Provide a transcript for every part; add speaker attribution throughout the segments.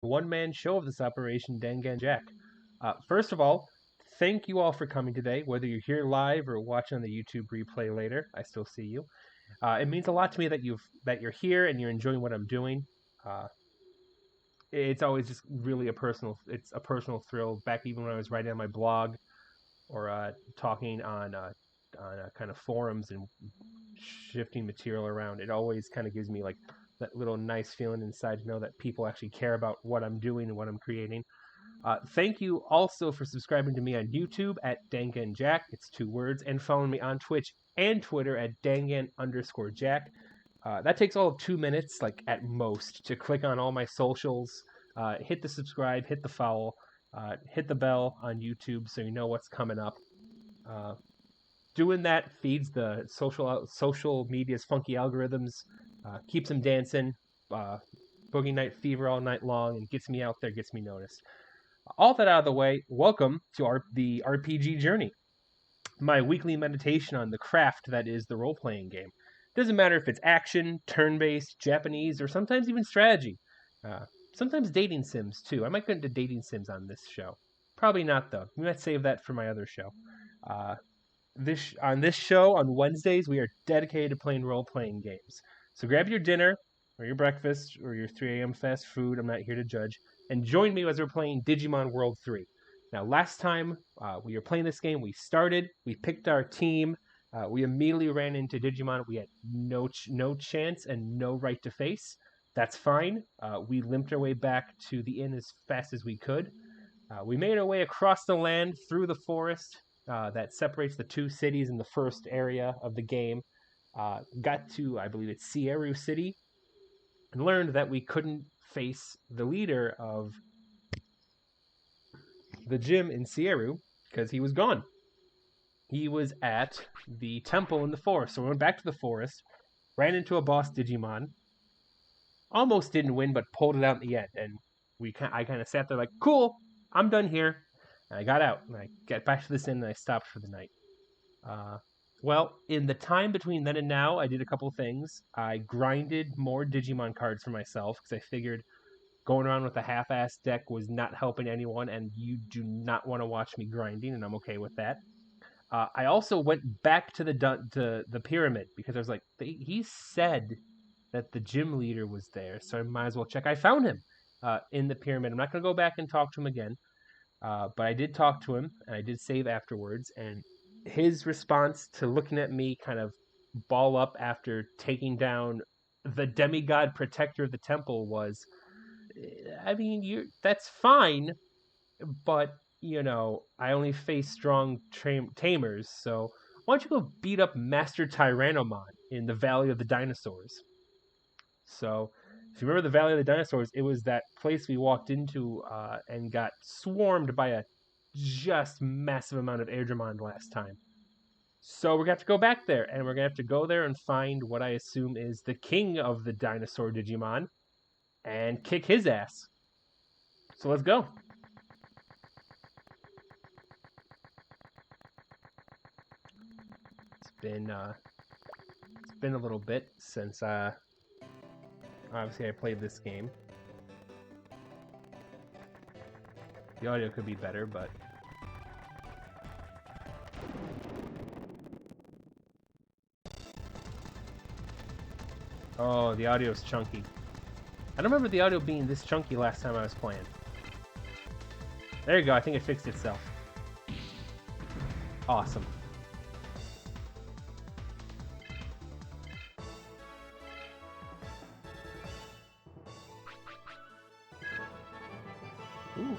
Speaker 1: one-man show of this operation, Dangan Jack. First of all, thank you all for coming today, whether you're here live or watching on the YouTube replay later. I still see you. It means a lot to me that you're here and you're enjoying what I'm doing. It's always just really it's a personal thrill. Back even when I was writing on my blog or talking on kind of forums and shifting material around, it always kind of gives me like that little nice feeling inside to know that people actually care about what I'm doing and what I'm creating. Thank you also for subscribing to me on YouTube at DanganJack. It's 2 words, and following me on Twitch and Twitter at Dangan_Jack. That takes all of 2 minutes, like at most, to click on all my socials, hit the subscribe, hit the follow, hit the bell on YouTube so you know what's coming up. Doing that feeds the social media's funky algorithms, keeps them dancing, boogie night fever all night long, and gets me out there, gets me noticed. All that out of the way, welcome to the RPG journey, my weekly meditation on the craft that is the role-playing game. Doesn't matter if it's action, turn-based, Japanese, or sometimes even strategy. Sometimes dating sims, too. I might go into dating sims on this show. Probably not, though. We might save that for my other show. On this show, on Wednesdays, we are dedicated to playing role-playing games. So grab your dinner, or your breakfast, or your 3 a.m. fast food, I'm not here to judge, and join me as we're playing Digimon World 3. Now, last time we were playing this game, we picked our team, we immediately ran into Digimon. We had no chance and no right to face. That's fine. We limped our way back to the inn as fast as we could. We made our way across the land, through the forest that separates the 2 cities in the first area of the game. Got to, I believe it's Sierra City, and learned that we couldn't face the leader of the gym in Sierra because he was gone. He was at the temple in the forest. So we went back to the forest, ran into a boss Digimon, almost didn't win, but pulled it out in the end. And I kind of sat there like, cool, I'm done here. And I got out, and I got back to this inn, and I stopped for the night. Well, in the time between then and now, I did a couple things. I grinded more Digimon cards for myself, because I figured going around with a half-assed deck was not helping anyone, and you do not want to watch me grinding, and I'm okay with that. I also went back to the pyramid, because I was like, he said that the gym leader was there, so I might as well check. I found him in the pyramid. I'm not going to go back and talk to him again, but I did talk to him, and I did save afterwards, and his response to looking at me kind of ball up after taking down the demigod protector of the temple was, I mean, that's fine, but, you know, I only face strong tamers, so why don't you go beat up Master Tyrannomon in the Valley of the Dinosaurs? So, if you remember the Valley of the Dinosaurs, it was that place we walked into and got swarmed by a just massive amount of Airdramon last time. So we're going to have to go back there, and we're going to have to go there and find what I assume is the king of the dinosaur Digimon, and kick his ass. So let's go. It's been a little bit since obviously I played this game. The audio could be better, but oh, the audio's chunky. I don't remember the audio being this chunky last time I was playing. There you go, I think it fixed itself. Awesome. Ooh.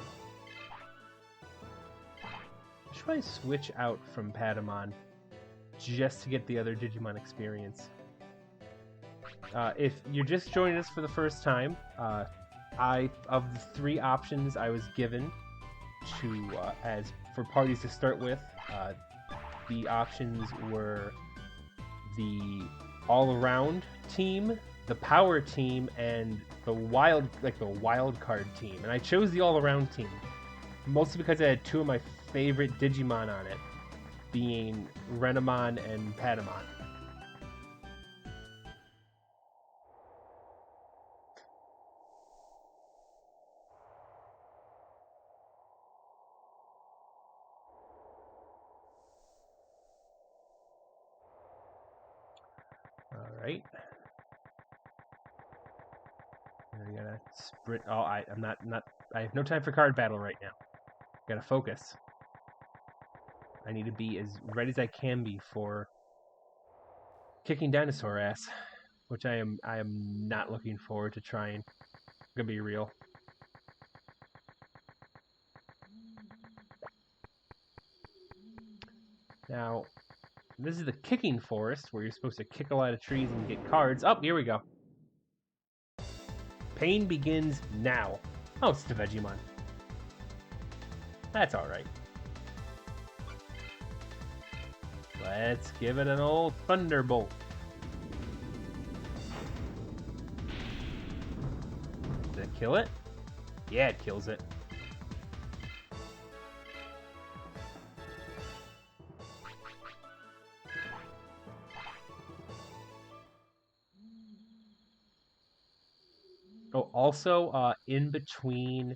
Speaker 1: Should I switch out from Patamon just to get the other Digimon experience? If you're just joining us for the first time, of the 3 options I was given as for parties to start with, the options were the all-around team, the power team, and the wild card team. And I chose the all-around team, mostly because I had 2 of my favorite Digimon on it, being Renamon and Patamon. Alright. I gotta sprint. Oh, I'm not. I have no time for card battle right now. Gotta focus. I need to be as ready as I can be for kicking dinosaur ass, which I am not looking forward to trying. I'm gonna be real. Now, this is the kicking forest where you're supposed to kick a lot of trees and get cards. Oh, here we go. Pain begins now. Oh, it's the Digimon. That's alright. Let's give it an old thunderbolt. Did it kill it? Yeah, it kills it. Oh, also, in between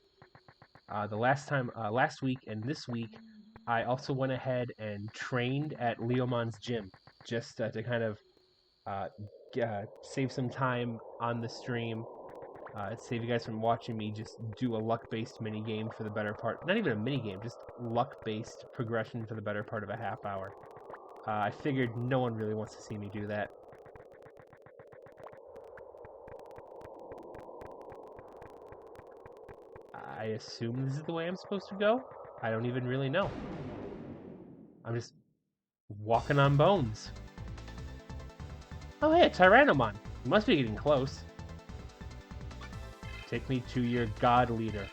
Speaker 1: the last week and this week, I also went ahead and trained at Leomon's gym, just to kind of save some time on the stream, save you guys from watching me just do a luck-based mini game for the better part. Not even a mini game, just luck-based progression for the better part of a half hour. I figured no one really wants to see me do that. I assume this is the way I'm supposed to go. I don't even really know. I'm just walking on bones. Oh, hey, a Tyrannomon. You must be getting close. Take me to your god leader.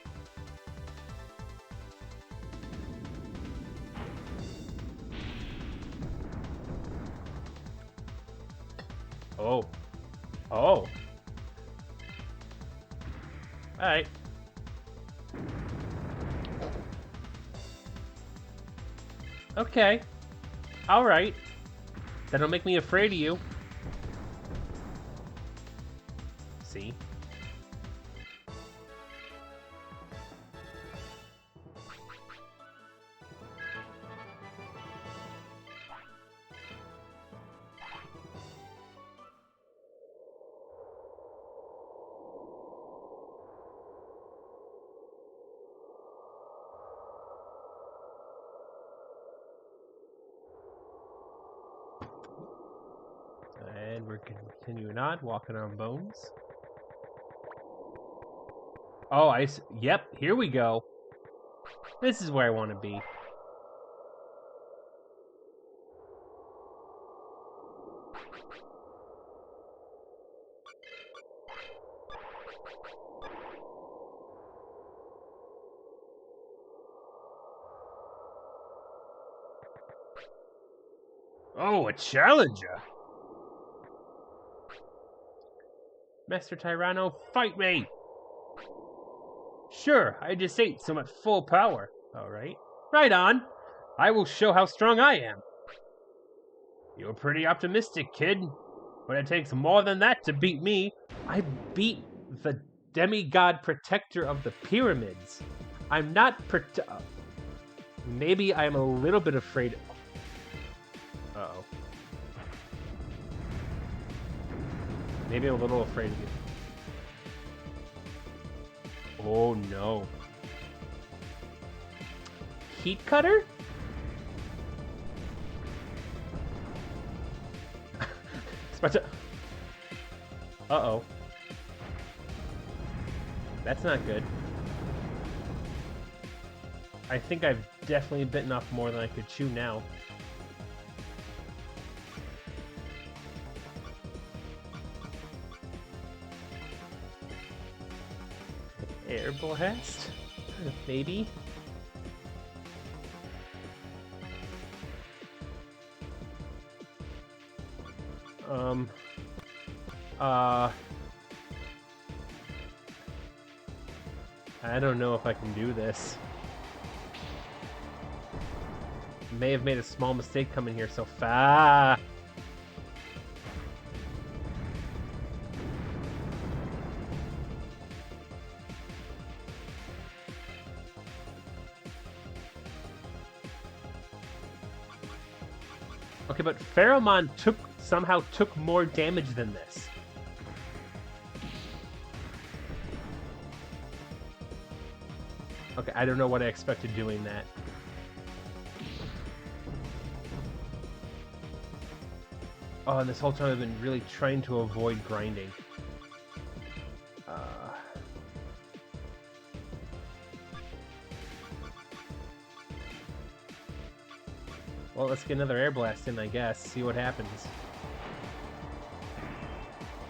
Speaker 1: Oh. Oh. Alright. Okay. Alright. That'll make me afraid of you. See? And we're continuing on, walking on bones. Oh, yep, here we go. This is where I want to be. Oh, a challenger! Master Tyranno, fight me! Sure, I just ate some at full power. Alright. Right on! I will show how strong I am. You're pretty optimistic, kid. But it takes more than that to beat me. I beat the demigod protector of the pyramids. I'm not maybe I'm a little bit afraid. Uh-oh. Maybe I'm a little afraid of you. Oh no. Heat cutter? Uh-oh. That's not good. I think I've definitely bitten off more than I could chew now. Air blast? Maybe? I don't know if I can do this. May have made a small mistake coming here so fast. Okay, but Pheromon took somehow took more damage than this. Okay, I don't know what I expected doing that. Oh, and this whole time I've been really trying to avoid grinding. Well, let's get another air blast in, I guess. See what happens.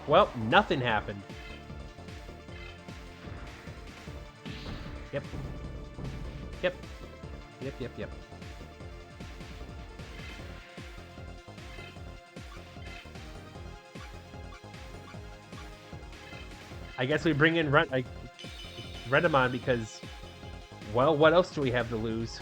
Speaker 1: Well, nothing happened. Yep. Yep. Yep, yep, yep. I guess we bring in Renamon because, well, what else do we have to lose?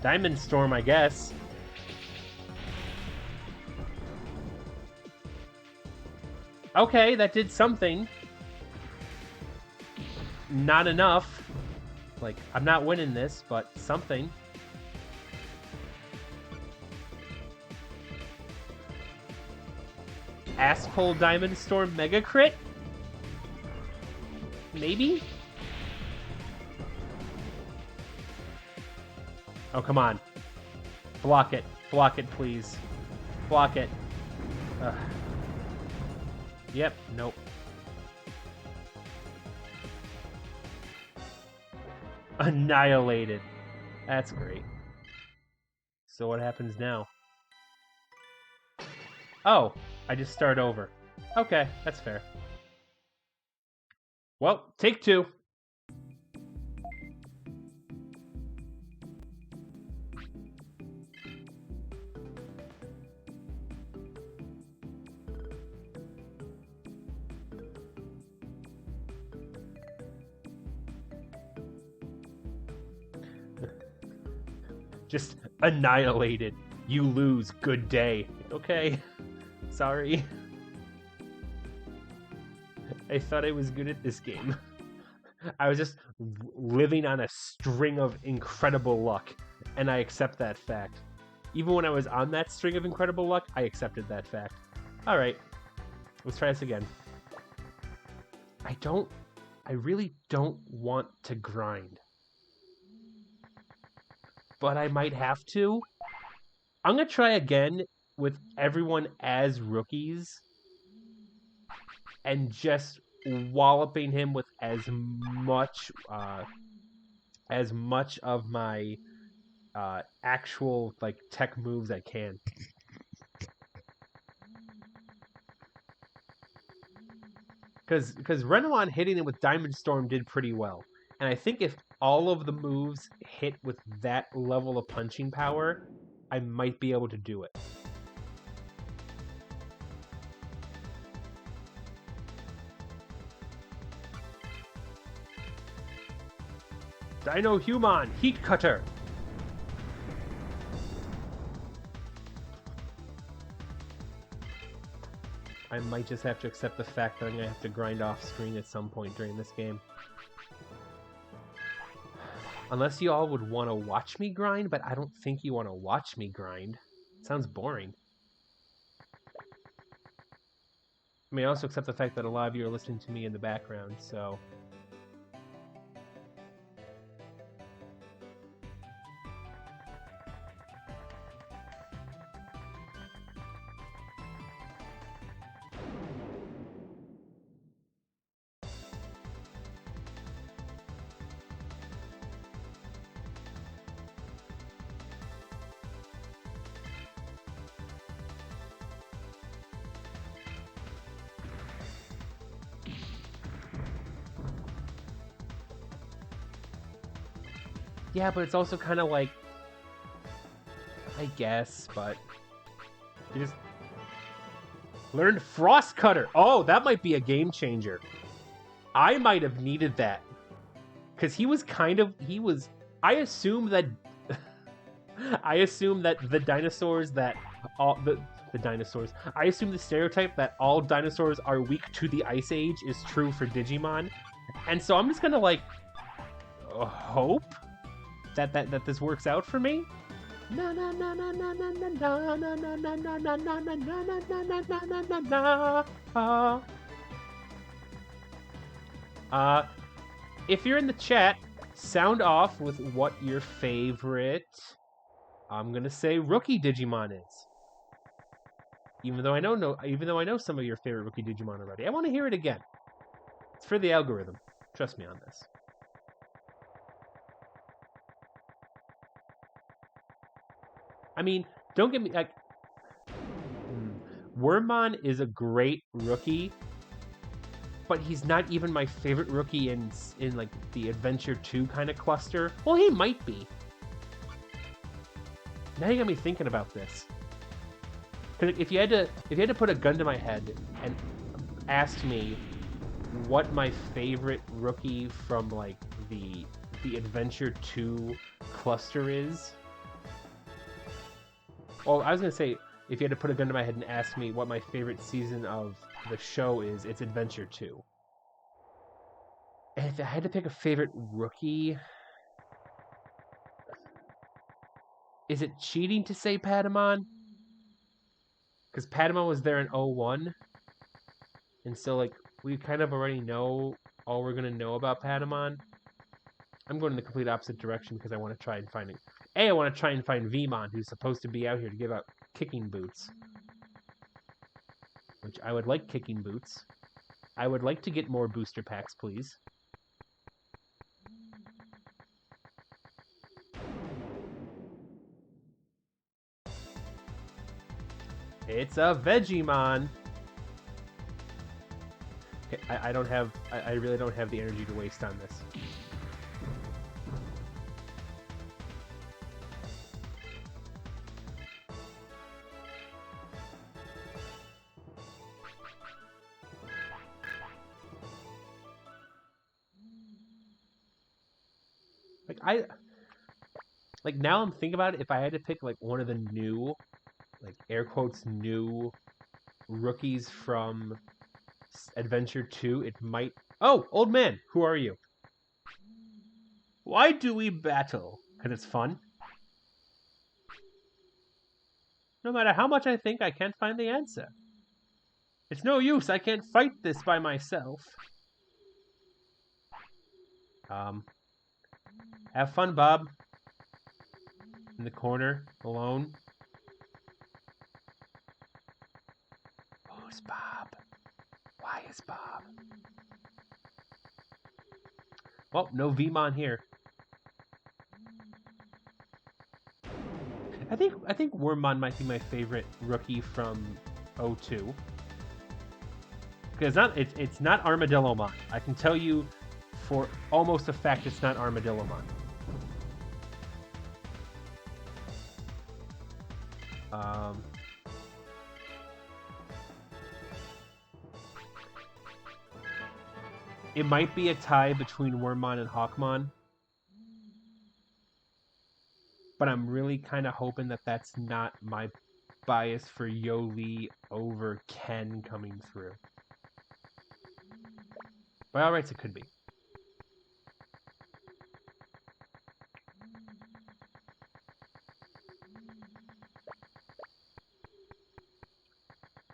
Speaker 1: Diamond Storm, I guess. Okay, that did something. Not enough. Like, I'm not winning this, but something. Asshole Diamond Storm Mega Crit? Maybe? Oh, come on. Block it. Block it, please. Block it. Ugh. Yep, nope. Annihilated. That's great. So what happens now? Oh, I just start over. Okay, that's fair. Well, take two. Just annihilated. You lose. Good day. Okay. Sorry. I thought I was good at this game. I was just living on a string of incredible luck, and I accept that fact. Even when I was on that string of incredible luck, I accepted that fact. Alright. Let's try this again. I really don't want to grind. But I might have to. I'm going to try again with everyone as rookies and just walloping him with as much of my actual like tech moves I can. Because Renamon hitting him with Diamond Storm did pretty well. And I think if all of the moves hit with that level of punching power, I might be able to do it. Dino Human, Heat Cutter! I might just have to accept the fact that I'm going to have to grind off screen at some point during this game. Unless you all would want to watch me grind, but I don't think you want to watch me grind. It sounds boring. I mean, I also accept the fact that a lot of you are listening to me in the background, so... Yeah, but it's also kind of like... I guess, but... You just... Learned Frost Cutter! Oh, that might be a game changer. I might have needed that. Because he was kind of... He was... I assume that... I assume that the dinosaurs that... all the dinosaurs. I assume the stereotype that all dinosaurs are weak to the Ice Age is true for Digimon. And so I'm just gonna like hope that this works out for me. If you're in the chat, sound off with what your favorite, I'm gonna say, rookie Digimon is. Even though I know some of your favorite rookie Digimon already, I want to hear it again. It's for the algorithm. Trust me on this. I mean, don't get me like. Wormmon is a great rookie, but he's not even my favorite rookie in like the Adventure 2 kind of cluster. Well, he might be. Now you got me thinking about this. Because if you had to put a gun to my head and ask me what my favorite rookie from like the Adventure 2 cluster is. Well, I was gonna say, if you had to put a gun to my head and ask me what my favorite season of the show is, it's Adventure 2. And if I had to pick a favorite rookie, is it cheating to say Patamon? Because Patamon was there in 01, and so like we kind of already know all we're gonna know about Patamon. I'm going in the complete opposite direction because I want to try and find it. I want to try and find Vmon, who's supposed to be out here to give out kicking boots. Which I would like kicking boots. I would like to get more booster packs, please. It's a Vegemon. Okay, I really don't have the energy to waste on this. Like now I'm thinking about it, if I had to pick like one of the new, like air quotes new rookies from Adventure 2, it might. Oh, old man, who are you? Why do we battle? Because it's fun. No matter how much I think, I can't find the answer. It's no use, I can't fight this by myself. Have fun, Bob. In the corner, alone. Who's Bob? Why is Bob? Well, no Vmon here. I think Wormmon might be my favorite rookie from 02. Because it's not Armadillomon. I can tell you for almost a fact it's not Armadillomon. It might be a tie between Wormmon and Hawkmon. But I'm really kind of hoping that that's not my bias for Yoli over Ken coming through. By all rights, it could be.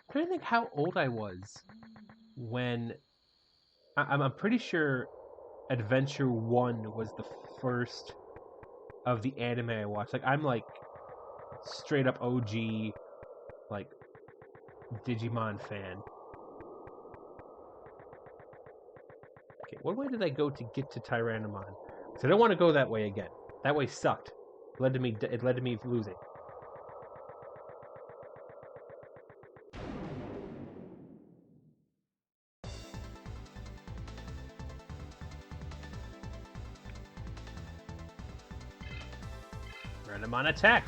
Speaker 1: I'm trying to think how old I was when... I'm pretty sure Adventure 1 was the first of the anime I watched. Like, I'm like straight up OG, like, Digimon fan. Okay, what way did I go to get to Tyrannomon? Because I don't want to go that way again. That way sucked. It led to me losing. Tyrannomon attack!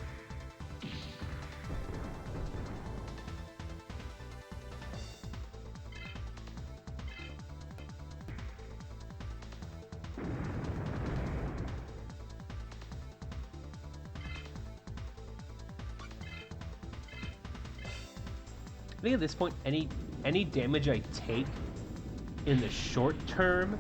Speaker 1: I think at this point, any damage I take in the short term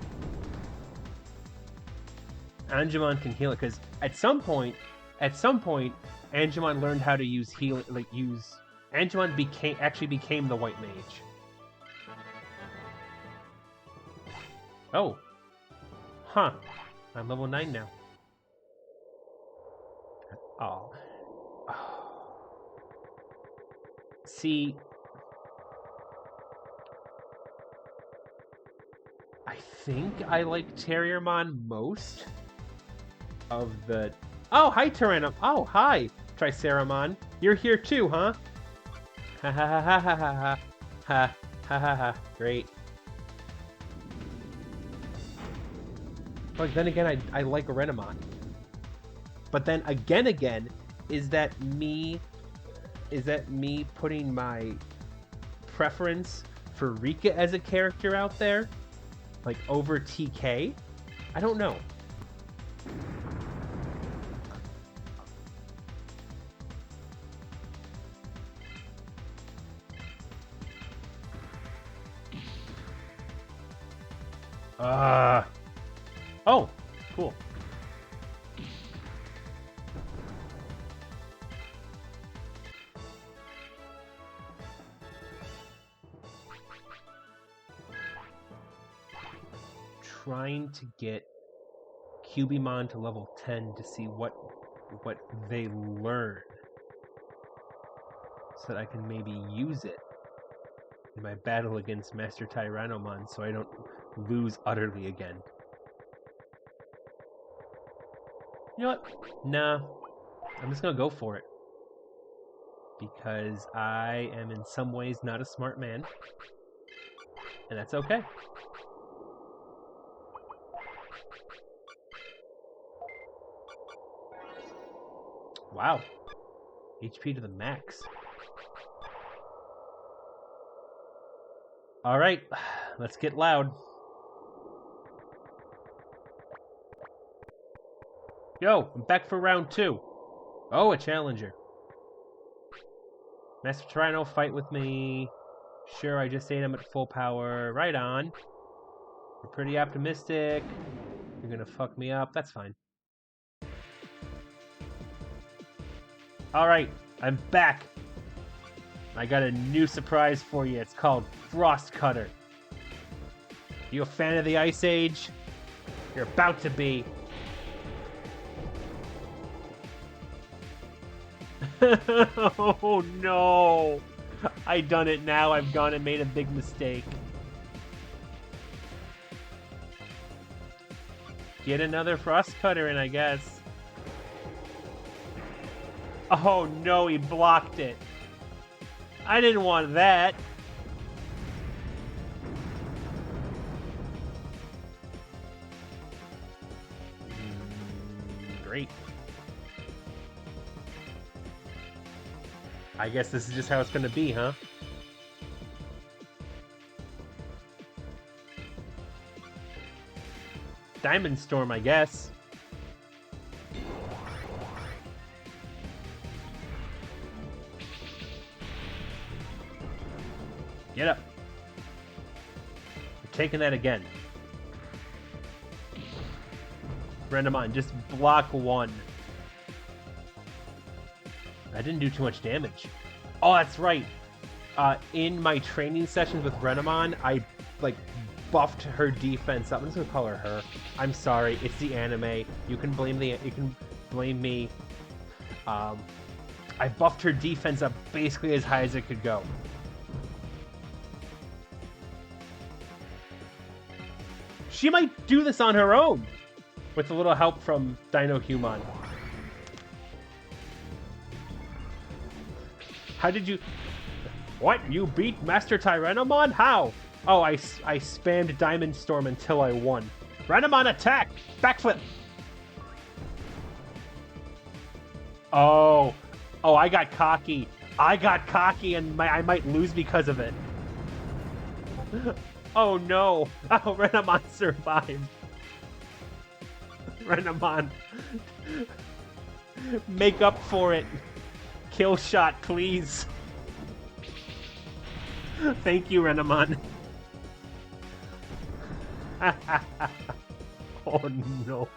Speaker 1: Angemon can heal it, because at some point, Angemon learned how to use healing, Angemon actually became the White Mage. Oh. Huh. I'm level 9 now. Oh. See, I think I like Terriermon most of the... Oh, hi, Tyrannom. Oh, hi, Triceramon. You're here too, huh? Ha ha ha ha ha ha ha ha ha ha. Great. Like, then again, I like Renamon. But then again, is that me putting my preference for Rika as a character out there? Like, over TK? I don't know. Oh, cool. Trying to get Cubimon to level 10 to see what they learn, so that I can maybe use it in my battle against Master Tyrannomon, so I don't lose utterly again. You know what? Nah. I'm just gonna go for it. Because I am in some ways not a smart man. And that's okay. Wow. HP to the max. Alright, let's get loud. Yo, I'm back for round 2. Oh, a challenger. Master Tyranno, fight with me. Sure, I just ate him at full power. Right on. You're pretty optimistic. You're gonna fuck me up. That's fine. Alright, I'm back. I got a new surprise for you. It's called Frost Cutter. You a fan of the Ice Age? You're about to be. Oh no! I done it now. I've gone and made a big mistake. Get another Frost Cutter in, I guess. Oh no, he blocked it. I didn't want that. Great. I guess this is just how it's gonna be, huh? Diamond Storm, I guess. Get up. We're taking that again. Renamon, just block 1. I didn't do too much damage. Oh, that's right. In my training sessions with Renamon, I buffed her defense up. I'm just gonna call her her. I'm sorry, it's the anime. You can blame me. I buffed her defense up basically as high as it could go. She might do this on her own, with a little help from Dino Human. How did you... What? You beat Master Tyrannomon? How? Oh, I spammed Diamond Storm until I won. Renamon, attack! Backflip! Oh. Oh, I got cocky. And I might lose because of it. Oh no! Oh, Renamon survived. Renamon. Make up for it. Kill shot, please. Thank you, Renamon. Oh no.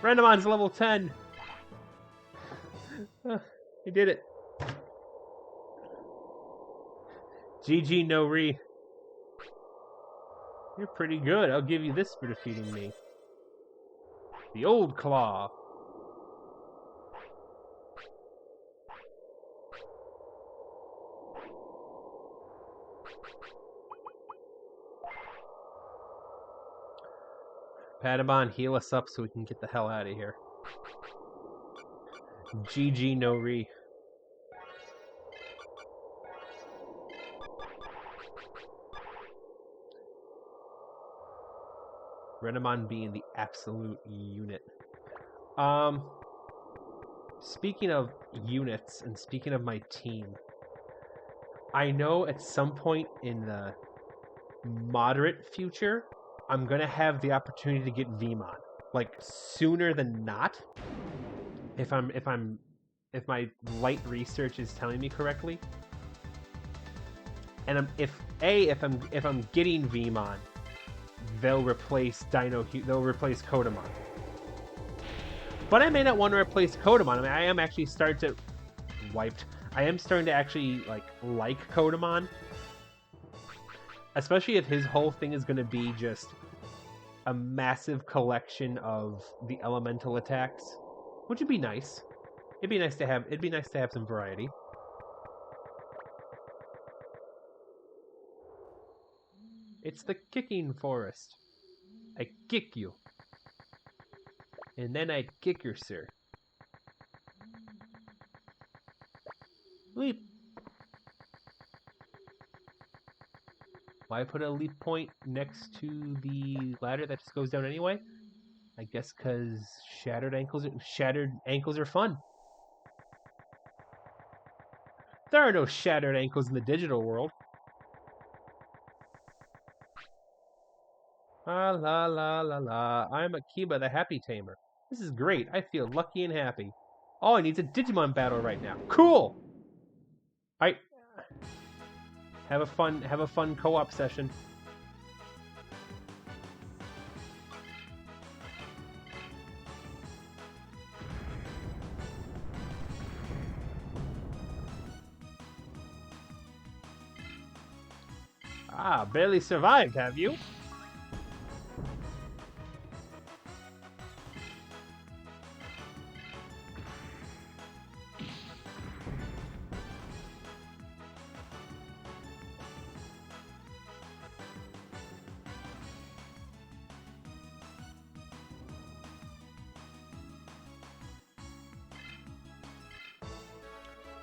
Speaker 1: Rendemon's level 10. He did it. GG no re. You're pretty good. I'll give you this for defeating me. The old claw. Patamon, heal us up so we can get the hell out of here. GG no re. Renamon being the absolute unit. Speaking of units and speaking of my team, I know at some point in the moderate future, I'm gonna have the opportunity to get Vmon, like sooner than not. If my light research is telling me correctly, and if I'm getting Vmon, they'll replace Kodamon. But I may not want to replace Kodamon. I mean, I am starting to actually like Kodamon. Especially if his whole thing is going to be just a massive collection of the elemental attacks, which would be nice. It'd be nice to have some variety. It's the kicking forest. I kick you. And then I kick your sir. Leap. Why put a leap point next to the ladder that just goes down anyway? I guess because shattered ankles are fun. There are no shattered ankles in the digital world. La la la la la. I'm Akiba the Happy Tamer. This is great. I feel lucky and happy. All I need is a Digimon battle right now. Cool! Alright. Have a fun co-op session. Ah, barely survived, have you?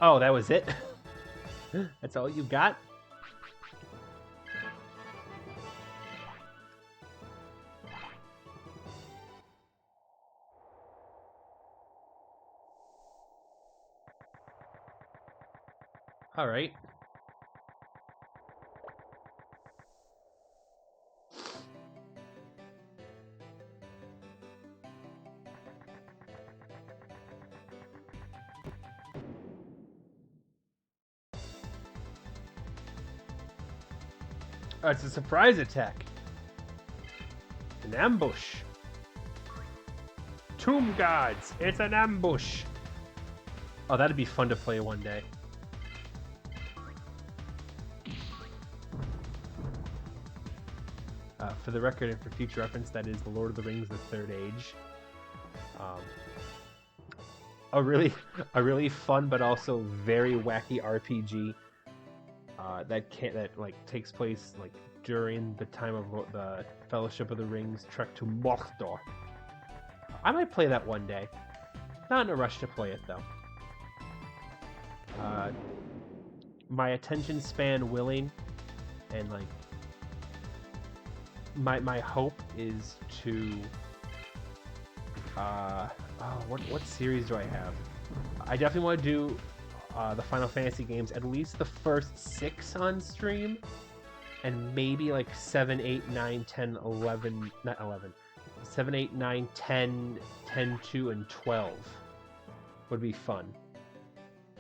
Speaker 1: Oh, that was it? That's all you got? Alright. Oh, it's a surprise attack. An ambush. Tomb Guards! It's an ambush! Oh, that'd be fun to play one day. For the record and for future reference, that is The Lord of the Rings: The Third Age. A really fun but also very wacky RPG that takes place during the time of the Fellowship of the Rings trek to Mordor. I might play that one day. Not in a rush to play it though. My attention span willing, and my hope is to what series do I have? I definitely want to do the Final Fantasy games, at least the first 6 on stream, and maybe 7, 8, 9, 10, 11, not 11, 7, 8, 9, 10, 10, 2, and 12 would be fun.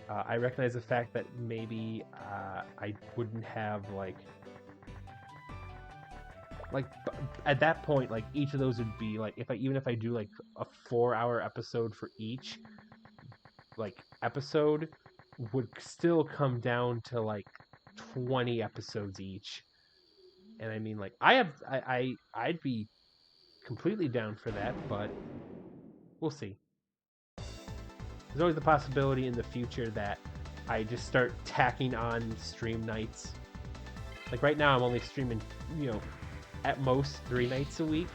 Speaker 1: I recognize the fact that maybe I wouldn't have like at that point, like each of those would be like even if I do like a 4-hour episode for each like episode would still come down to like 20 episodes each. And I mean, like I'd be completely down for that, but we'll see. There's always the possibility in the future that I just start tacking on stream nights. Like right now, I'm only streaming, at most 3 nights a week.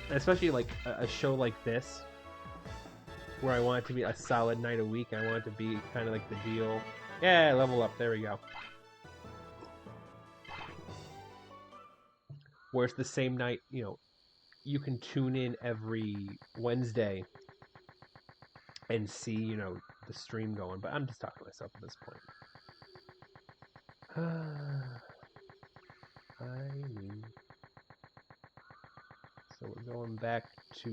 Speaker 1: And especially like a show like this, where I want it to be a solid night a week. I want it to be kind of like the deal. Yeah, level up. There we go. Where it's the same night, you can tune in every Wednesday and see, the stream going. But I'm just talking to myself at this point. So we're going back to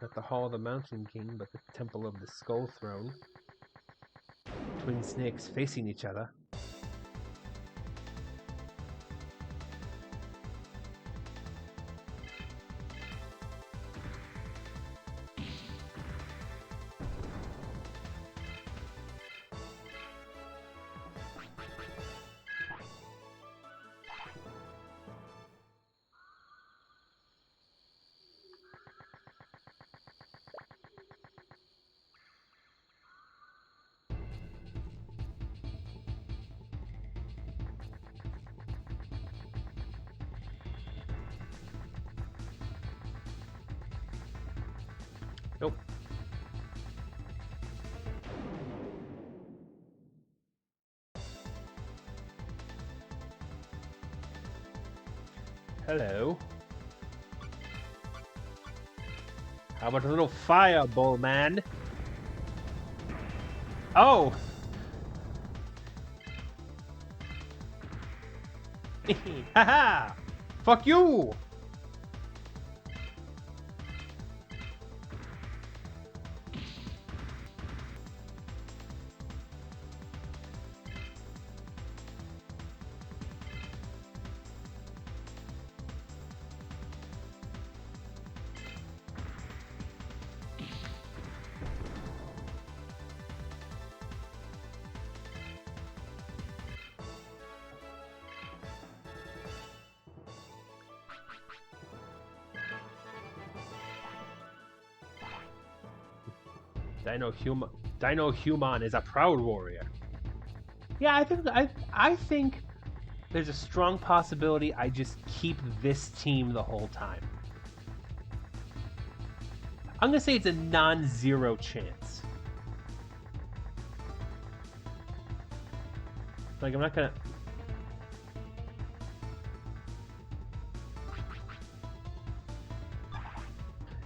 Speaker 1: not the Hall of the Mountain King, but the Temple of the Skull Throne. Twin snakes facing each other. Nope. Hello. How about a little fireball, man? Oh! Haha! Fuck you! Dino-Human is a proud warrior. Yeah, I think there's a strong possibility I just keep this team the whole time. I'm gonna say it's a non-zero chance. Like, I'm not gonna...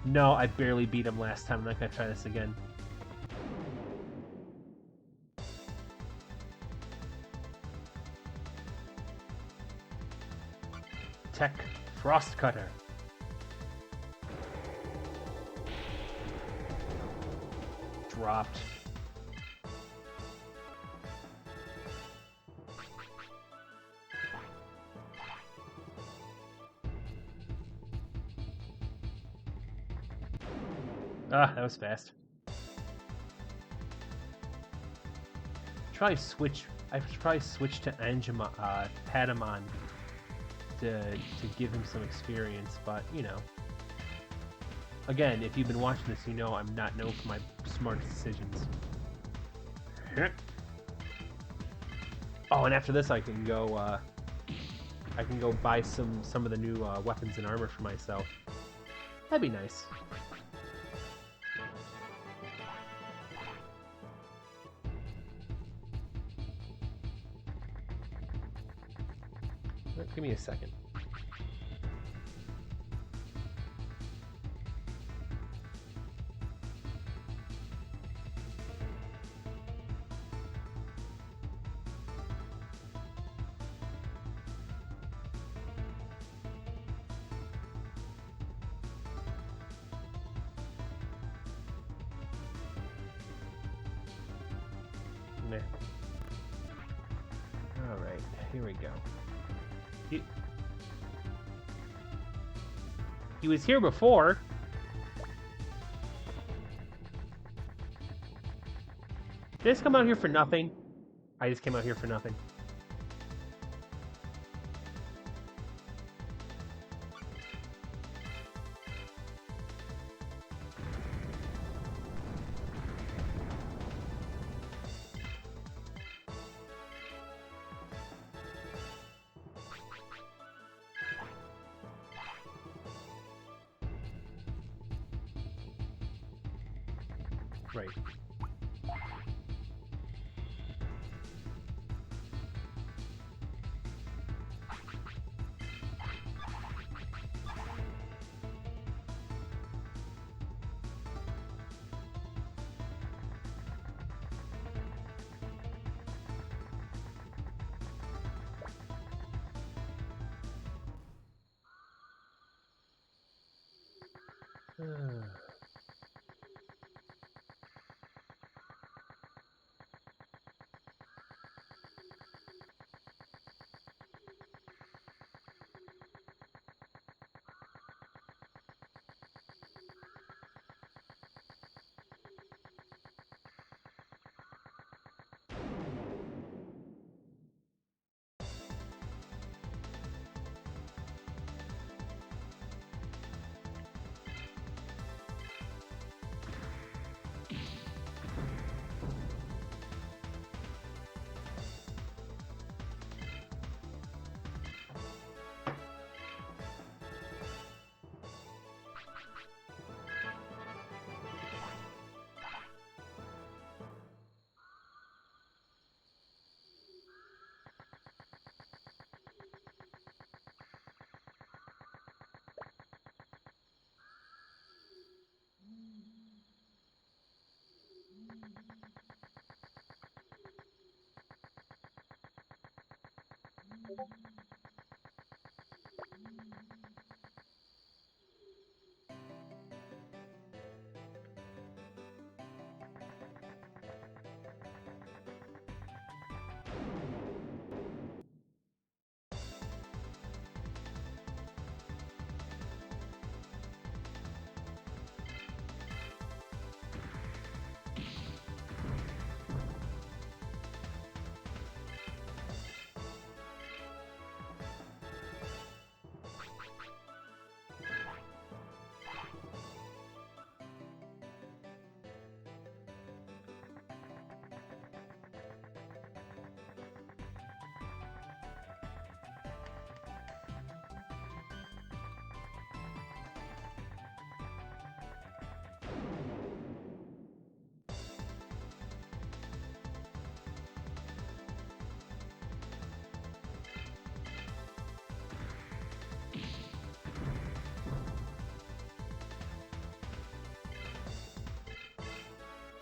Speaker 1: No, I barely beat him last time. I'm not gonna try this again. Tech Frost Cutter. Dropped. Ah, that was fast. I should probably switch to Patamon to give him some experience, but again, if you've been watching this, I'm not known for my smart decisions. Oh, and after this, I can go buy some of the new weapons and armor for myself. That'd be nice. Give me a second. Meh. Alright, here we go. He was here before. Did I just come out here for nothing? I just came out here for nothing. Right.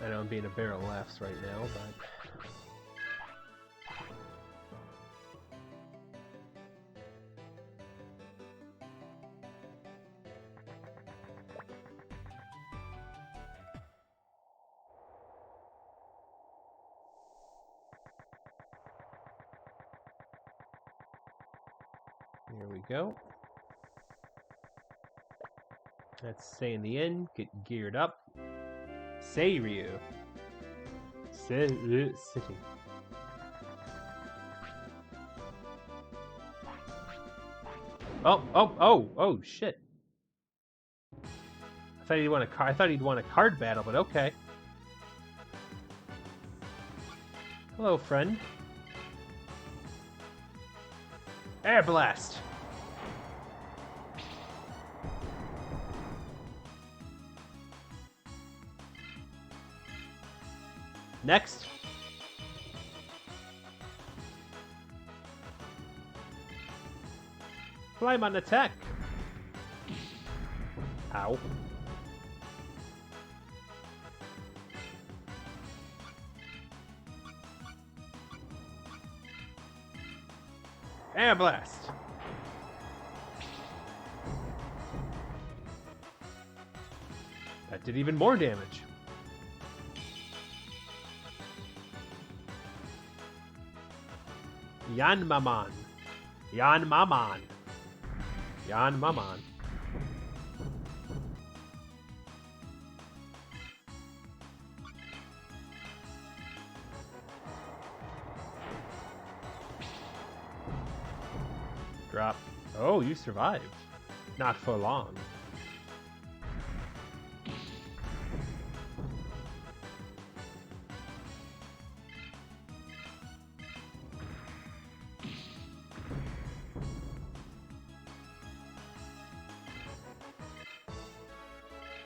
Speaker 1: I know I'm being a barrel of laughs right now, but... Here we go. Let's say in the end, get geared up. Seiryu. City. Oh, shit. I thought he'd want a card battle, but okay. Hello, friend. Air blast. Next. Climb on attack. Ow. Air blast. That did even more damage. Yanmamon. Yanmamon. Yanmamon. Drop. Oh, you survived. Not for long.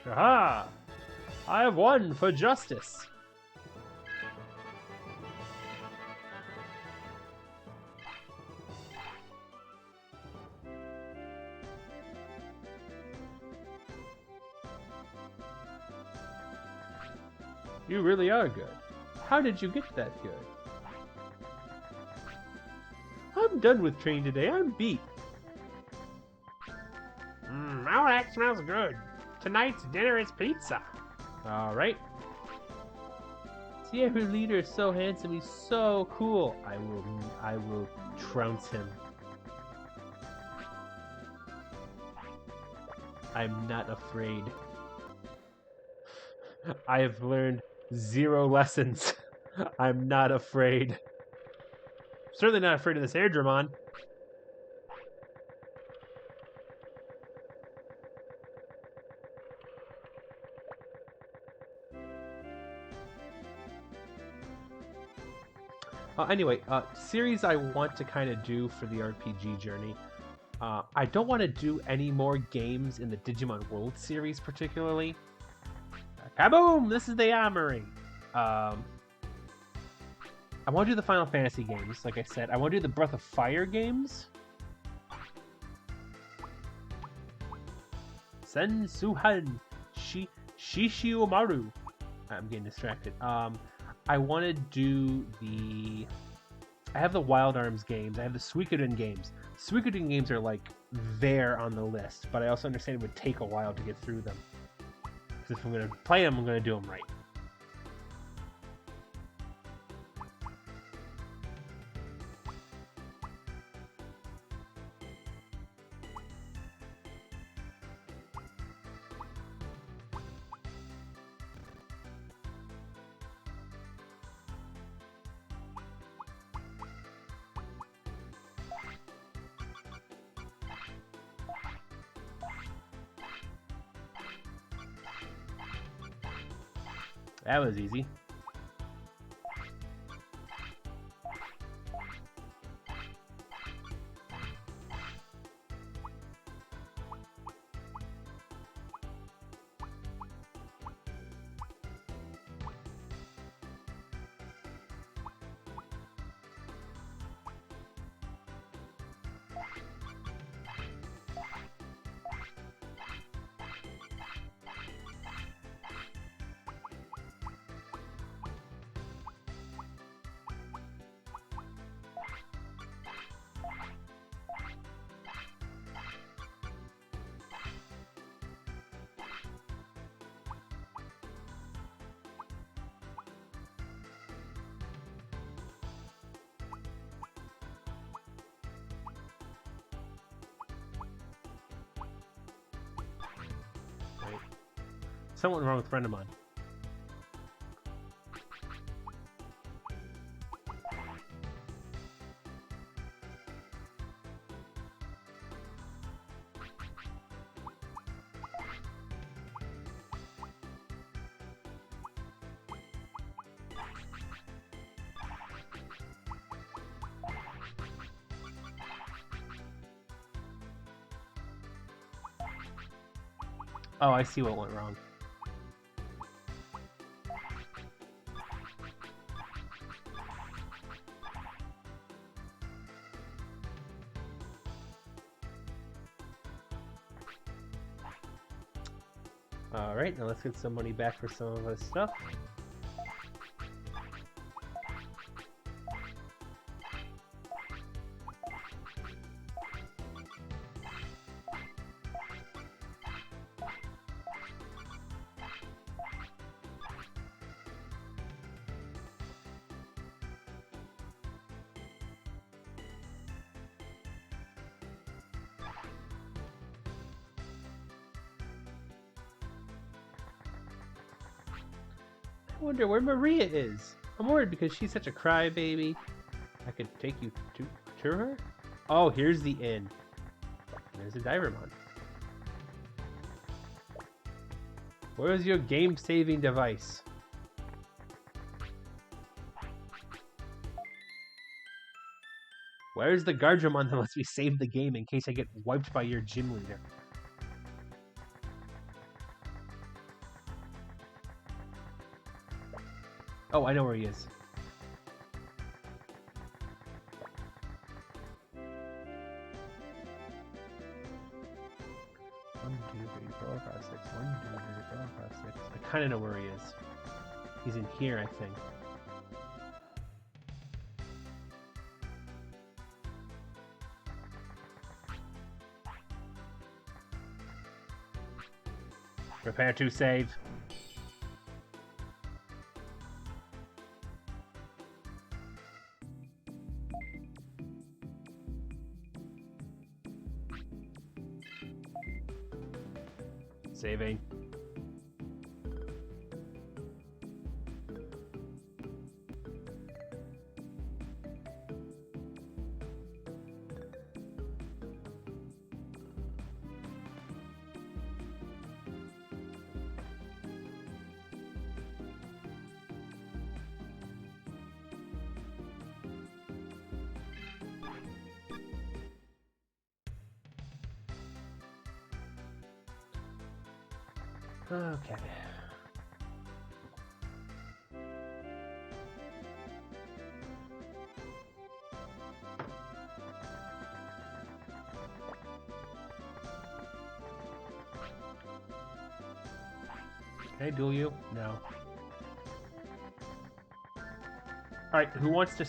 Speaker 1: Aha! I have won for justice. You really are good. How did you get that good? I'm done with training today. I'm beat. Now that smells good. Tonight's dinner is pizza. All right. See, every leader is so handsome. He's so cool. I will trounce him. I'm not afraid. I have learned 0 lessons. I'm not afraid. Certainly not afraid of this Airdramon. Anyway, series I want to kind of do for the RPG journey. I don't want to do any more games in the Digimon World series particularly. Kaboom! This is the armory. I want to do the Final Fantasy games, like I said. I want to do the Breath of Fire games. Sensuhan Shishiumaru. I'm getting distracted. I want to do the... I have the Wild Arms games. I have the Suikoden games. Suikoden games are like there on the list, but I also understand it would take a while to get through them. Because if I'm going to play them, I'm going to do them right. That was easy. Right. Something wrong with a friend of mine. Oh, I see what went wrong. Alright, now let's get some money back for some of this stuff. I wonder where Maria is. I'm worried because she's such a crybaby. I could take you to her? Oh, here's the inn. There's a Divermon. Where's your game-saving device? Where's the Gardramon that lets me save the game in case I get wiped by your gym leader? Oh, I know where he is. I kind of know where he is. He's in here, I think. Prepare to save. Saving. Okay. Can I duel you? No. Alright, who wants to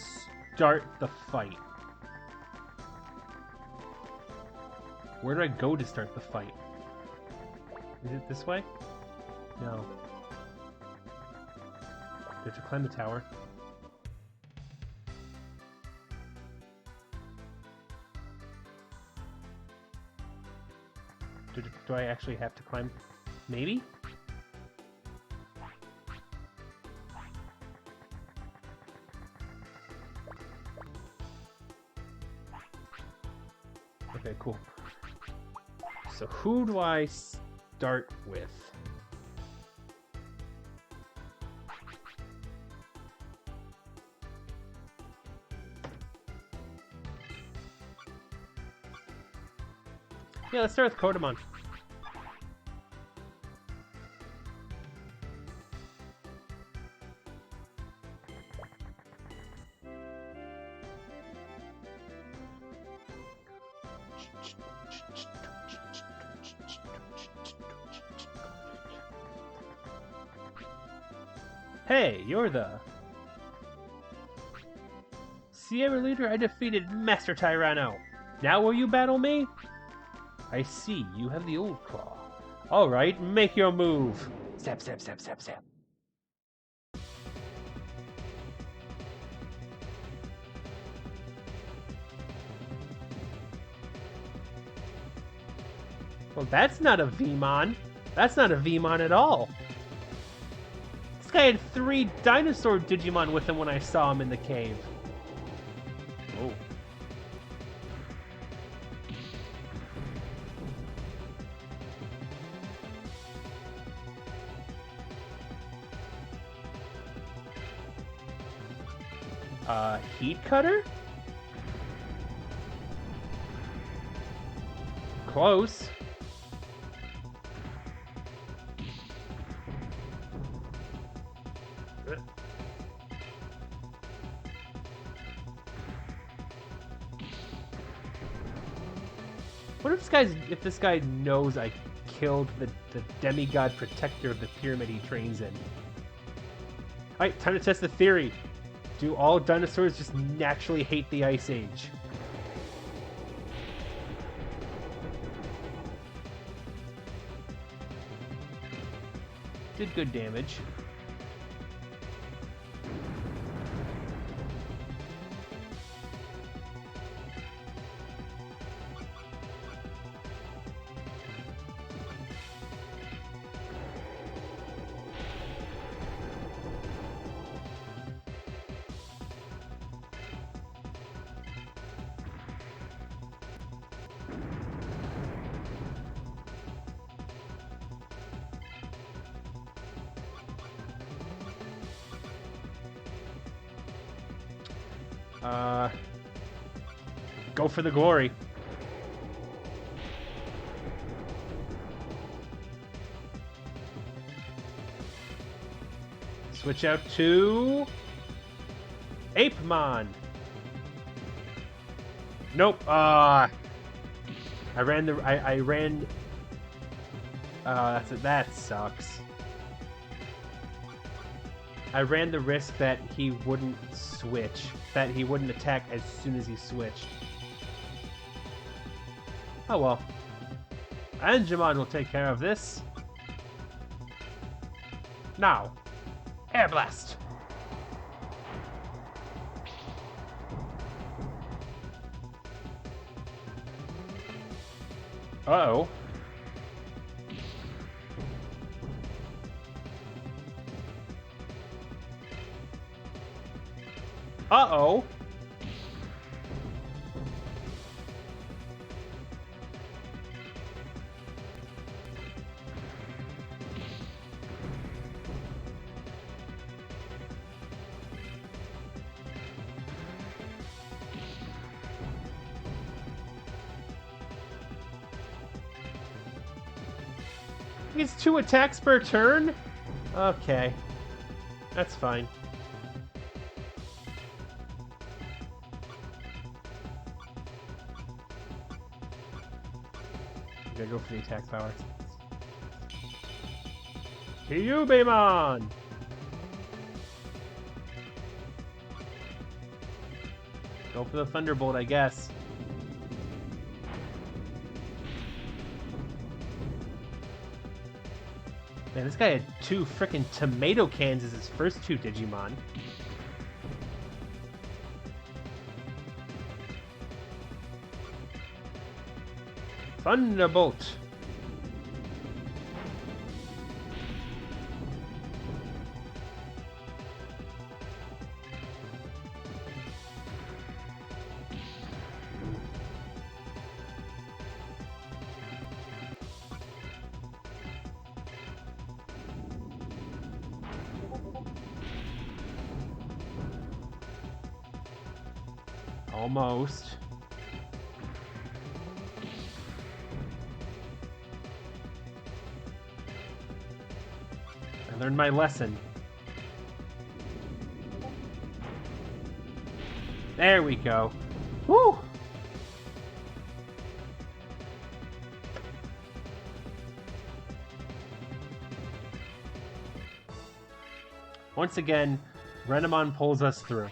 Speaker 1: start the fight? Where do I go to start the fight? Is it this way? No. Do I have to climb the tower? Do I actually have to climb? Maybe? Okay, cool. So who do I start with? Yeah, let's start with Kodamon. Hey, you're the Sierra leader. I defeated Master Tyranno. Now will you battle me? I see, you have the old claw. Alright, make your move. Zap, zap, zap, zap, zap. Well, that's not a Vmon. That's not a Vmon at all. This guy had 3 dinosaur Digimon with him when I saw him in the cave. Oh. Heat cutter? Close. What if this guy knows I killed the demigod protector of the pyramid he trains in? Alright, time to test the theory. Do all dinosaurs just naturally hate the Ice Age? Did good damage. Go for the glory. Switch out to Apemon. Nope. I ran the. I ran. That sucks. I ran the risk that he wouldn't switch. That he wouldn't attack as soon as he switched. Oh well. Angemon will take care of this. Now, Air Blast. Uh-oh. Uh-oh. It's 2 attacks per turn? Okay. That's fine. I'm gonna go for the attack power. Kyubemon! Go for the Thunderbolt, I guess. Man, this guy had 2 frickin' tomato cans as his first 2 Digimon. Thunderbolt! Almost. I learned my lesson. There we go. Woo! Once again, Renamon pulls us through.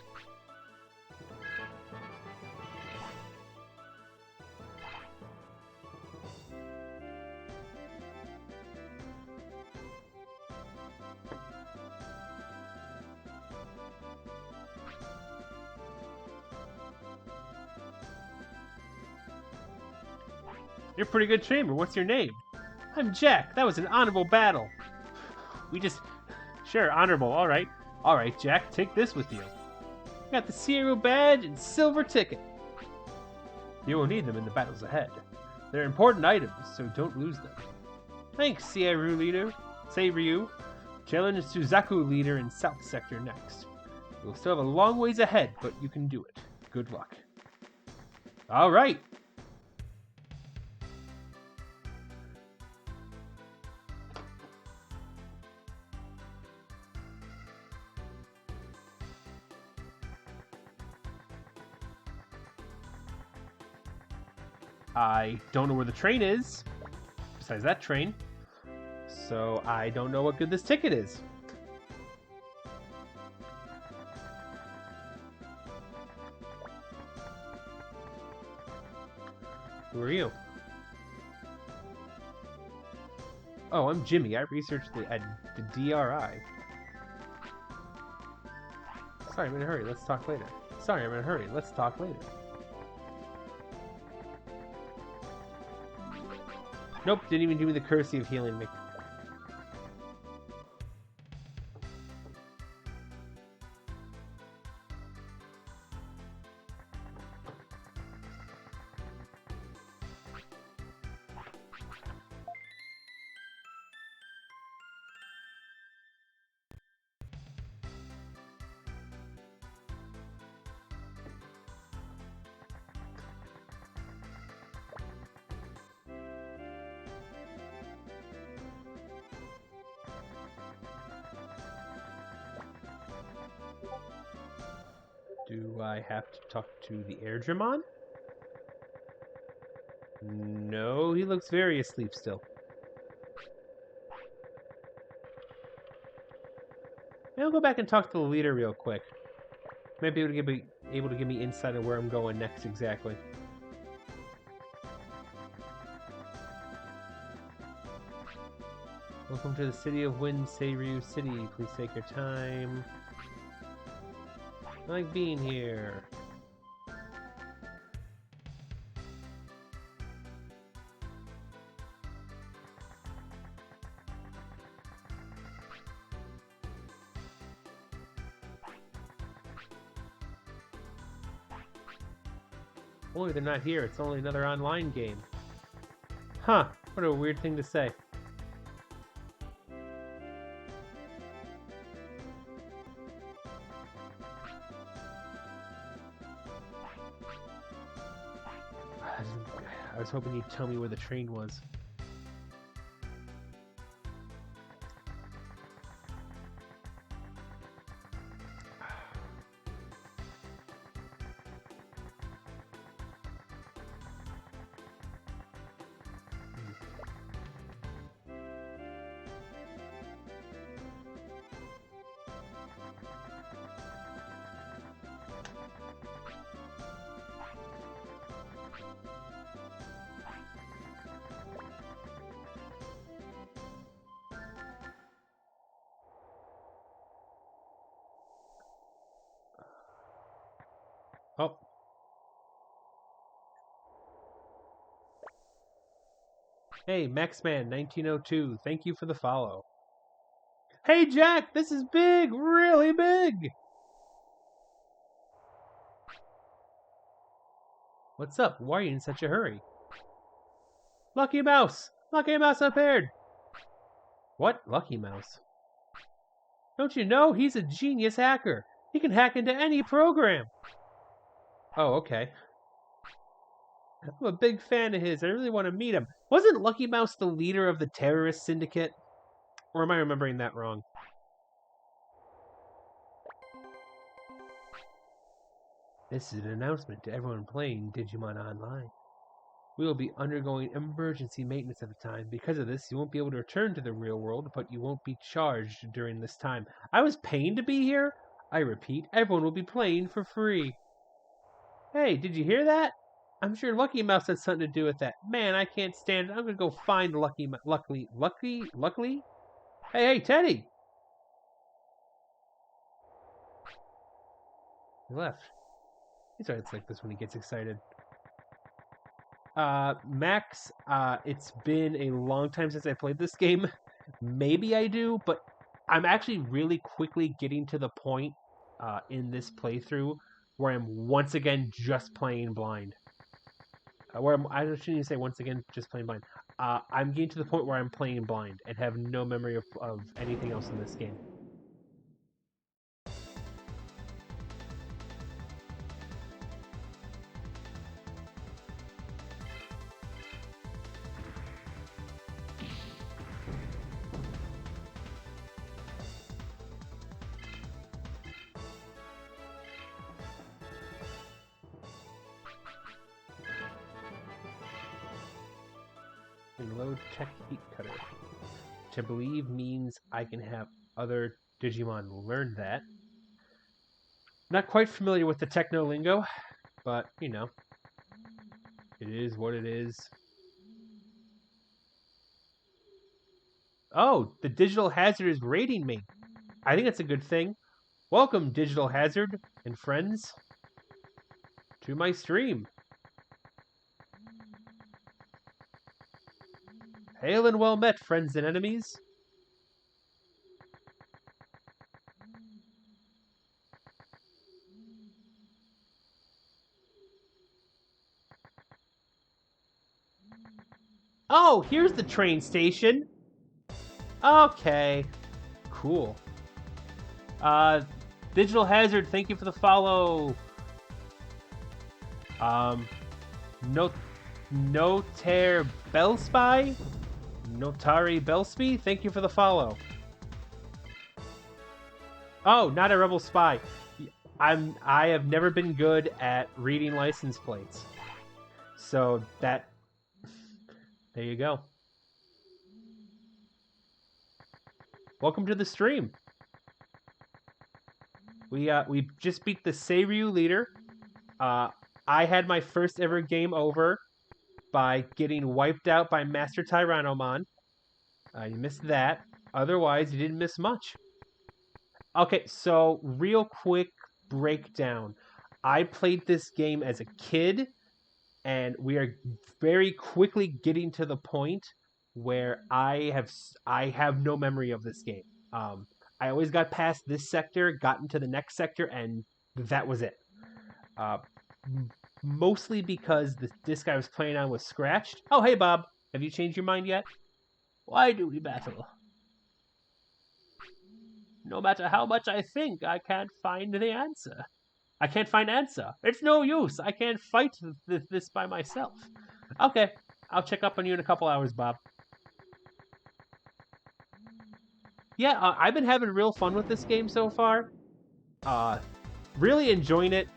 Speaker 1: You're a pretty good trainer. What's your name? I'm Jack. That was an honorable battle. We just... Sure, honorable. All right. All right, Jack. Take this with you. Got the Sierra badge and silver ticket. You will need them in the battles ahead. They're important items, so don't lose them. Thanks, Sierra leader. Say Ryu. Challenge Suzaku leader in South Sector next. You'll still have a long ways ahead, but you can do it. Good luck. All right. I don't know where the train is, besides that train, so I don't know what good this ticket is. Who are you? Oh, I'm Jimmy. I researched the DRI. Sorry, I'm in a hurry. Let's talk later. Sorry, I'm in a hurry. Let's talk later. Nope, didn't even do me the courtesy of healing me. Do I have to talk to the Airdramon? No, he looks very asleep still. Maybe I'll go back and talk to the leader real quick. Maybe able to give me insight on where I'm going next exactly. Welcome to the city of Wind, Seiryu City. Please take your time. I like being here. Only they're not here. It's only another online game. Huh. What a weird thing to say. I was hoping you'd tell me where the train was. Oh. Hey, Maxman 1902, thank you for the follow. Hey Jack, this is big, really big! What's up? Why are you in such a hurry? Lucky Mouse! Lucky Mouse appeared! What? Lucky Mouse? Don't you know he's a genius hacker? He can hack into any program! Oh, okay. I'm a big fan of his. I really want to meet him. Wasn't Lucky Mouse the leader of the terrorist syndicate? Or am I remembering that wrong? This is an announcement to everyone playing Digimon Online. We will be undergoing emergency maintenance at the time. Because of this, you won't be able to return to the real world, but you won't be charged during this time. I was paying to be here? I repeat, everyone will be playing for free. Hey, did you hear that? I'm sure Lucky Mouse had something to do with that. Man, I can't stand it. I'm gonna go find Lucky Mouse. Luckily? Hey, Teddy! He left. He's always like this when he gets excited. Max, it's been a long time since I played this game. Maybe I do, but I'm actually really quickly getting to the point in this playthrough where I'm once again just playing blind. I shouldn't even say once again just playing blind. I'm getting to the point where I'm playing blind and have no memory of anything else in this game. Load tech heat cutter. To believe means I can have other Digimon learn that. Not quite familiar with the techno lingo, but you know, it is what it is. Oh, the Digital Hazard is raiding me. I think that's a good thing. Welcome, Digital Hazard and friends, to my stream. Hail and well met, friends and enemies. Oh, here's the train station. Okay, cool. Digital Hazard, thank you for the follow. Notaire Bellspy? Notari Bellspy, thank you for the follow. Oh, not a rebel spy. I have never been good at reading license plates. So that there you go. Welcome to the stream. We just beat the Seiryu leader. I had my first ever game over by getting wiped out by Master Tyrannomon. You missed that. Otherwise, you didn't miss much. Okay, so real quick breakdown. I played this game as a kid, and we are very quickly getting to the point where I have no memory of this game. I always got past this sector, got into the next sector, and that was it. Uh, Mostly because the disc I was playing on was scratched. Oh, hey, Bob. Have you changed your mind yet? Why do we battle? No matter how much I think, I can't find the answer. I can't find answer. It's no use. I can't fight this by myself. Okay, I'll check up on you in a couple hours, Bob. Yeah, I've been having real fun with this game so far. Uh, really enjoying it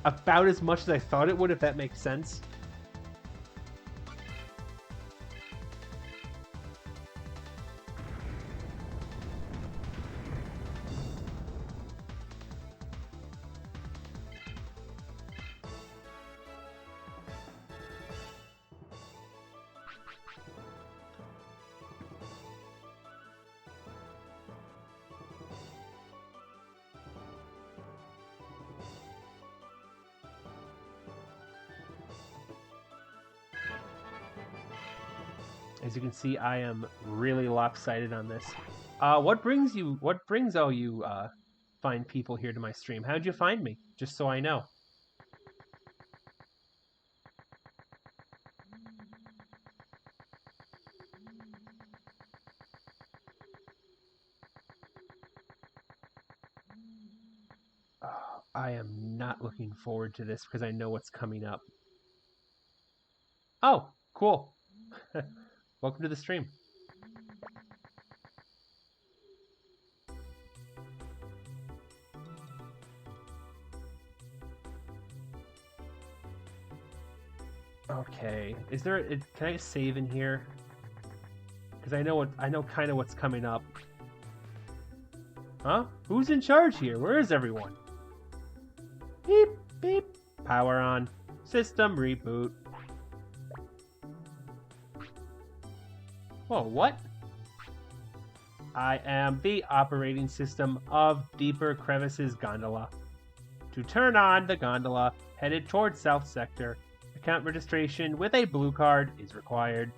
Speaker 1: about as much as I thought it would, if that makes sense. As you can see, I am really lopsided on this. What brings all you fine people here to my stream? How'd you find me? Just so I know. I am not looking forward to this because I know what's coming up. Oh, cool. Welcome to the stream. Okay, is there? Can I save in here? Because I know kind of what's coming up. Huh? Who's in charge here? Where is everyone? Beep beep. Power on. System reboot. Whoa, what? I am the operating system of Deeper Crevices Gondola. To turn on the gondola headed towards South Sector, account registration with a blue card is required.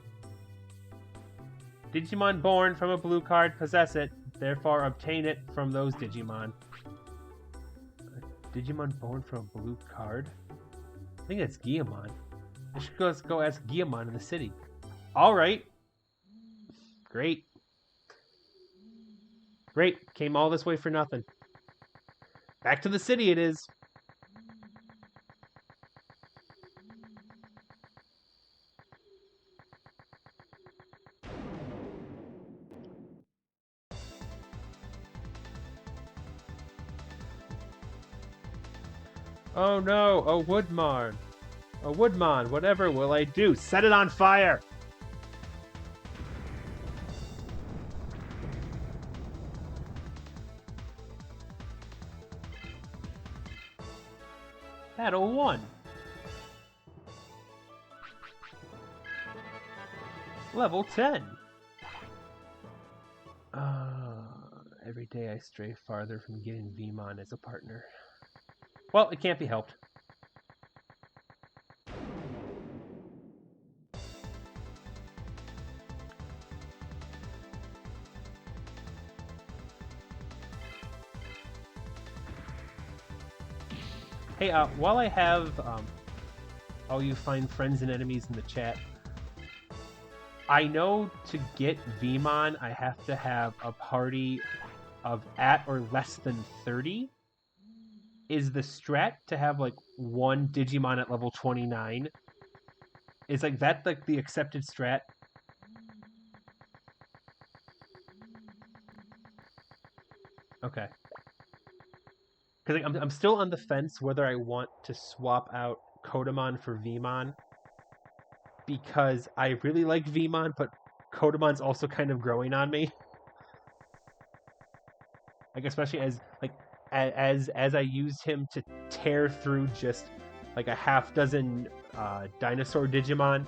Speaker 1: Digimon born from a blue card possess it, therefore obtain it from those Digimon. Digimon born from a blue card? I think that's Guillamon. I should go ask Guillamon in the city. Alright. Great. Great. Came all this way for nothing. Back to the city it is. Oh no, a Woodmarn. A Woodmon, whatever will I do? Set it on fire! Battle 1. Level 10. Every day I stray farther from getting Vmon as a partner. Well, it can't be helped. Hey, while I have all you fine friends and enemies in the chat, I know to get Vmon, I have to have a party of at or less than 30. Is the strat to have like one Digimon at level 29? Is like that like the accepted strat? Okay. Because I'm still on the fence whether I want to swap out Kodamon for Vmon, because I really like Vmon, but Kodamon's also kind of growing on me. Like, especially as I used him to tear through just like a half dozen dinosaur Digimon,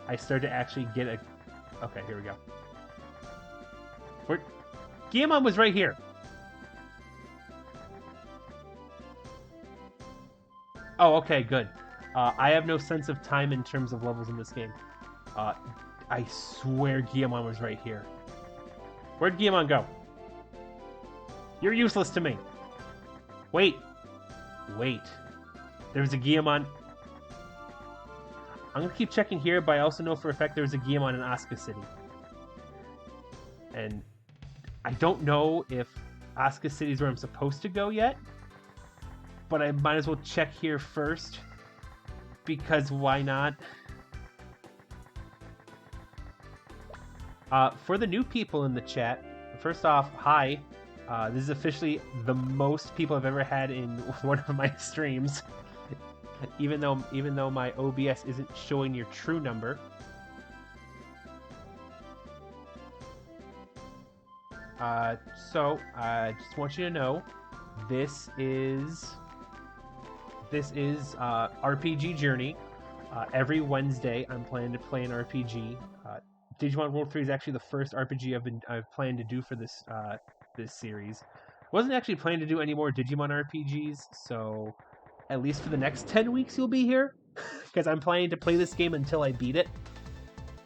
Speaker 1: I started to actually get a. Okay, here we go. Where Guillemon was right here. Oh, okay, good. I have no sense of time in terms of levels in this game. I swear Guillemon was right here. Where'd Guillemon go? You're useless to me. Wait. There's a Guillemon. I'm gonna keep checking here, but I also know for a fact there's a Guillemon in Asuka City. And I don't know if Asuka City is where I'm supposed to go yet, but I might as well check here first, because why not? For the new people in the chat, first off, hi. This is officially the most people I've ever had in one of my streams, even though my OBS isn't showing your true number. So I just want you to know, this is RPG Journey. Every Wednesday, I'm planning to play an RPG. Digimon World 3 is actually the first RPG I've planned to do for this series. Wasn't actually planning to do any more Digimon RPGs, so at least for the next 10 weeks you'll be here, because I'm planning to play this game until I beat it.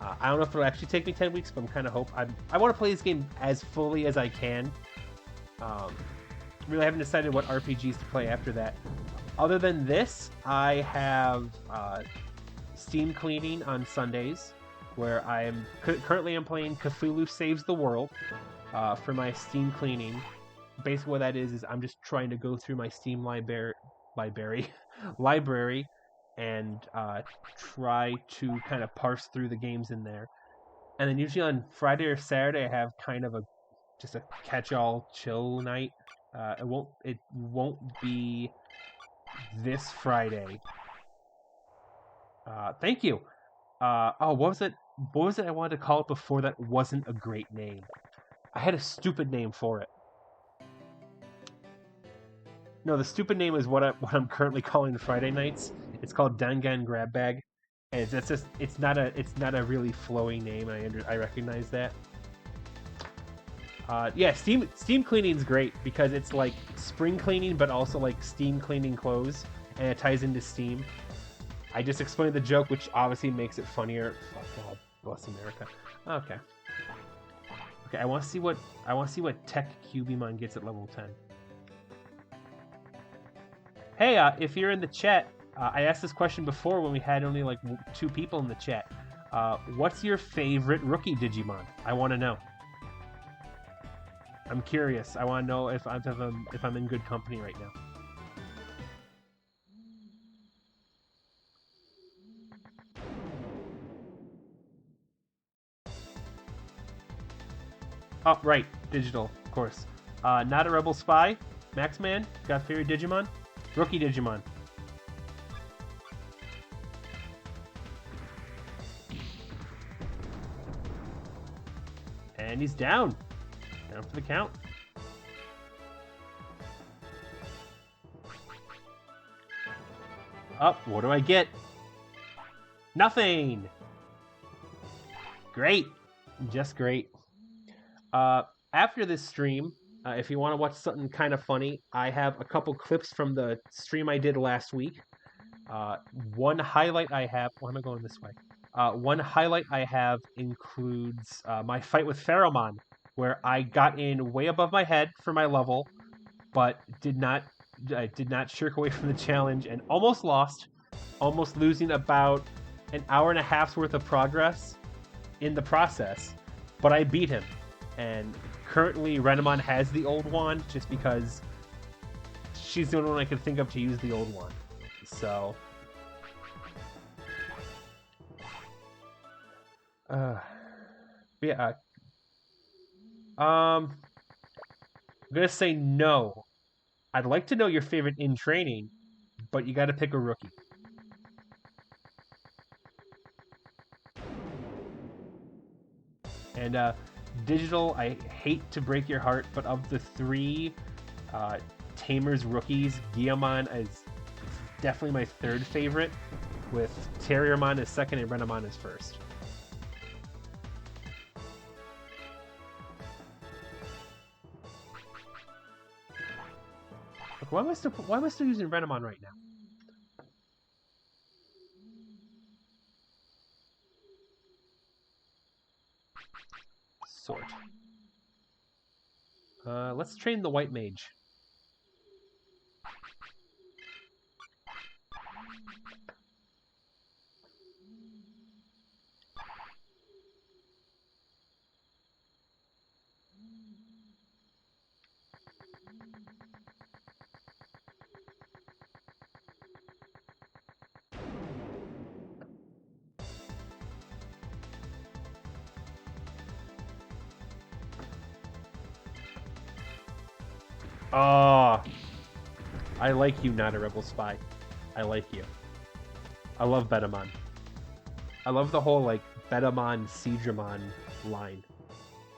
Speaker 1: I don't know if it'll actually take me 10 weeks, but I'm kind of I want to play this game as fully as I can. Really haven't decided what RPGs to play after that. Other than this, I have Steam cleaning on Sundays, where I'm currently playing Cthulhu Saves the World for my Steam cleaning. Basically what that is I'm just trying to go through my Steam library and try to kind of parse through the games in there. And then usually on Friday or Saturday I have kind of just a catch-all chill night. It won't be this Friday. Thank you. What was it? What was it I wanted to call it before that wasn't a great name? I had a stupid name for it. No, the stupid name is what I'm currently calling the Friday nights. It's called Dangan Grab Bag, and it's not a really flowing name. I recognize that. Yeah, Steam cleaning is great because it's like spring cleaning, but also like steam cleaning clothes, and it ties into Steam. I just explained the joke, which obviously makes it funnier. Oh, God bless America. Okay. I want to see what Tech Cubimon gets at level 10. Hey, if you're in the chat, I asked this question before when we had only like 2 people in the chat. What's your favorite rookie Digimon? I want to know. I'm curious. I want to know if I'm in good company right now. Oh, right. Digital, of course. Not a Rebel Spy. Maxman. Got favorite Digimon? Rookie Digimon. And he's down. Down for the count. Up. What do I get? Nothing. Great. Just great. After this stream, if you want to watch something kind of funny, I have a couple clips from the stream I did last week. One highlight I have... Why am I going this way? One highlight I have includes my fight with Pheromon, where I got in way above my head for my level, but did not shirk away from the challenge and almost lost, almost losing about an hour and a half's worth of progress in the process, but I beat him. And currently Renamon has the old wand just because she's the only one I could think of to use the old wand. So yeah, I'm gonna say no. I'd like to know your favorite in training, but you got to pick a rookie. And Digital, I hate to break your heart, but of the three Tamers rookies, Guillamon is definitely my third favorite, with Terriermon as second and Renamon as first. Look, why am I still using Renamon right now? Sort. Let's train the White Mage. Oh, I like you, not a rebel spy. I like you. I love Betamon. I love the whole, like, Betamon, Seedramon line.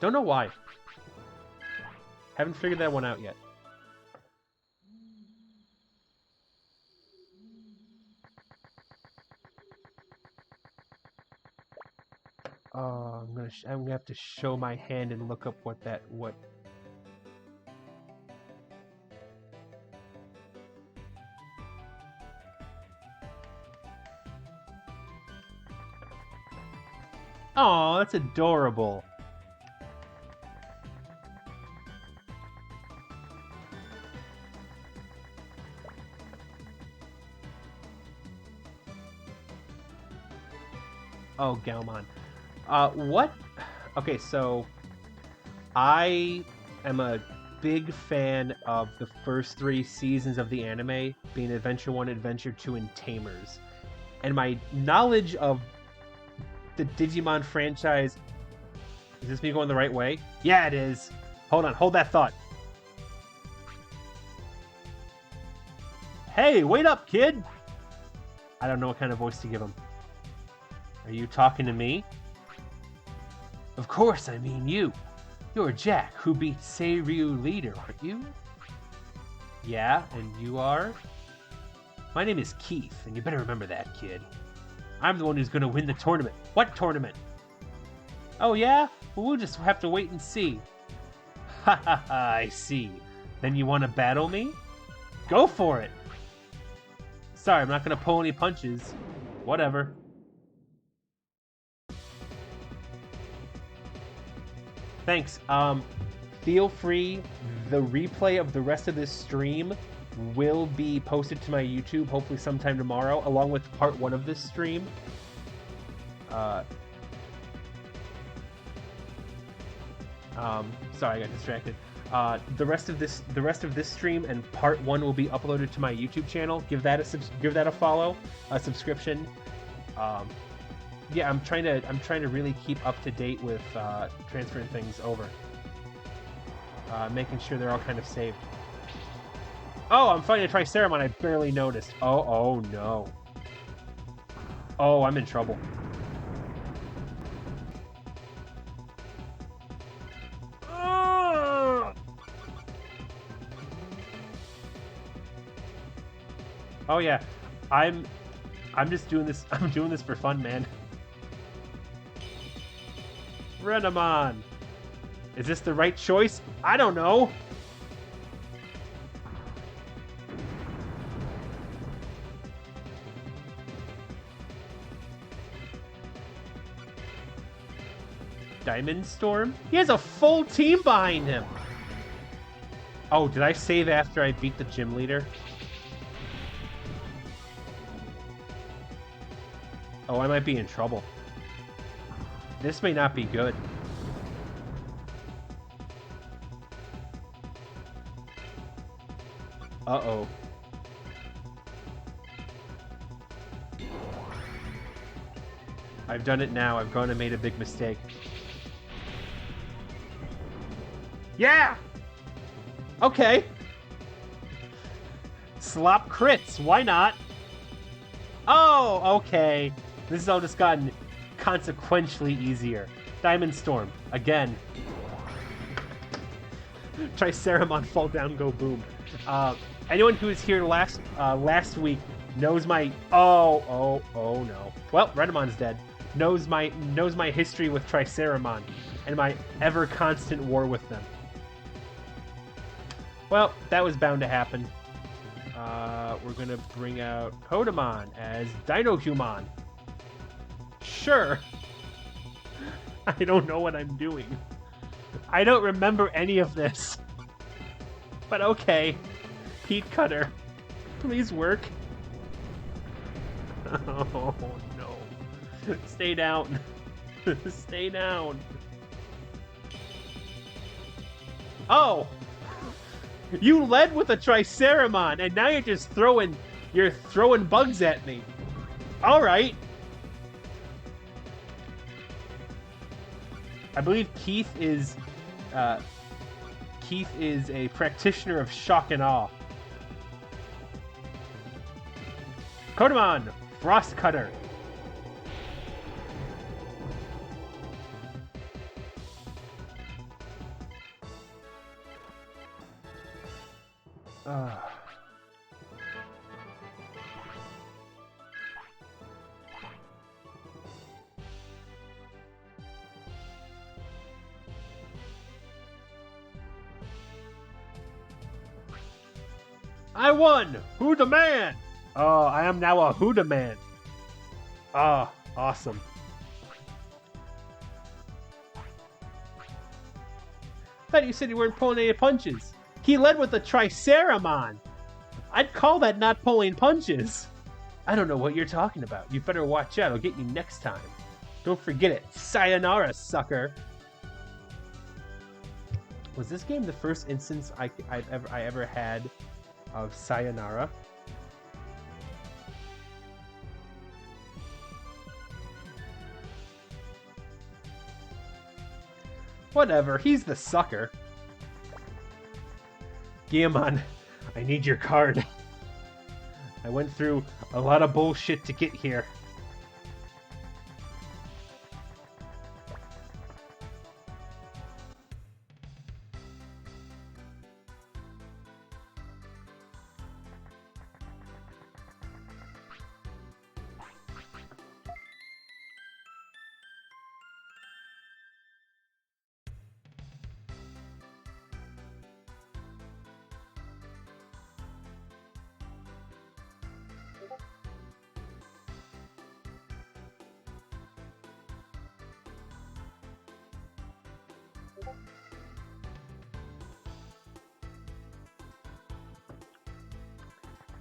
Speaker 1: Don't know why. Haven't figured that one out yet. Oh, I'm gonna have to show my hand and look up what. Oh, that's adorable. Oh, Galmon. What? Okay, so I am a big fan of the first 3 seasons of the anime, being Adventure 1, Adventure 2, and Tamers. And my knowledge of the Digimon franchise... Is this me going the right way? Yeah, it is. Hold on, hold that thought. Hey, wait up, kid! I don't know what kind of voice to give him. Are you talking to me? Of course, I mean you. You're Jack, who beat Seiryu leader, aren't you? Yeah, and you are? My name is Keith, and you better remember that, kid. I'm the one who's gonna win the tournament. What tournament? Oh yeah? Well, we'll just have to wait and see. Ha ha ha, I see. Then you wanna battle me? Go for it! Sorry, I'm not gonna pull any punches. Whatever. Thanks. Feel free. The replay of the rest of this stream will be posted to my YouTube, hopefully sometime tomorrow, along with part 1 of this stream. Sorry, I got distracted. The rest of this stream and part 1 will be uploaded to my YouTube channel. Give that a follow, a subscription. Yeah, I'm trying to really keep up to date with transferring things over, making sure they're all kind of saved. Oh, I'm fighting a Triceramon. I barely noticed. Oh no. Oh, I'm in trouble. Oh yeah, I'm just doing this. I'm doing this for fun, man. Renamon! Is this the right choice? I don't know! Diamond Storm? He has a full team behind him! Oh, did I save after I beat the gym leader? Oh, I might be in trouble. This may not be good. Uh-oh. I've done it now. I've gone and made a big mistake. Yeah! Okay. Slop crits, why not? Oh, okay. This has all just gotten consequentially easier. Diamond Storm, again. Triceramon, fall down, go boom. Anyone who was here last week knows my oh no. Well, Redamon's dead. Knows my history with Triceramon and my ever constant war with them. Well, that was bound to happen. We're gonna bring out Kodamon as Dinohumon. Sure. I don't know what I'm doing. I don't remember any of this. But okay. Pete Cutter. Please work. Oh no. Stay down. Stay down. Oh! You led with a Triceramon, and now you're just throwing bugs at me. Alright. I believe Keith is a practitioner of shock and awe. Kodamon, Frost Cutter. I won! Who the man? Oh, I am now a Who the man. Ah, awesome. Thought you said you weren't pulling any punches. He led with a Triceramon. I'd call that not pulling punches. I don't know what you're talking about. You better watch out. I'll get you next time. Don't forget it. Sayonara, sucker. Was this game the first instance I ever had of Sayonara? Whatever, he's the sucker. Giamon, I need your card. I went through a lot of bullshit to get here.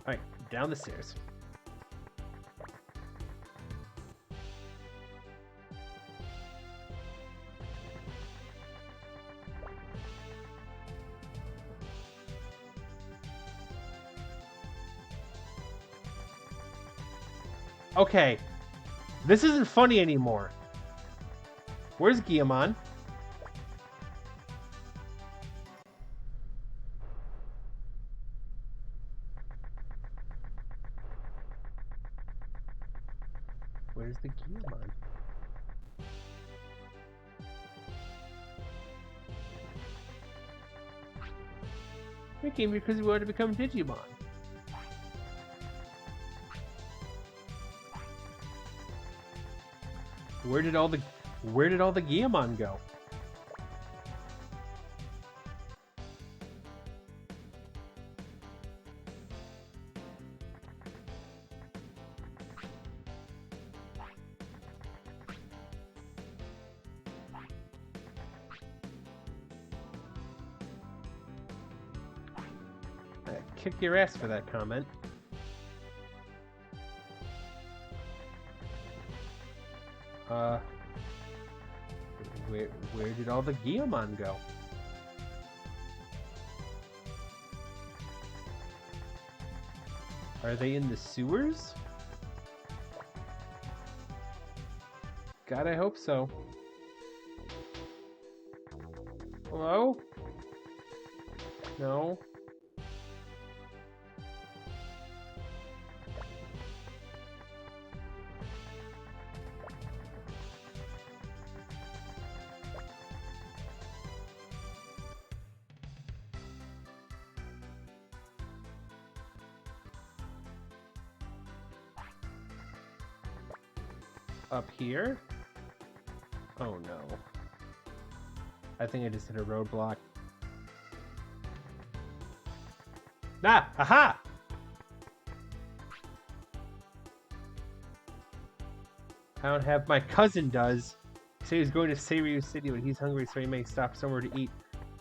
Speaker 1: Alright, down the stairs. Okay, this isn't funny anymore. Where's Giamon? Where's the Giamon? We came here because we wanted to become Digimon. Where did all the Giamon go? Kick your ass for that comment. Where did all the Giamon go? Are they in the sewers? God, I hope so. Hello? No. up here. Oh no. I think I just hit a roadblock. Ah! Aha! I don't have. My cousin does. He said he's going to Seiryu City when he's hungry, so he may stop somewhere to eat.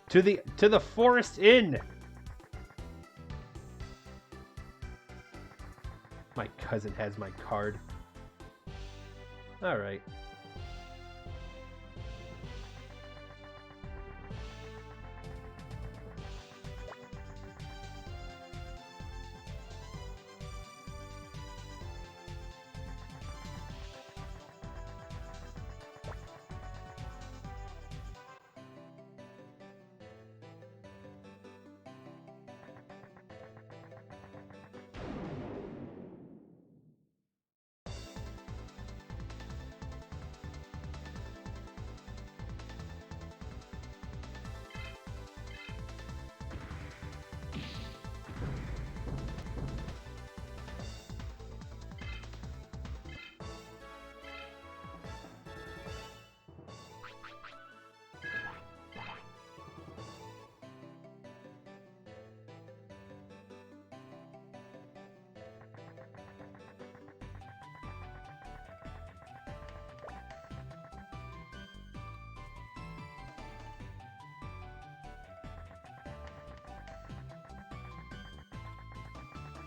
Speaker 1: To the Forest Inn! My cousin has my card. Alright.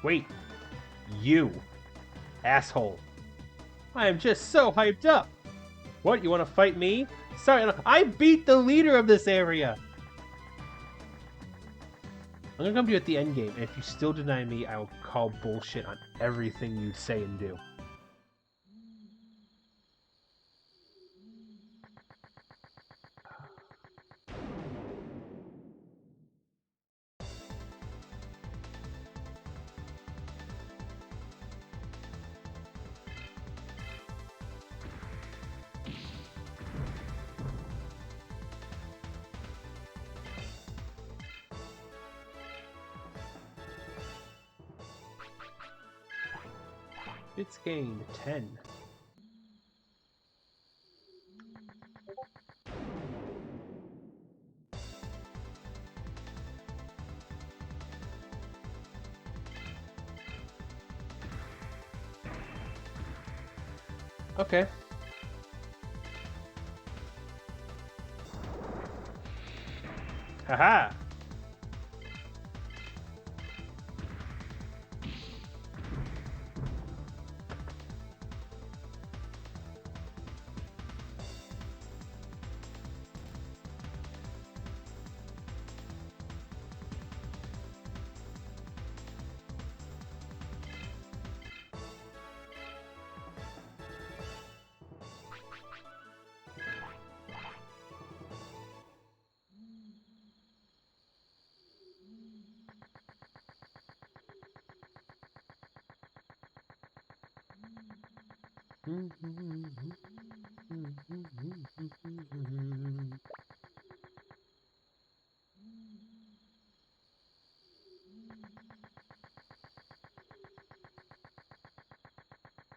Speaker 1: Wait. You. Asshole. I am just so hyped up. What, you want to fight me? Sorry, I beat the leader of this area. I'm gonna come to you at the end game, and if you still deny me, I will call bullshit on everything you say and do. Bits gained 10. Okay. Haha!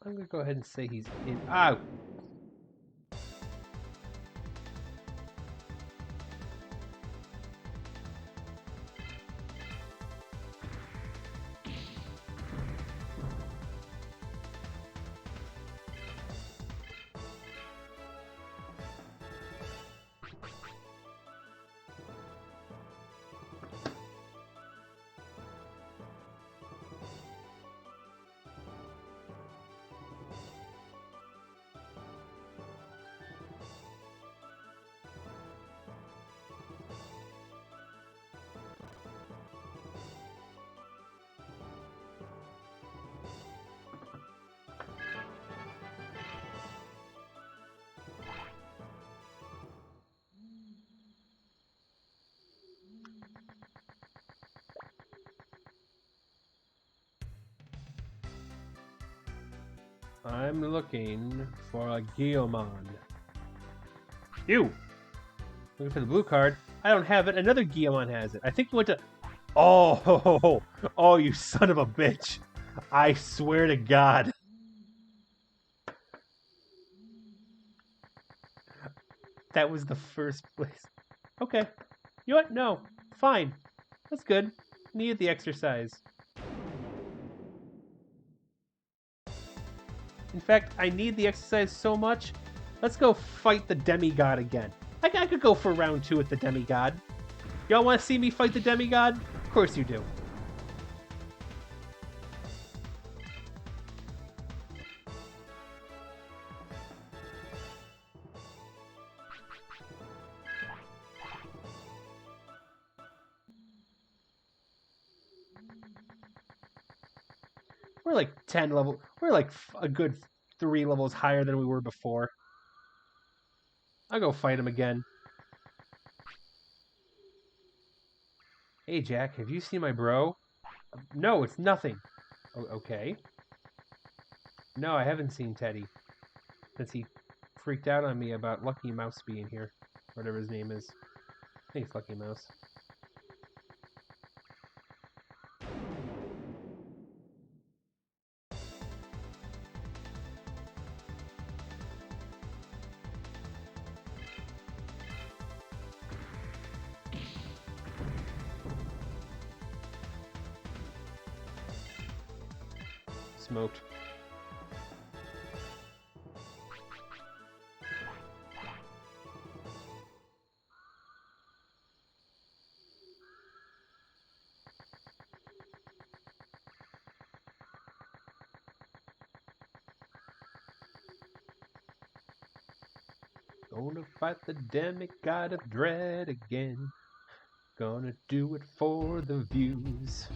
Speaker 1: I'm gonna go ahead and say he's in. Ah! I'm looking for a Guillemon. You! Looking for the blue card. I don't have it. Another Guillemon has it. I think you went to... Oh! Oh, you son of a bitch. I swear to God. that was the first place. Okay. You know what? No. Fine. That's good. Needed the exercise. In fact, I need the exercise so much. Let's go fight the demigod again. I could go for round 2 with the demigod. Y'all want to see me fight the demigod? Of course you do. We're like 10 level. We're like a good 3 levels higher than we were before. I'll go fight him again. Hey, Jack, have you seen my bro? No, it's nothing. Okay. No, I haven't seen Teddy. Since he freaked out on me about Lucky Mouse being here. Whatever his name is. I think it's Lucky Mouse. Smoked. Gonna fight the demigod of dread again. Gonna do it for the views.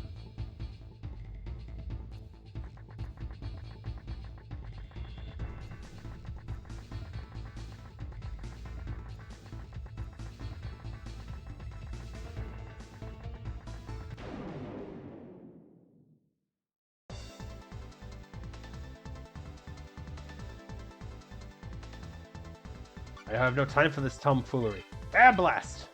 Speaker 1: I have no time for this tomfoolery. Air blast!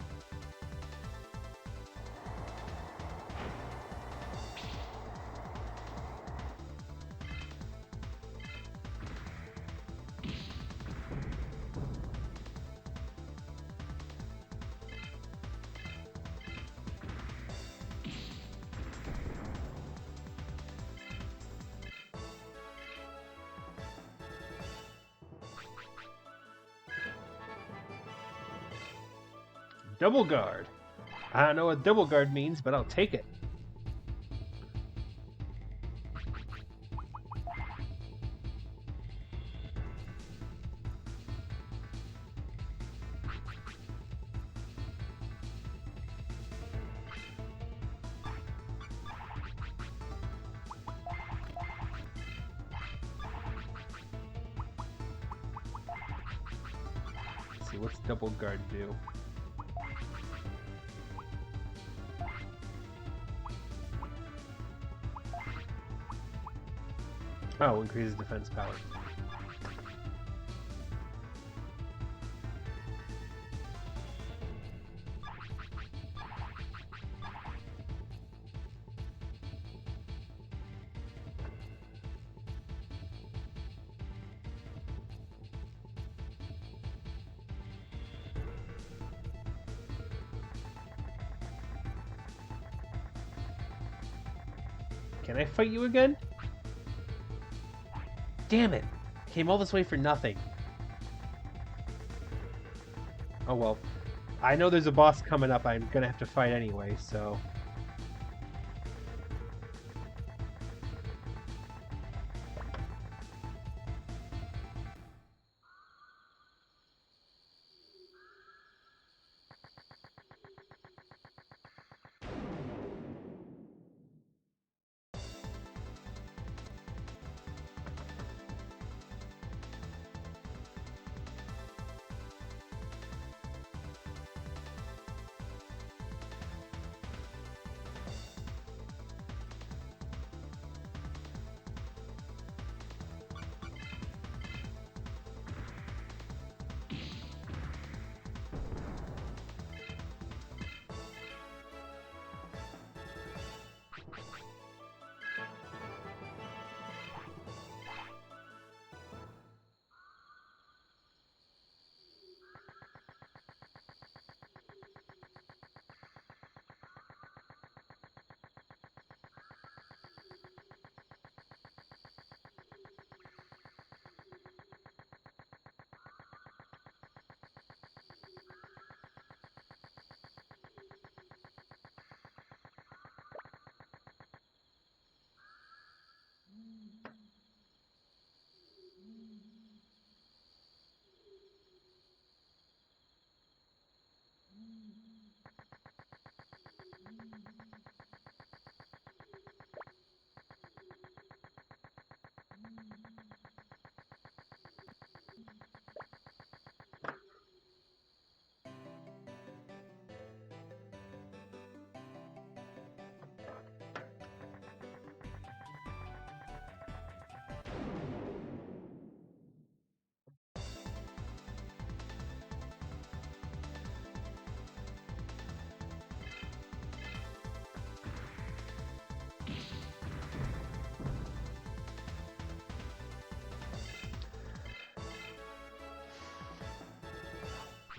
Speaker 1: Double guard. I don't know what double guard means, but I'll take it. Let's see, what's double guard do? Oh, increases defense power. Can I fight you again? Damn it! Came all this way for nothing. Oh well. I know there's a boss coming up I'm gonna have to fight anyway, so...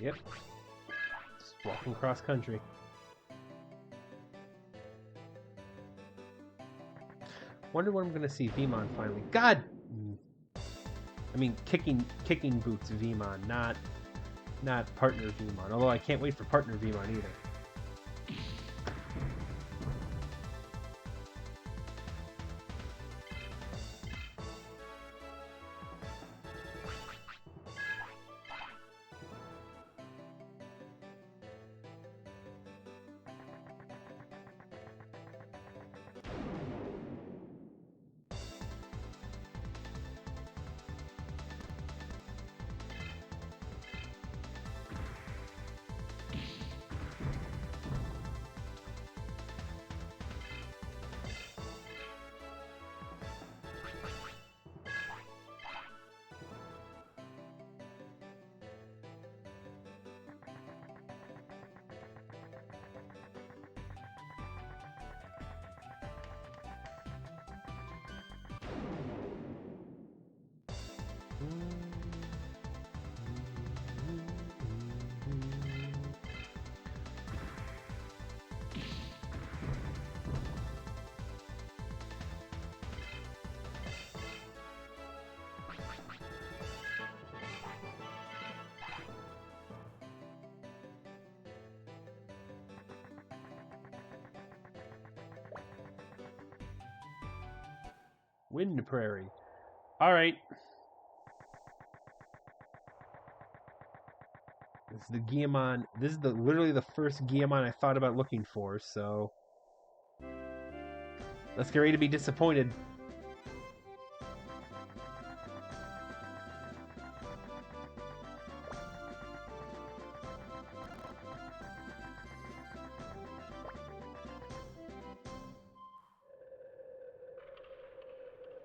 Speaker 1: Yep. Just walking cross country. Wonder when I'm gonna see Vemon finally. God! I mean, kicking boots Vemon, not partner Vemon. Although I can't wait for partner Vemon either. Wind Prairie. Alright. This is the Guillemon. This is literally the first Guillemon I thought about looking for, so let's get ready to be disappointed.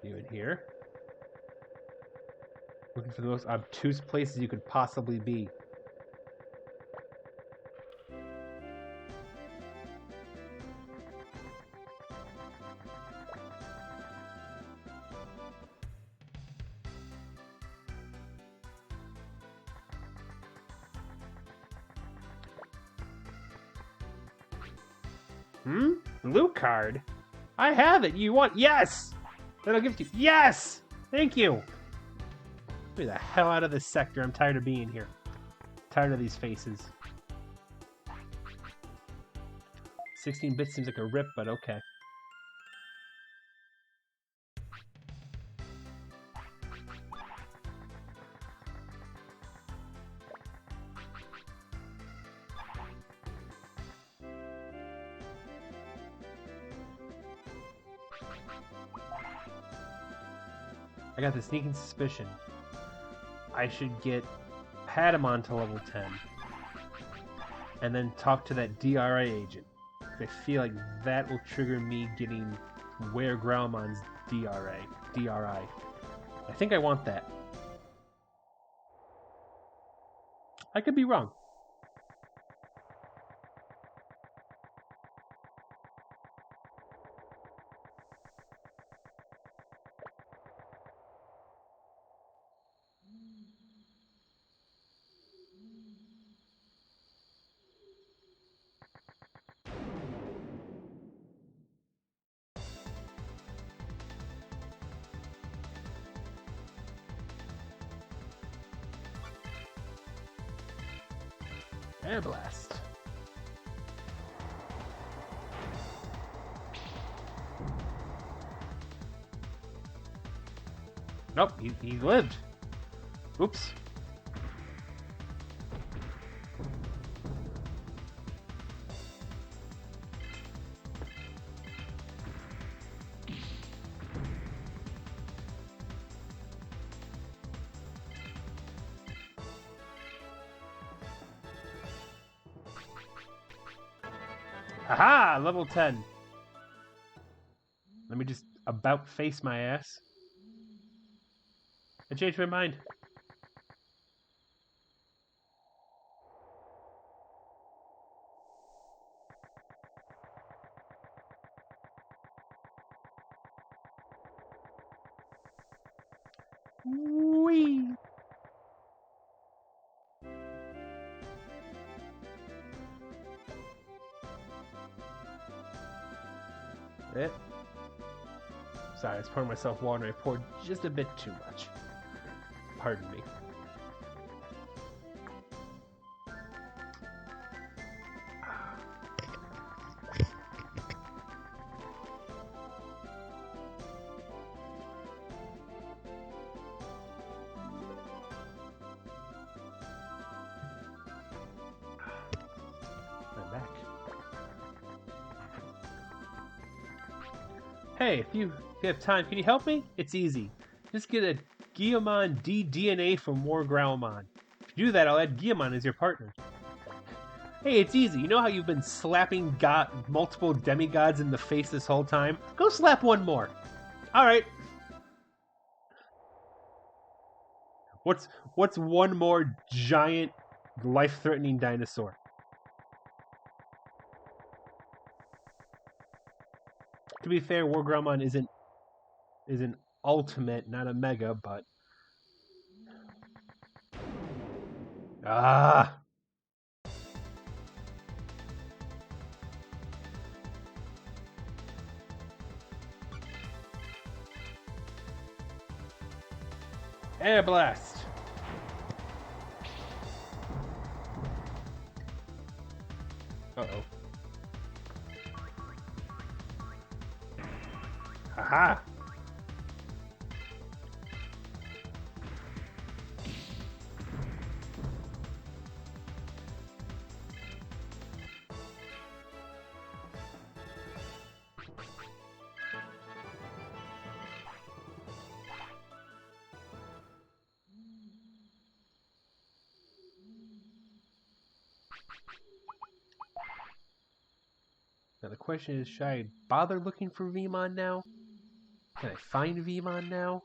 Speaker 1: You in here? Looking for the most obtuse places you could possibly be. Blue card? I have it. You want? Yes! Then I'll give it to you. Yes! Thank you! Get me the hell out of this sector. I'm tired of being here. Tired of these faces. 16-bit seems like a rip, but okay. I got the sneaking suspicion I should get Patamon to level 10 and then talk to that DRI agent. I feel like that will trigger me getting Where Growlmon's DRI. I think I want that. I could be wrong. Air Blast. Nope, he lived. Oops. Aha! Level 10. Let me just about face my ass. I changed my mind. Whee! Eh. Sorry, I was pouring myself water and I poured just a bit too much. Pardon me. I'm back. Hey, if you have time, can you help me? It's easy. Just get a Digimon D-DNA from War Growlmon. If you do that, I'll add Digimon as your partner. Hey, it's easy. You know how you've been slapping multiple demigods in the face this whole time? Go slap one more. Alright. What's one more giant, life-threatening dinosaur? To be fair, War Growlmon is an ultimate, not a mega, but... Ah! Air Blast! Uh-oh. Aha! Now the question is, should I bother looking for Vmon now? Can I find Vmon now?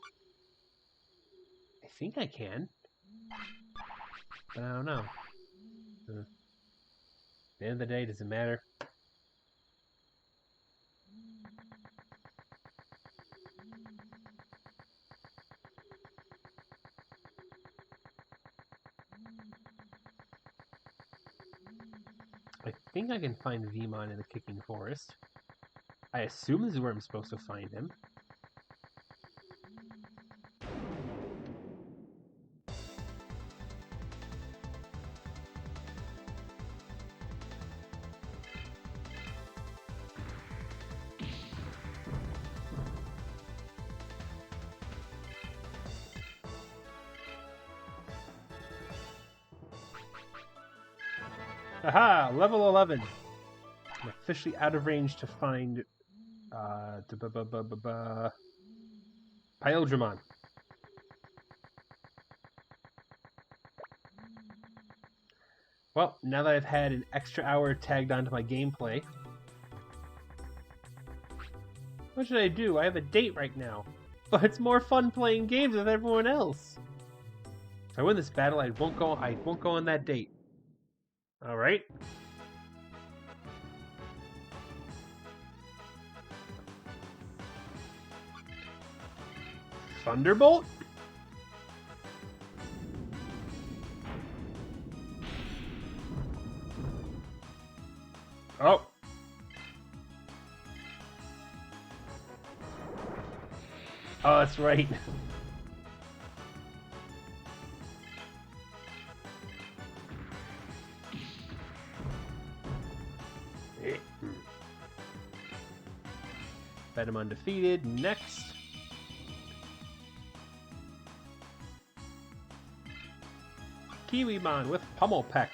Speaker 1: I think I can. But I don't know. At the end of the day, does it matter? I think I can find Vmon in the Kicking Forest. I assume this is where I'm supposed to find him. Aha! Level 11! I'm officially out of range to find Pyldramon. Well, now that I've had an extra hour tagged onto my gameplay, what should I do? I have a date right now, but it's more fun playing games with everyone else. If I win this battle, I won't go on that date. All right. Thunderbolt? Oh. Oh, that's right. Venom undefeated. Next. Kiwimon with Pummel Peck.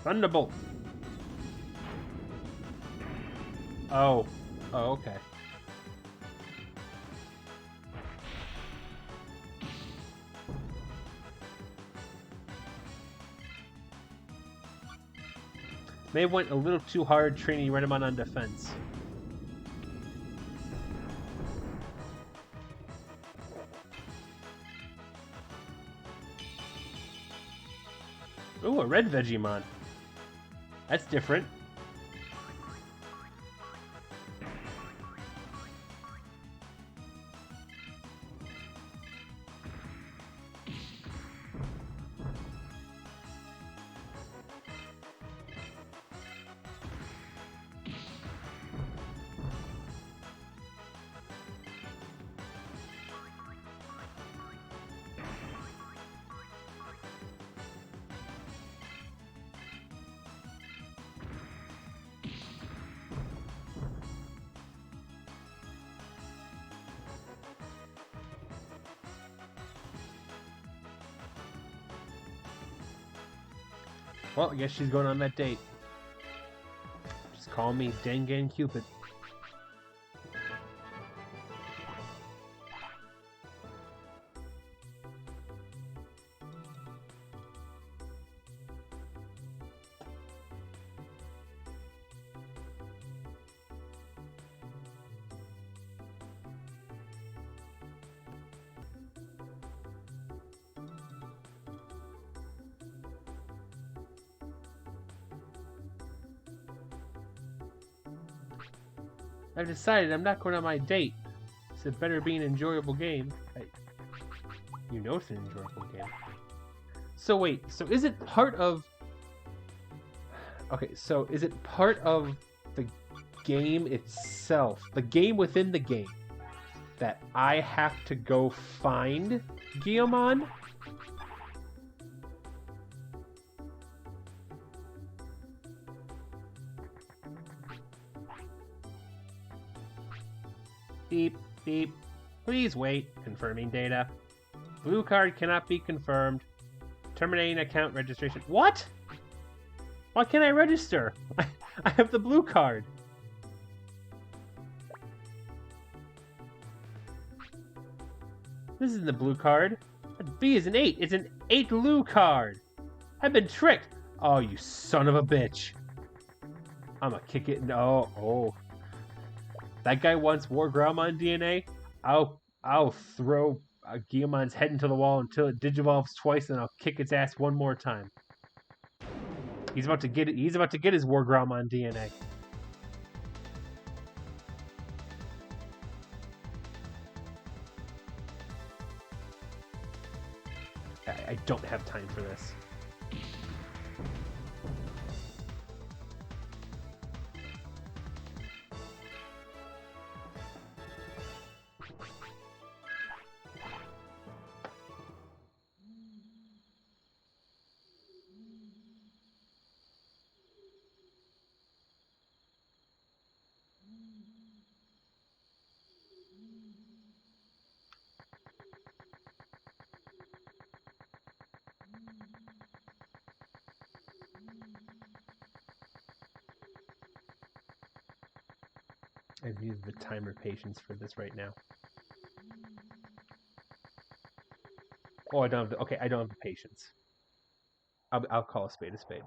Speaker 1: Thunderbolt. Oh. Oh, okay. May have went a little too hard training Renamon on defense. Ooh, a red Vegemon. That's different. Well, I guess she's going on that date. Just call me Dengen Cupid. I've decided I'm not going on my date. So it better be an enjoyable game. You know it's an enjoyable game. So wait, so is it part of... Okay, so is it part of the game itself? The game within the game? That I have to go find Guillemon? Beep, beep. Please wait. Confirming data. Blue card cannot be confirmed. Terminating account registration. What? Why can't I register? I have the blue card. This isn't the blue card. B is an 8. It's an 8 Lu card. I've been tricked. Oh, you son of a bitch. I'ma kick it. No. Oh. That guy wants War Growlmon DNA. I'll throw Guillemon's head into the wall until it digivolves twice, and I'll kick its ass one more time. He's about to get it. He's about to get his War Growlmon DNA. I don't have time for this. I need the timer patience for this right now. Oh, I don't have the, okay, I don't have the patience. I'll call a spade a spade.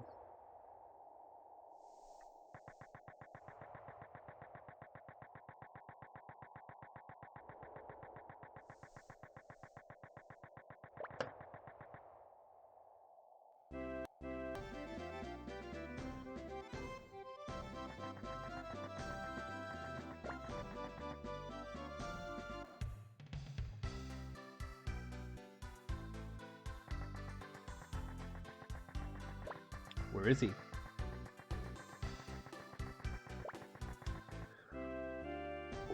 Speaker 1: Where is he?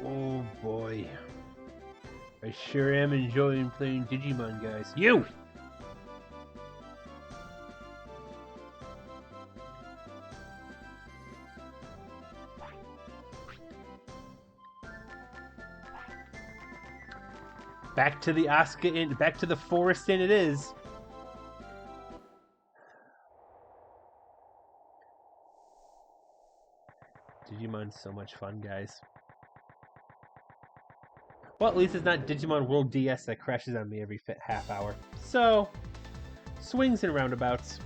Speaker 1: Oh boy. I sure am enjoying playing Digimon, guys. You! Back to the Asuka Inn, back to the Forest Inn it is. Digimon's so much fun, guys. Well, at least it's not Digimon World DS that crashes on me every half hour. So, swings and roundabouts.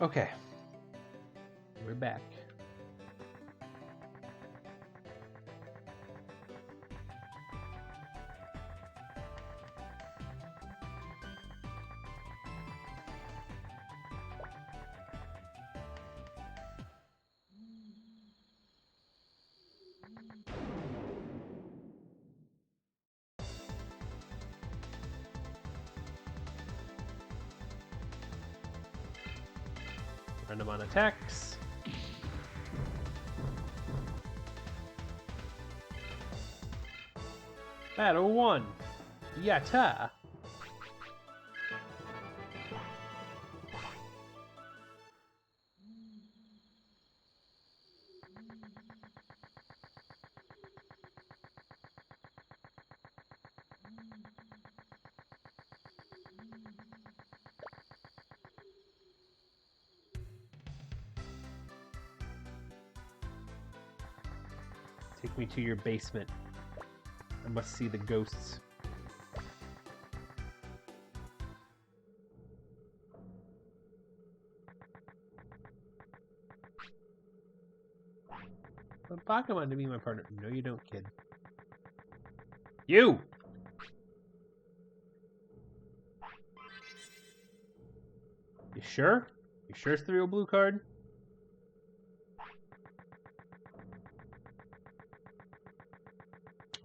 Speaker 1: Okay. We're back. Random on attacks. Battle 1. Yatta! Take me to your basement. I must see the ghosts. A Pokemon to be my partner. No, you don't, kid. You! You sure? You sure it's the real blue card?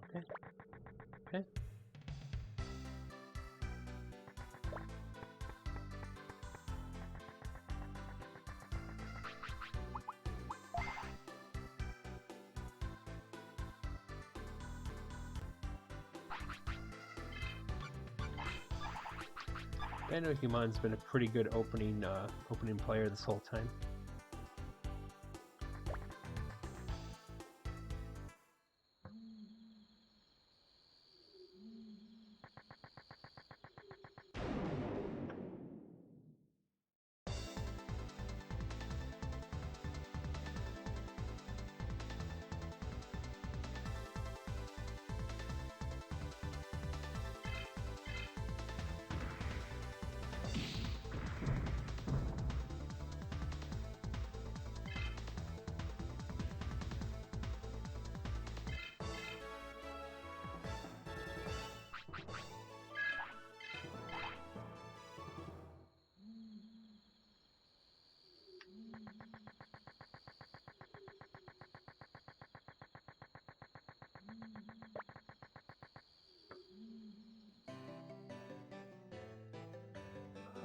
Speaker 1: Okay. Okay. Dinosaur's been a pretty good opening player this whole time.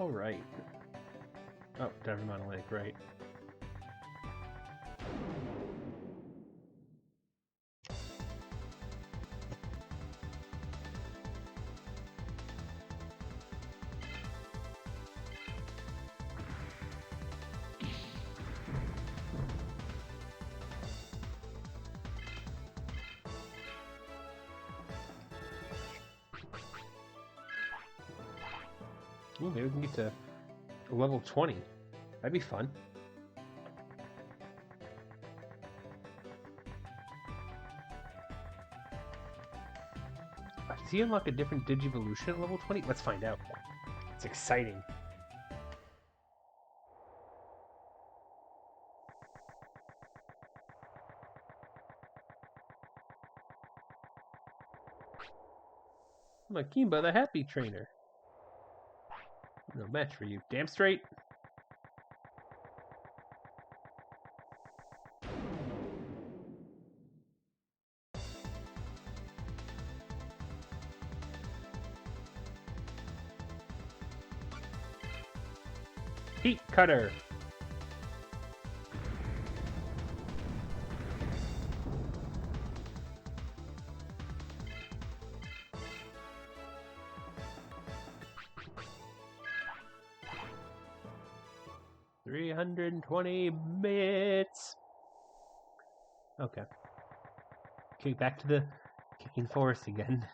Speaker 1: All right. Oh, Digimon Lake, right. Ooh, maybe we can get to level 20. That'd be fun. Does he unlock a different Digivolution at level 20? Let's find out. It's exciting. Makimba, the happy trainer. No match for you. Damn straight. Heat Cutter. $320 bits. Okay. Okay, back to the kicking forest again.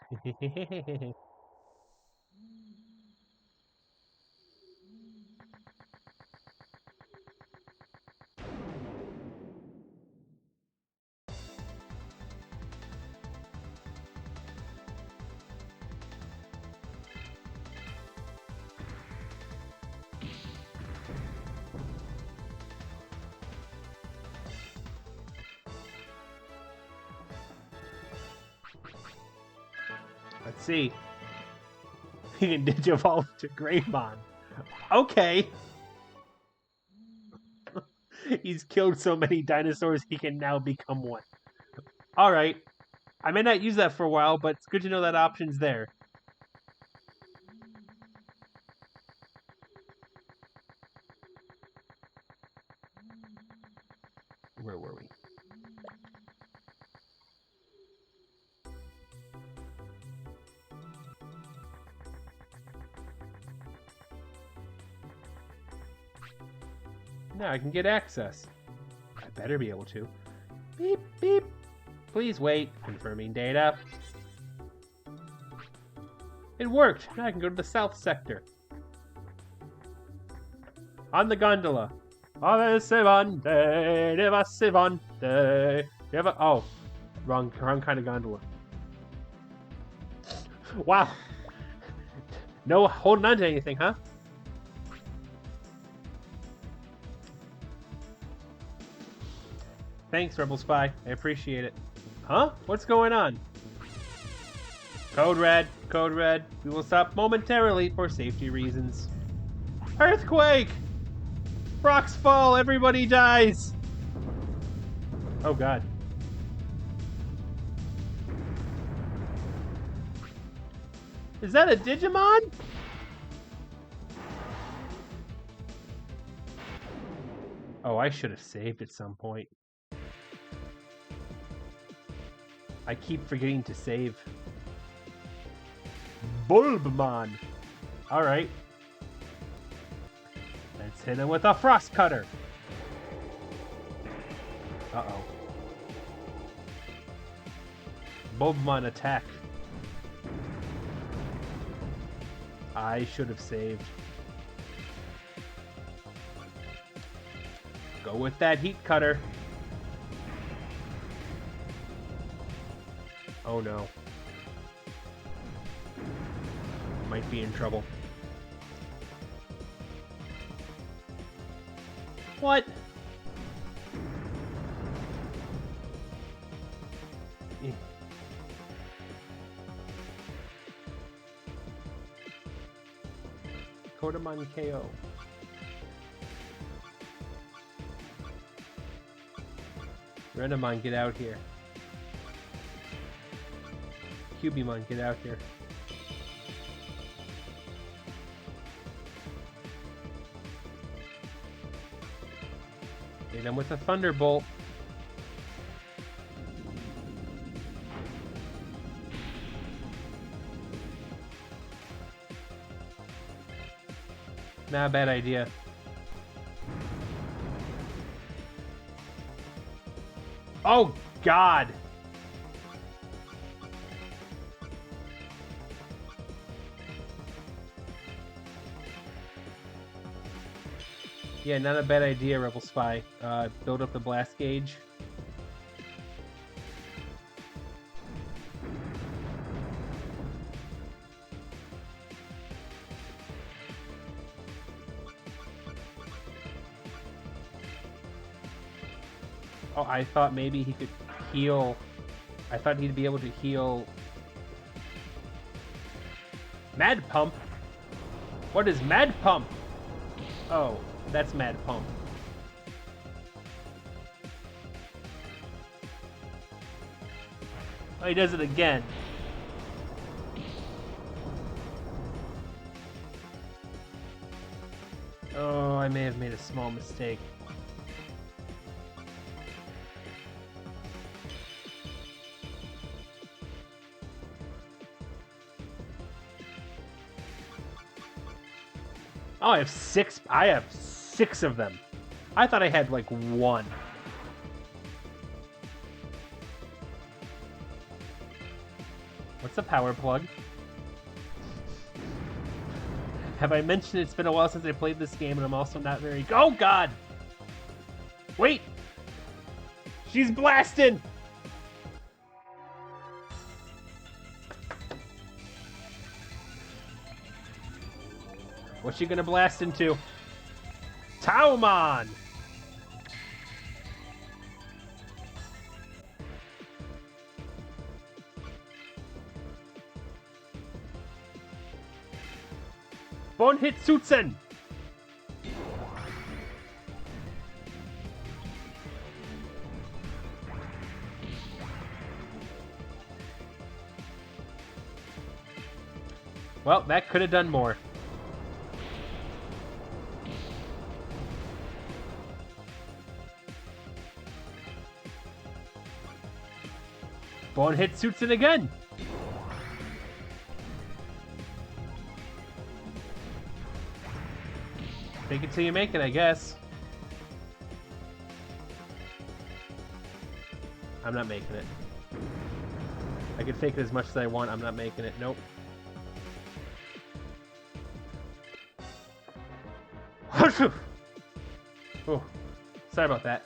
Speaker 1: Let's see. He can digivolve to Greymon. Okay. He's killed so many dinosaurs he can now become one. Alright. I may not use that for a while, but it's good to know that option's there. Where were we? Now I can get access. I better be able to. Beep, beep. Please wait. Confirming data. It worked. Now I can go to the south sector. On the gondola. Oh, wrong kind of gondola. Wow. No holding on to anything, huh? Thanks, Rebel Spy. I appreciate it. Huh? What's going on? Code red. Code red. We will stop momentarily for safety reasons. Earthquake! Rocks fall. Everybody dies. Oh, God. Is that a Digimon? Oh, I should have saved at some point. I keep forgetting to save. Bulbmon. Alright. Let's hit him with a frost cutter. Uh-oh. Bulbmon attack. I should have saved. Go with that heat cutter. Oh no. Might be in trouble. What? Kodamon KO. Renamon, get out here. Cubimon, get out here. Hit him with a Thunderbolt. Not a bad idea. Oh, God! Yeah, not a bad idea, Rebel Spy. Build up the blast gauge. Oh, I thought maybe he could heal. I thought he'd be able to heal. Mad Pump? What is Mad Pump? Oh, that's Mad Pump. Oh, he does it again. Oh, I may have made a small mistake. Oh, I have six. I have 6 of them. I thought I had like 1. What's the power plug? Have I mentioned it's been a while since I played this game and I'm also not very... Oh, God! Wait! She's blasting! What's she gonna blast into? Taumon! Bonhitsutsen! Well, that could have done more. Bone hit suits it again. Fake it till you make it, I guess. I'm not making it. I can fake it as much as I want. I'm not making it. Nope. Oh, sorry about that.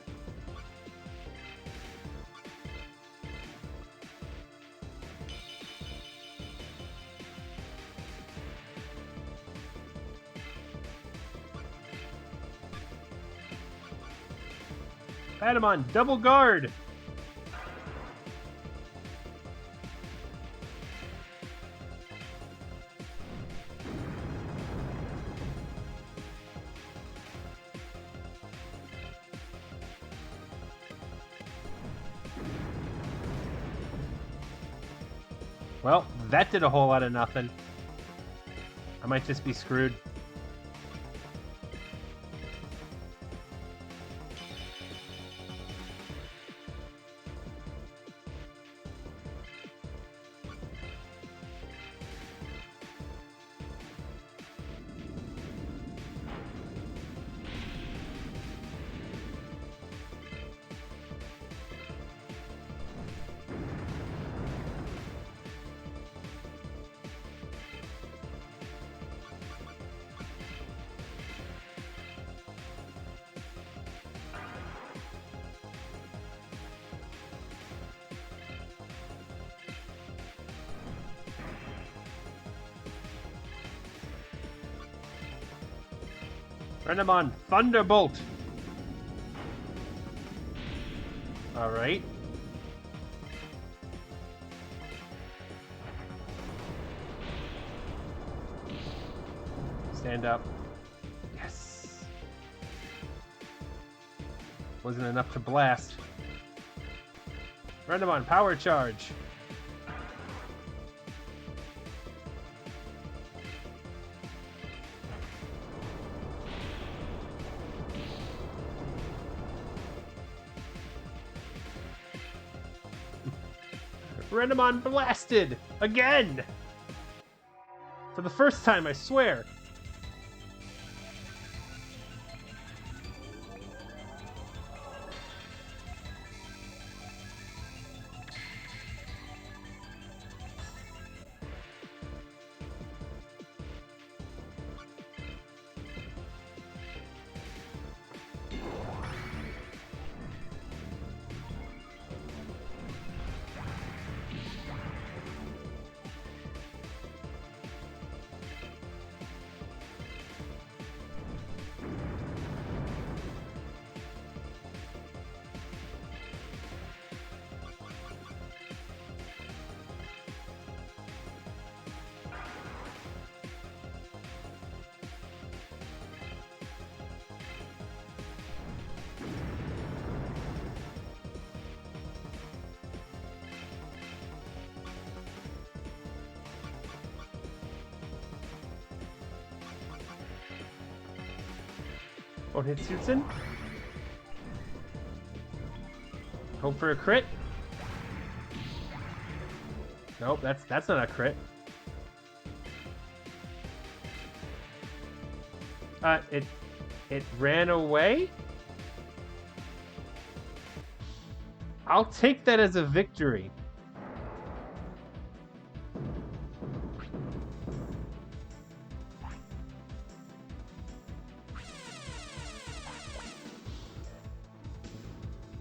Speaker 1: Digitanimon, double guard! Well, that did a whole lot of nothing. I might just be screwed. Digitanimon, Thunderbolt! Alright. Stand up. Yes! Wasn't enough to blast. Digitanimon, Power Charge! Digitanimon blasted! Again! For the first time, I swear! One hit Suitsun. Hope for a crit. Nope, that's not a crit. It ran away? I'll take that as a victory.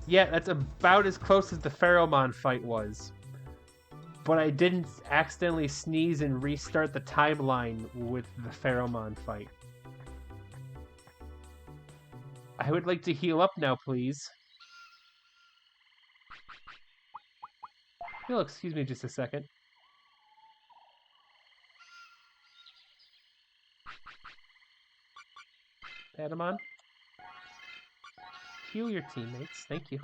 Speaker 1: Yeah, that's about as close as the Pheromon fight was. But I didn't accidentally sneeze and restart the timeline with the Pheromon fight. I would like to heal up now, please. You'll excuse me just a second. Digitanimon. Heal your teammates, thank you.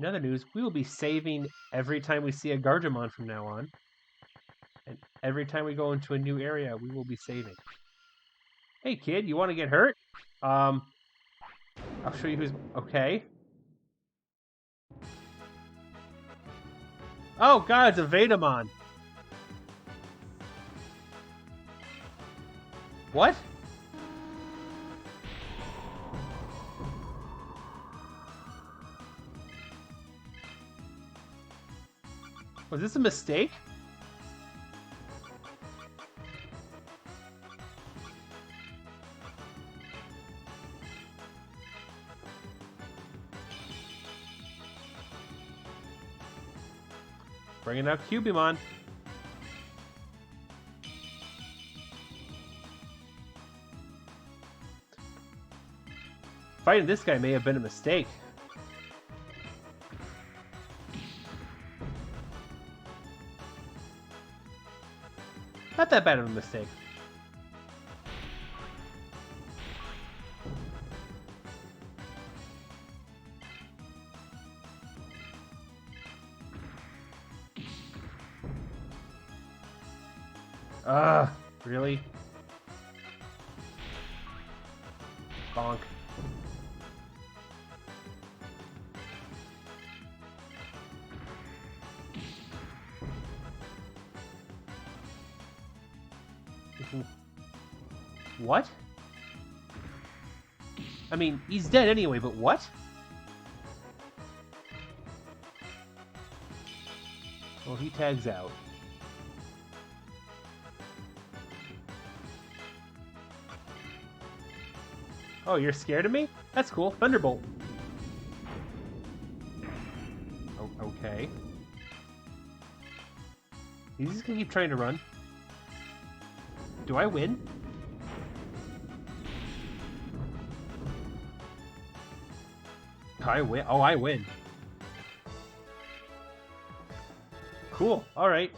Speaker 1: In other news, we will be saving every time we see a Gargemon from now on. And every time we go into a new area, we will be saving. Hey kid, you want to get hurt? I'll show you who's... Okay. Oh god, it's a Vetamon. What? Was this a mistake? Bringing out Cubimon. Fighting this guy may have been a mistake. Not that bad of a mistake. Really? Bonk. What? I mean, he's dead anyway, but what? Well, he tags out. Oh, you're scared of me? That's cool. Thunderbolt. Oh, okay. He's just gonna keep trying to run. Do I win? I win. Oh, I win. Cool. All right.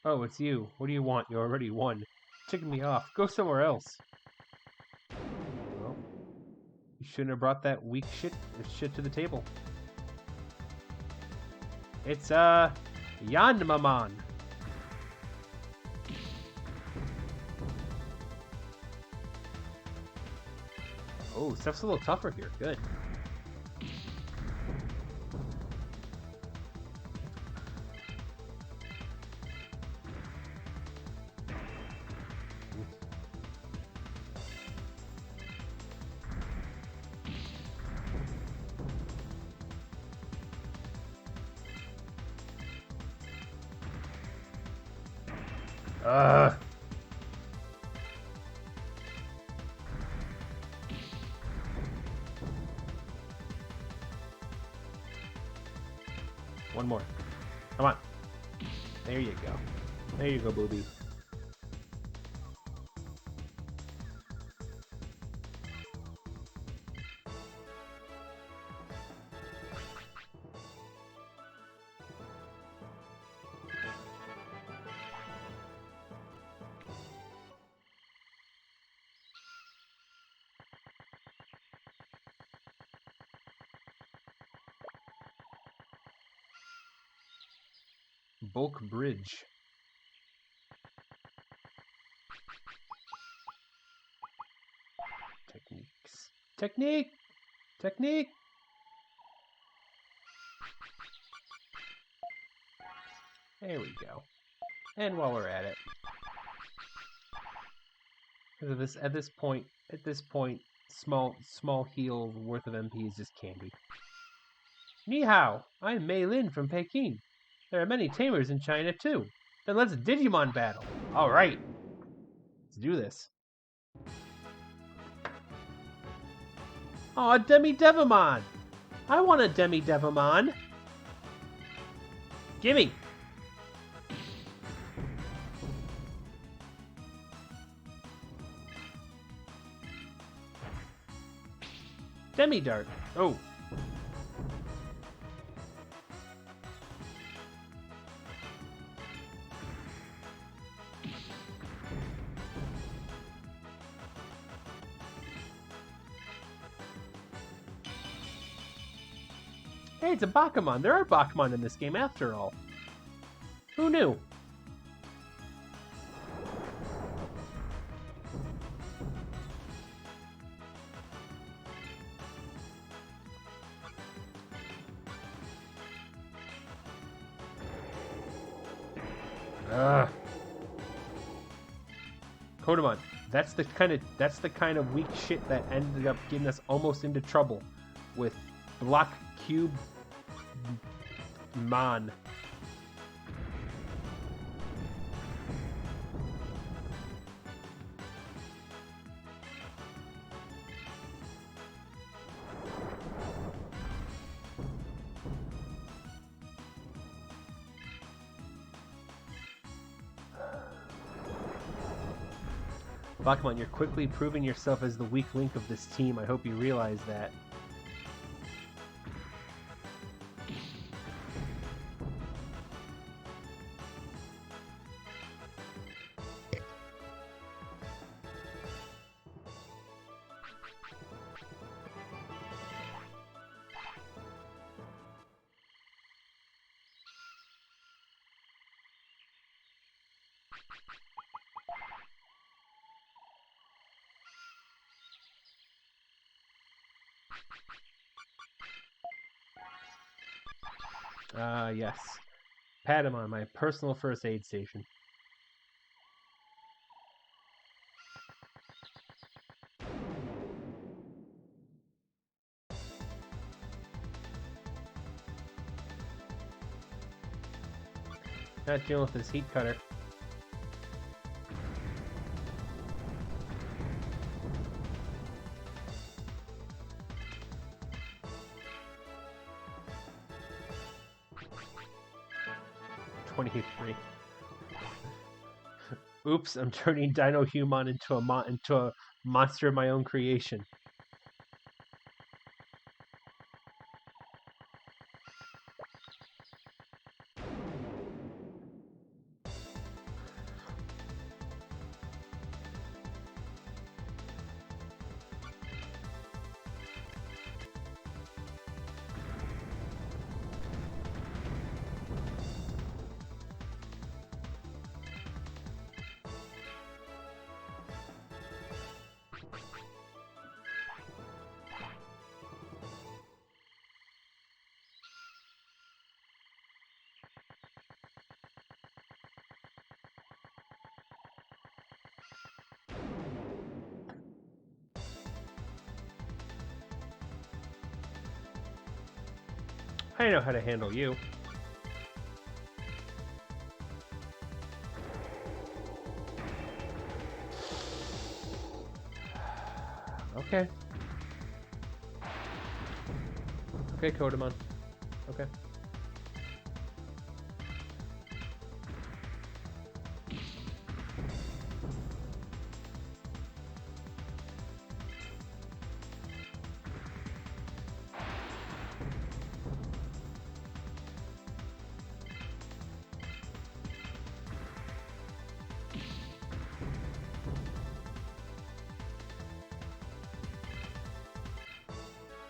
Speaker 1: Oh, it's you. What do you want? You already won. Ticking me off. Go somewhere else. Well, you shouldn't have brought that weak shit to the table. It's Yanmamon. Oh, stuff's a little tougher here. Good. One more. Come on. There you go. There you go, booby. Bulk Bridge. Techniques. Technique! Technique! There we go. And while we're at it. At this point, small heal worth of MP is just candy. Ni hao, I'm Mei Lin from Peking. There are many tamers in China too. Then let's Digimon battle. Alright. Let's do this. Aw, Demi-Devimon! I want a Demi-Devimon! Gimme! Demi-Dart. Oh. Hey, it's a Bakuman. There are Bakuman in this game after all. Who knew? Ugh. Kodamon, that's the kind of weak shit that ended up getting us almost into trouble with Block Cube Mon. Bakuman, you're quickly proving yourself as the weak link of this team. I hope you realize that. Yes. Patamon, my personal first aid station. Not dealing with this heat cutter. $23. Oops, I'm turning Dinohumon into a monster of my own creation. I know how to handle you. Okay. Okay, Kodamon. Okay.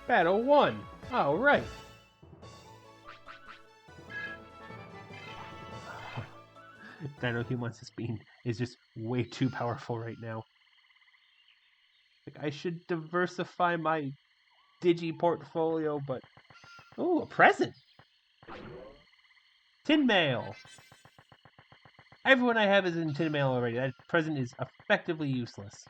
Speaker 1: Battle 1! Alright! Dinohumon's is just way too powerful right now. Like, I should diversify my Digi portfolio, but... Ooh, a present! Tin mail! Everyone I have is in tin mail already. That present is effectively useless.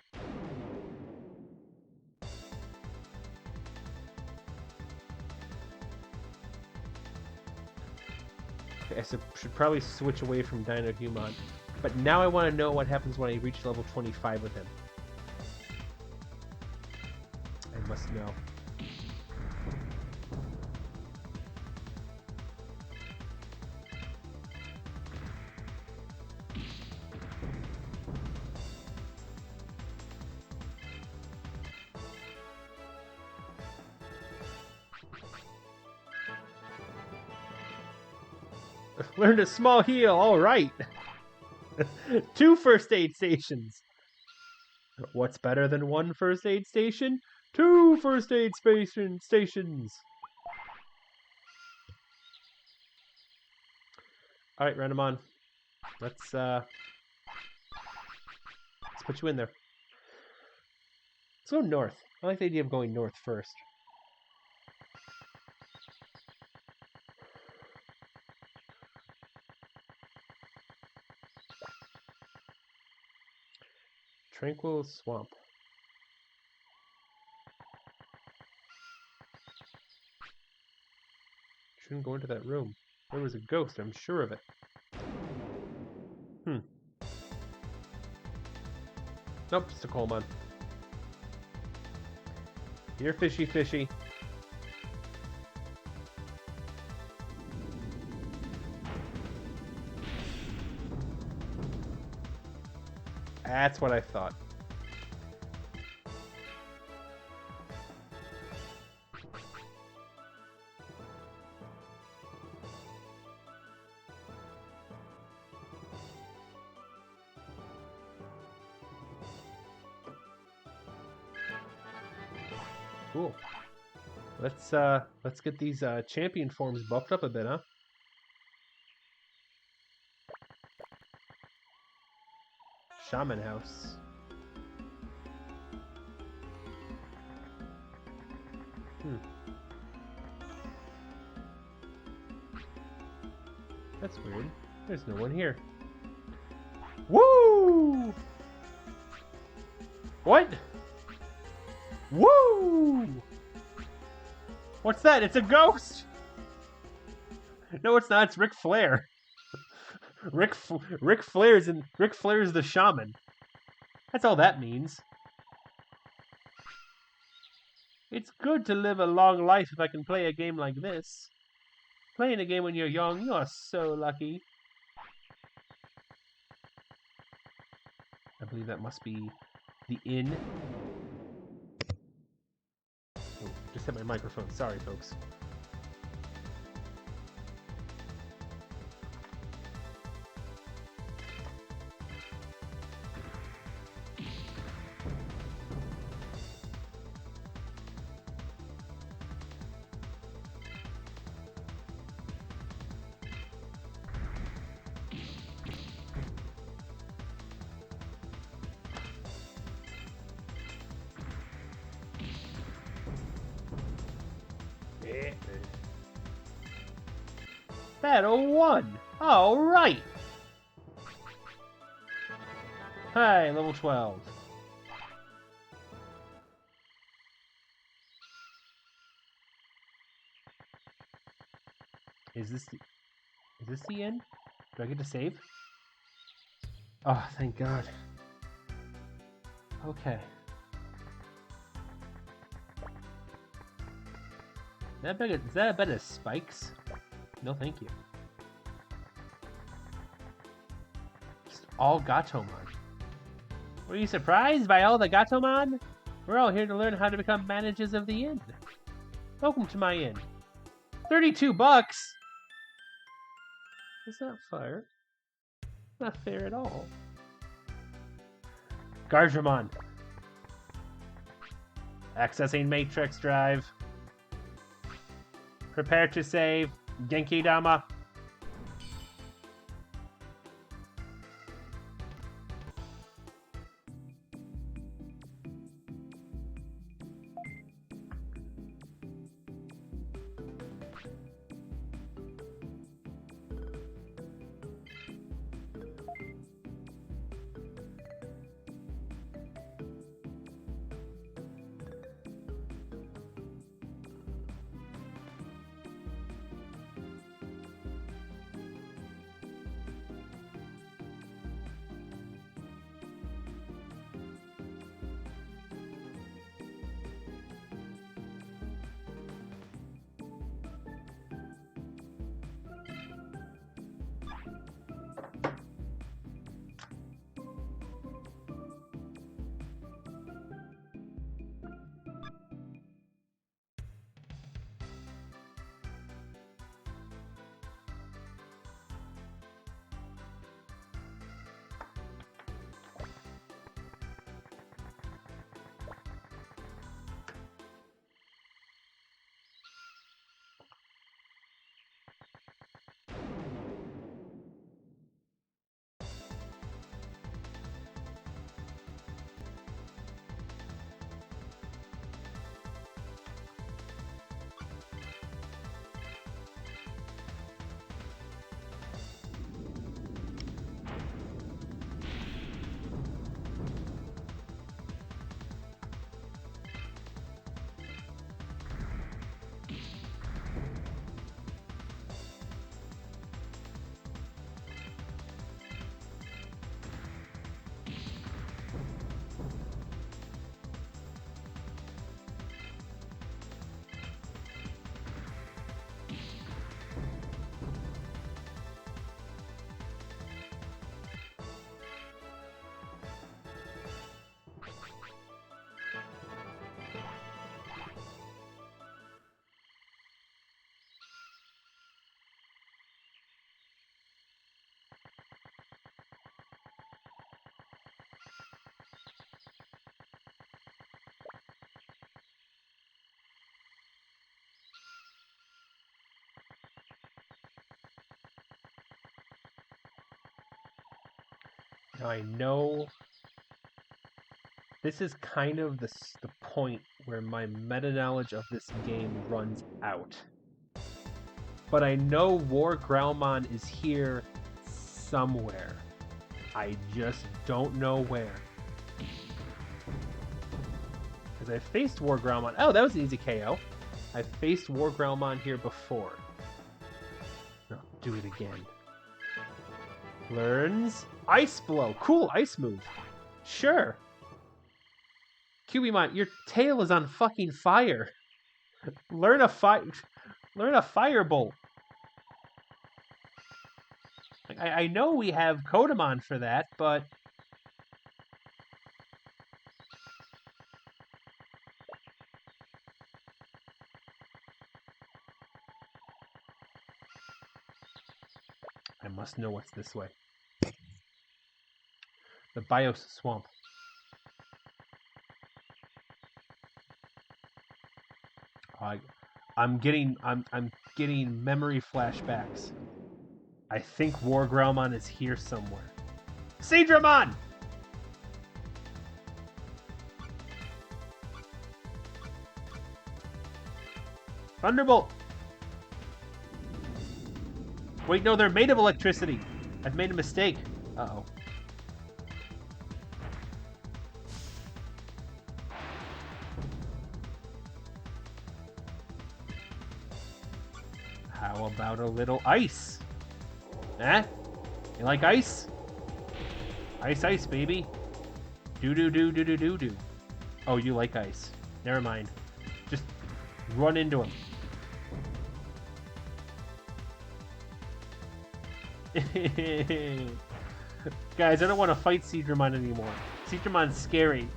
Speaker 1: I should probably switch away from Dinohumon. But now I want to know what happens when I reach level 25 with him. I must know. Learned a small heal, alright! 2 first aid stations! What's better than 1 first aid station? 2 first aid stations! Alright, Renamon. Let's put you in there. Let's go north. I like the idea of going north first. Tranquil Swamp. Shouldn't go into that room. There was a ghost, I'm sure of it. Nope, it's a Colemon. You're fishy fishy. That's what I thought. Cool. Let's get these champion forms buffed up a bit, huh? Shaman House. That's weird. There's no one here. Woo! What? Woo! What's that? It's a ghost! No, it's not. It's Ric Flair. Ric Flair's the shaman. That's all that means. It's good to live a long life if I can play a game like this. Playing a game when you're young, you are so lucky. I believe that must be the inn. Oh, just hit my microphone. Sorry, folks. Battle 1! Alright! Hi, level 12. Is this the end? Do I get to save? Oh, thank God. Okay. Is that a bed of spikes? No, thank you. Just all Gatomon. Were you surprised by all the Gatomon? We're all here to learn how to become managers of the inn. Welcome to my inn. 32 bucks? That's not fair. Not fair at all. Gardramon. Accessing Matrix Drive. Prepare to save. Genki Dama. Now I know this is kind of the point where my meta-knowledge of this game runs out. But I know War Growlmon is here somewhere. I just don't know where. Because I faced War Growlmon. Oh, that was an easy KO. I faced War Growlmon here before. No, do it again. Learns Ice Blow. Cool ice move. Sure. Cubimon, your tail is on fucking fire. Learn a firebolt. I know we have Kodamon for that, but I must know what's this way. The Bios Swamp. I'm getting memory flashbacks. I think War Growlmon is here somewhere. Seadramon! Thunderbolt! Wait, no, they're made of electricity. I've made a mistake. Uh-oh. How about a little ice? Eh? You like ice? Ice, ice, baby. Do. Oh, you like ice. Never mind. Just run into him. Guys, I don't want to fight Seadramon anymore. Seadramon's scary.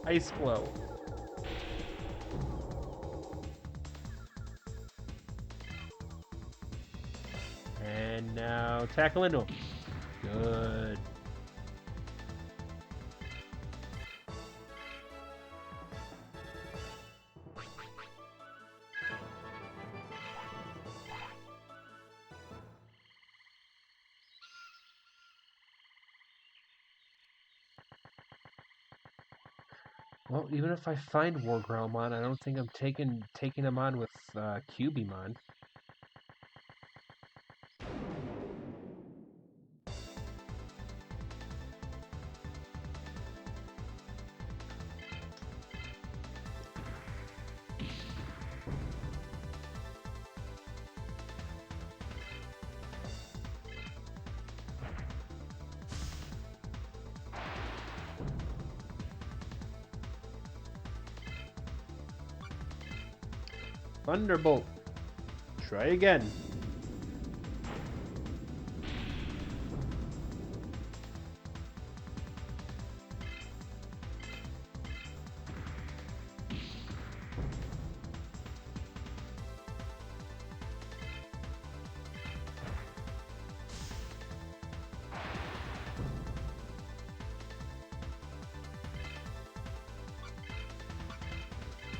Speaker 1: Ice Blow. And now tackle into him. Good. Well, even if I find War Growlmon, I don't think I'm taking him on with Cubimon. Thunderbolt. Try again.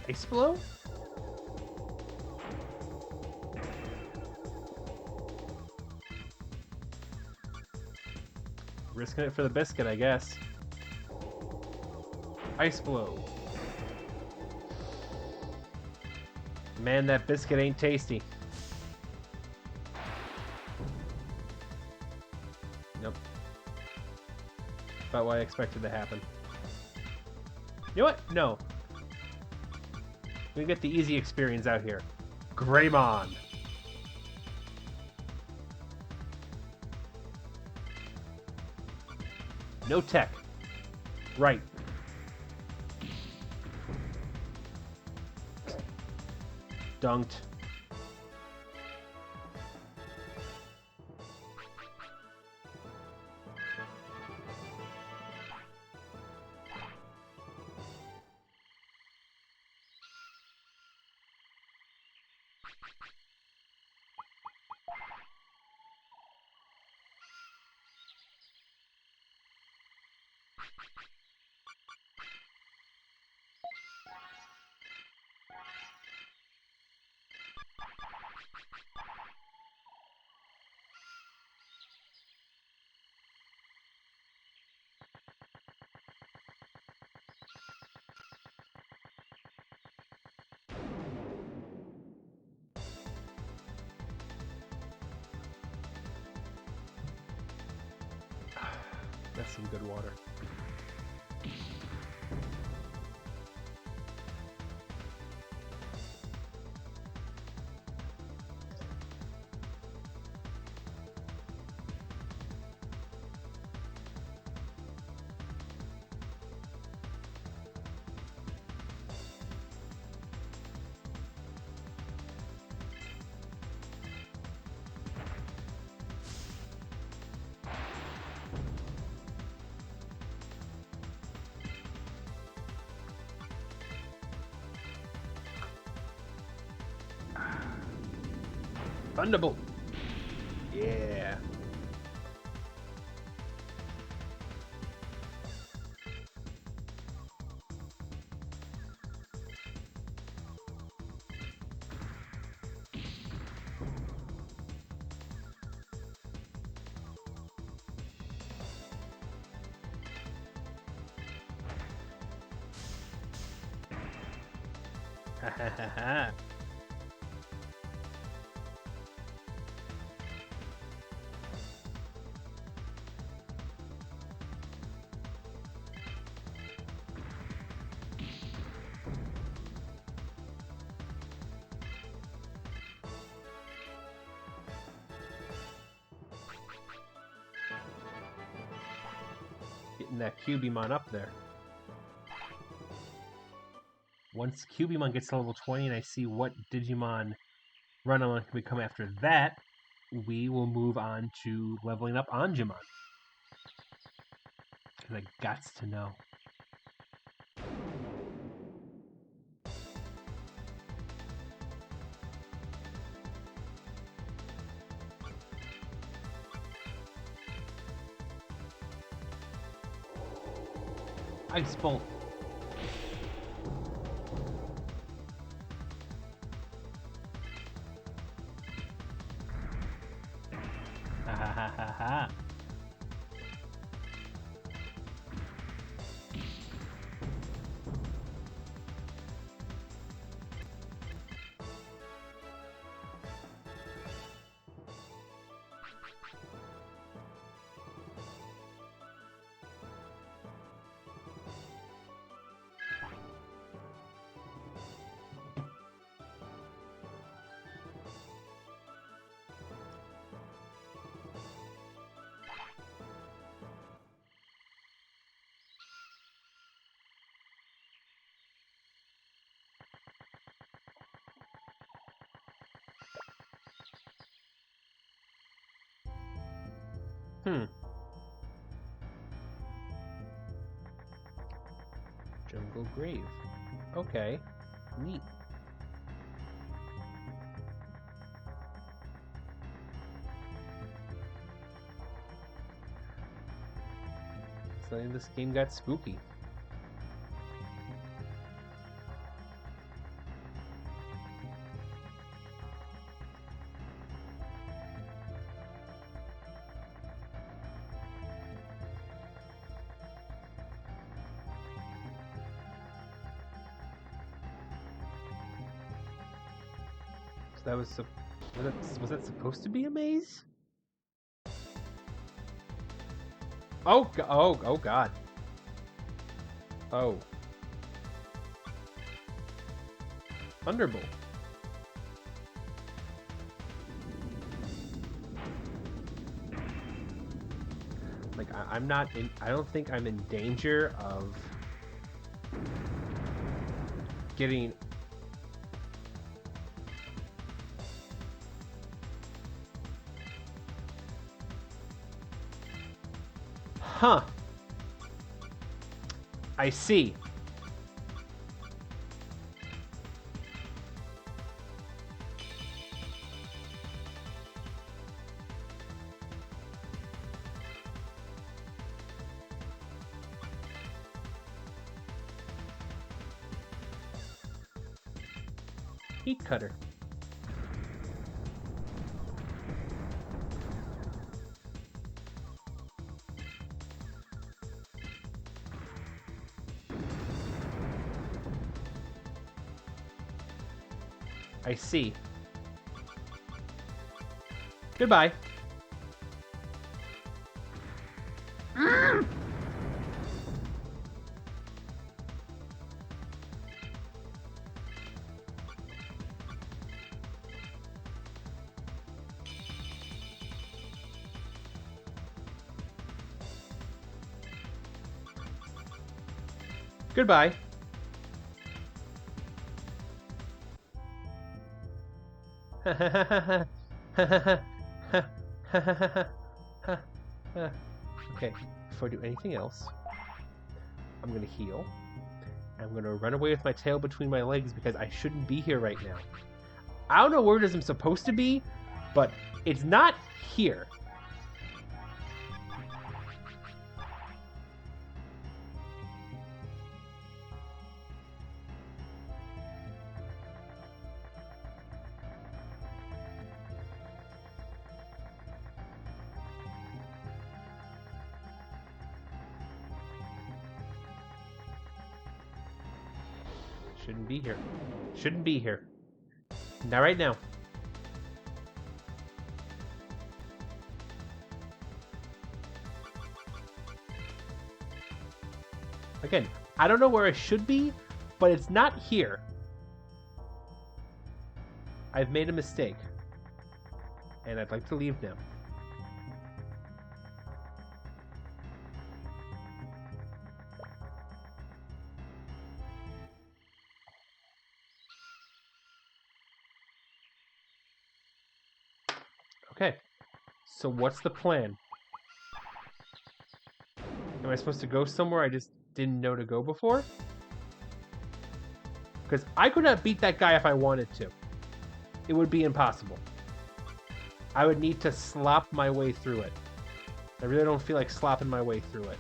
Speaker 1: Ice Blow? Risking it for the biscuit, I guess. Ice Blow. Man, that biscuit ain't tasty. Nope. About what I expected to happen. You know what? No. We get the easy experience out here. Greymon. No tech. Right. Dunked. That's some good water. Thunderbolt! Yeah! Ha ha ha ha! Getting that Cubimon up there. Once Cubimon gets to level 20 and I see what Digimon Run-On can become after that, we will move on to leveling up Angemon. Because I gots to know. Ice Bolt. Ha ha ha ha ha. Jungle Grave. Okay. Neat. So this game got spooky. That was that supposed to be a maze? Oh god. Oh. Thunderbolt. Like I'm not in. I don't think I'm in danger of getting. Huh. I see. Heat cutter. I see. Goodbye. Goodbye. Okay, before I do anything else, I'm gonna heal. I'm gonna run away with my tail between my legs because I shouldn't be here right now. I don't know where it is I'm supposed to be, but it's not here. Shouldn't be here. Shouldn't be here. Not right now. Again, I don't know where I should be, but it's not here. I've made a mistake. And I'd like to leave now. Okay. So what's the plan? Am I supposed to go somewhere I just didn't know to go before? Because I could not beat that guy if I wanted to. It would be impossible. I would need to slop my way through it. I really don't feel like slopping my way through it.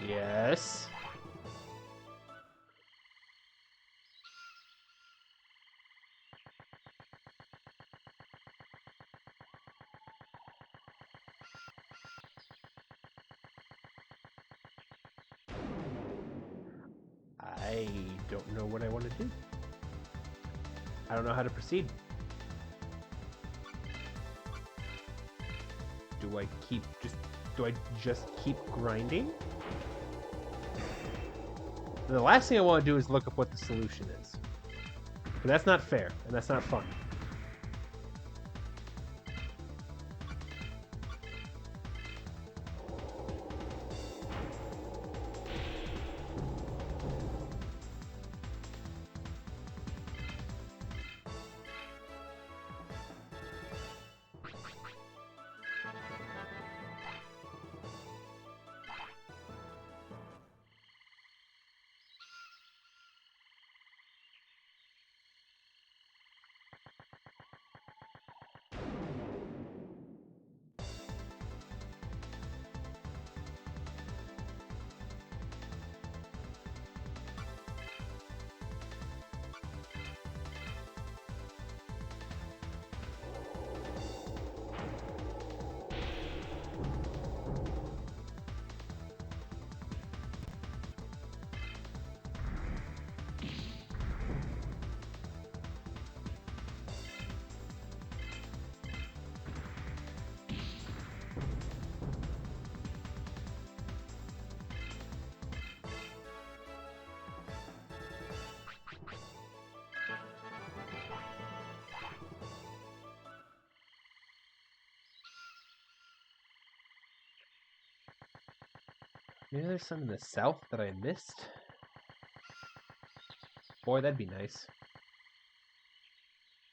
Speaker 1: Yes. I don't know what I want to do. I don't know how to proceed. Do I just keep grinding? And the last thing I want to do is look up what the solution is. But that's not fair, and that's not fun. Maybe there's some in the south that I missed? Boy, that'd be nice.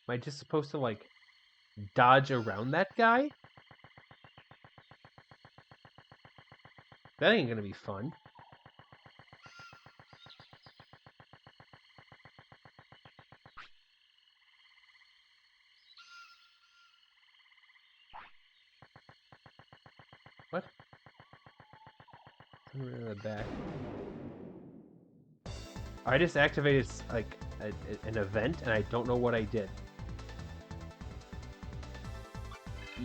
Speaker 1: Am I just supposed to, like, dodge around that guy? That ain't gonna be fun. What? Somewhere in the back. I just activated, like, an event, and I don't know what I did.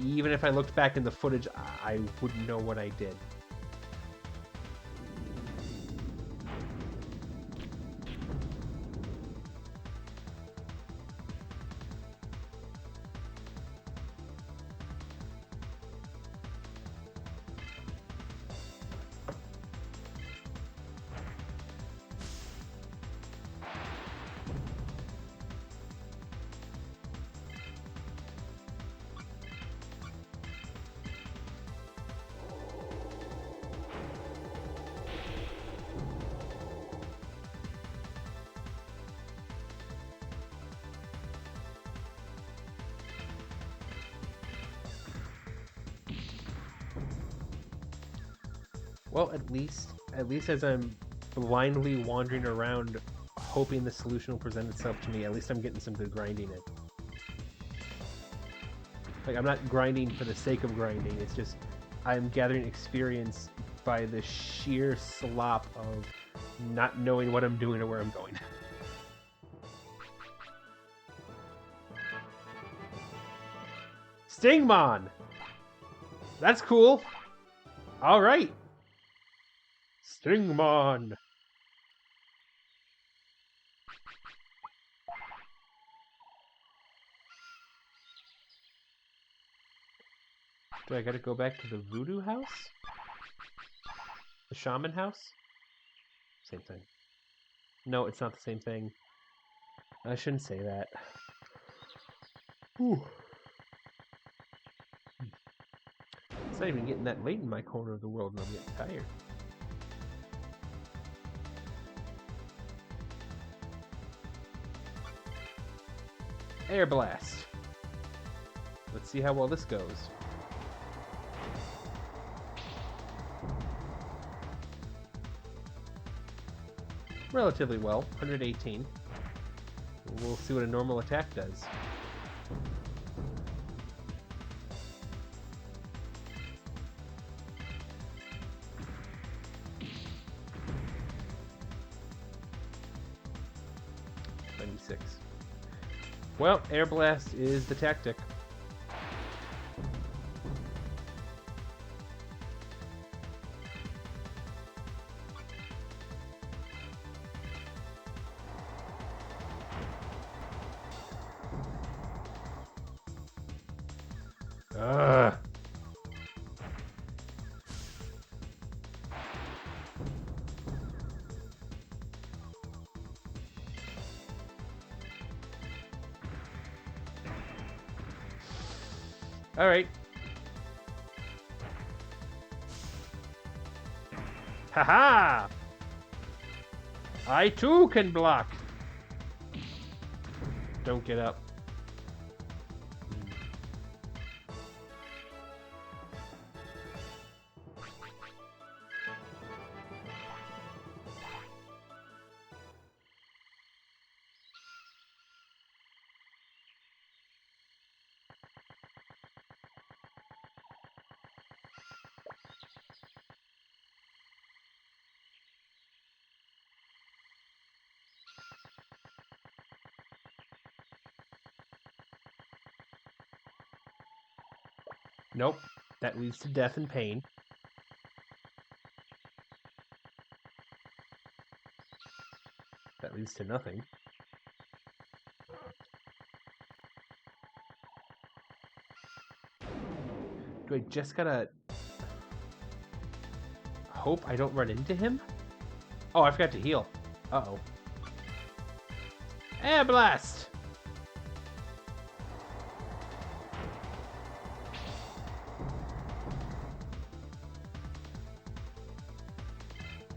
Speaker 1: Even if I looked back in the footage, I wouldn't know what I did. Well, at least as I'm blindly wandering around, hoping the solution will present itself to me, at least I'm getting some good grinding in. Like, I'm not grinding for the sake of grinding, it's just I'm gathering experience by the sheer slop of not knowing what I'm doing or where I'm going. Stingmon! That's cool! Alright! Stingmon! Do I gotta go back to the voodoo house? The shaman house? Same thing. No, it's not the same thing. I shouldn't say that. Whew. It's not even getting that late in my corner of the world and I'm getting tired. Air Blast. Let's see how well this goes. Relatively well, 118. We'll see what a normal attack does. Well, Air Blast is the tactic. Ugh. All right. Haha! I too can block. Don't get up. Nope. That leads to death and pain. That leads to nothing. Do I just gotta hope I don't run into him? Oh, I forgot to heal. Uh-oh. Air Blast!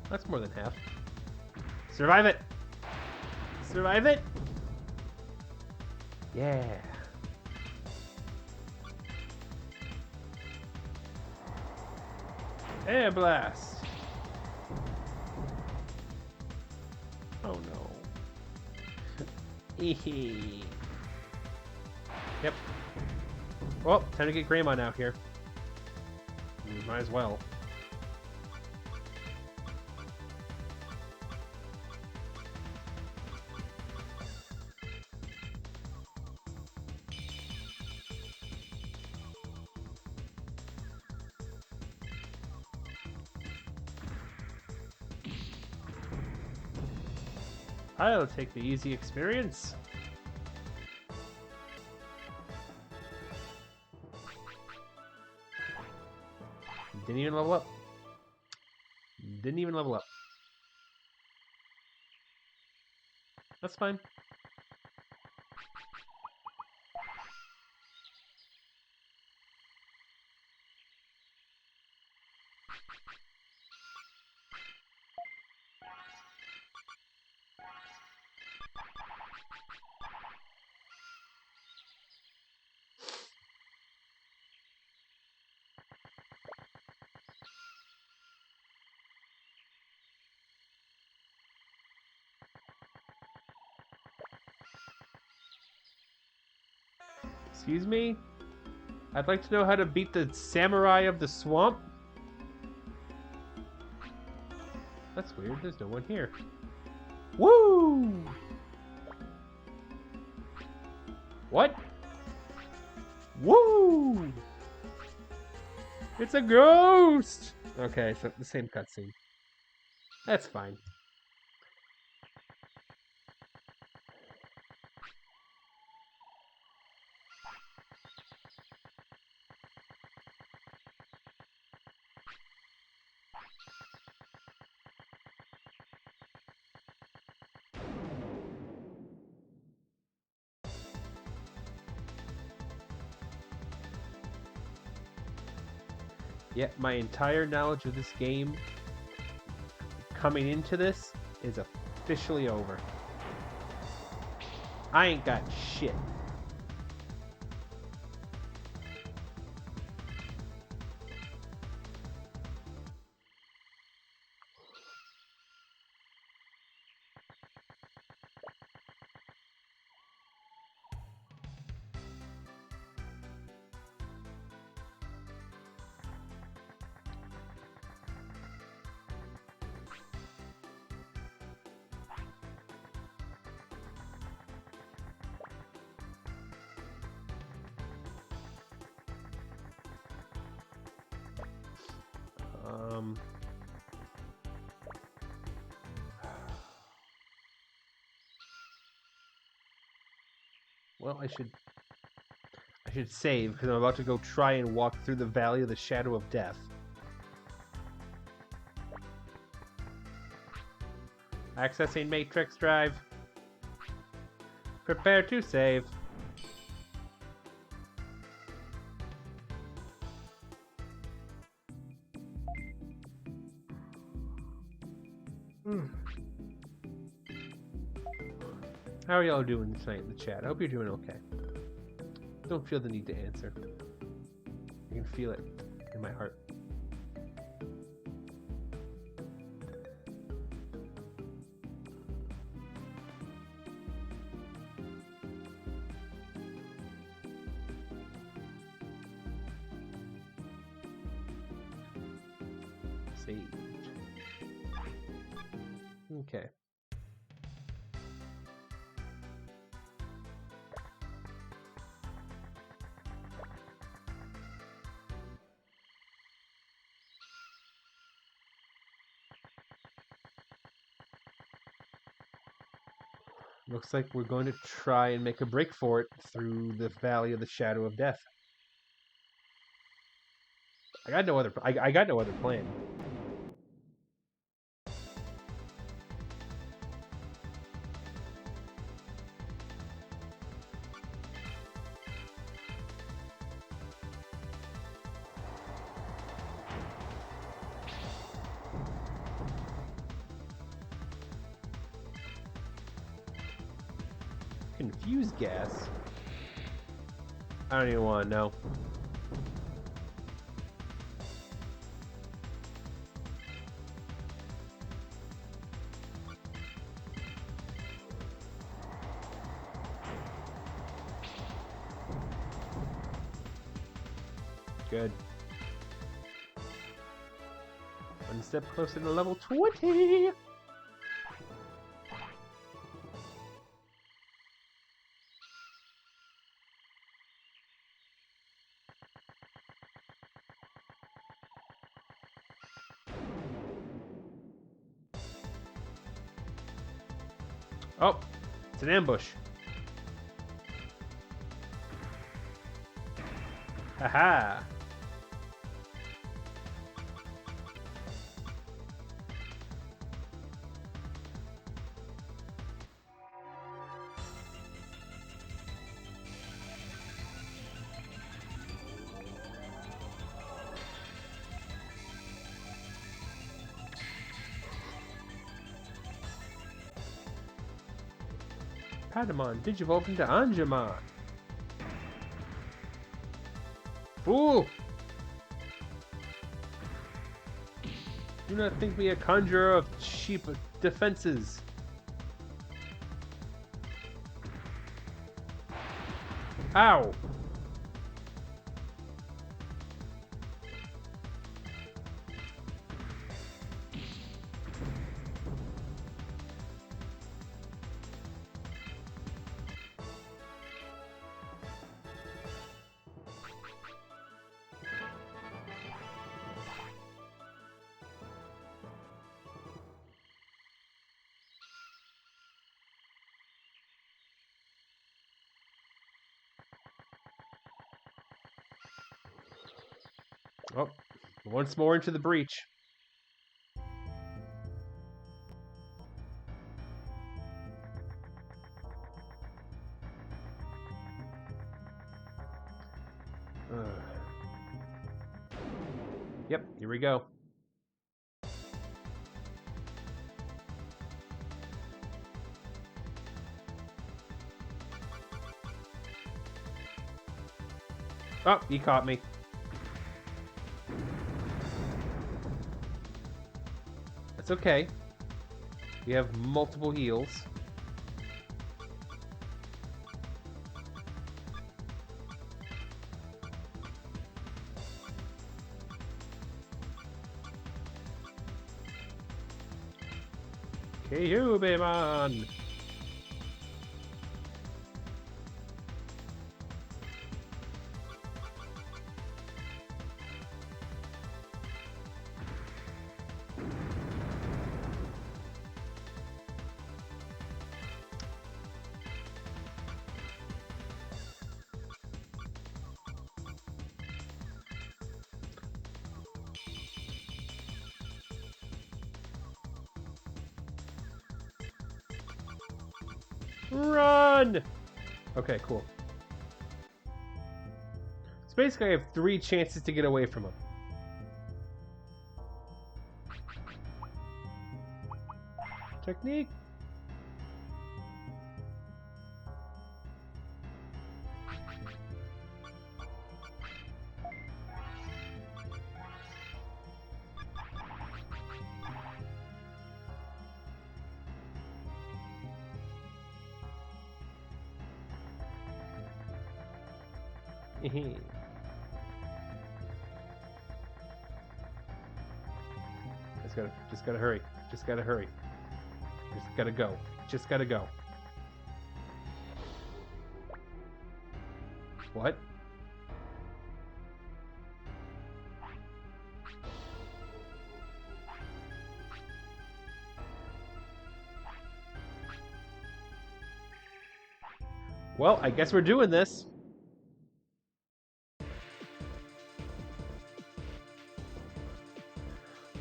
Speaker 1: That's more than half. Survive it! Survive it! Yeah. Air Blast! Oh no. Eehee. Yep. Well, time to get Greymon out here. Might as well. I'll take the easy experience. Didn't even level up. Didn't even level up. That's fine. Excuse me? I'd like to know how to beat the samurai of the swamp. That's weird, there's no one here. Woo! What? Woo! It's a ghost! Okay, so the same cutscene. That's fine. Yet my entire knowledge of this game coming into this is officially over. I ain't got shit. Well, I should save because I'm about to go try and walk through the Valley of the Shadow of Death. Accessing Matrix Drive. Prepare to save. How are y'all doing tonight in the chat? I hope you're doing okay. Don't feel the need to answer. I can feel it in my heart. Saved. Okay. Looks like we're going to try and make a break for it through the Valley of the Shadow of Death. I got no other plan. Confused gas? I don't even want to know. Good. One step closer to level 20! Oh, it's an ambush. Haha. Patamon digivolved into Angemon. Fool! Do not think me a conjurer of cheap defenses. Ow! Oh, once more into the breach. Yep, here we go. Oh, he caught me. That's okay. We have multiple heals. Digimon! Run! Okay, cool. So basically I have 3 chances to get away from him. Technique. Just gotta hurry. Just gotta hurry. Just gotta go. Just gotta go. What? Well, I guess we're doing this.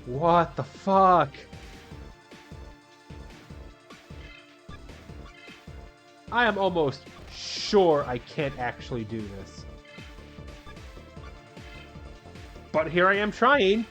Speaker 1: What the fuck? I am almost sure I can't actually do this. But here I am trying.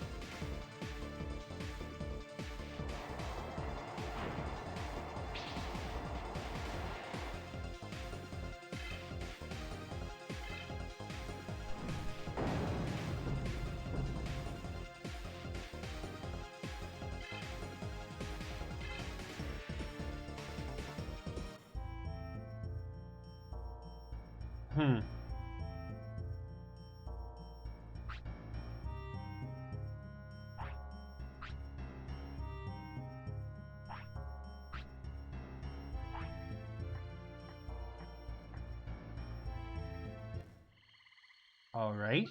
Speaker 1: All right.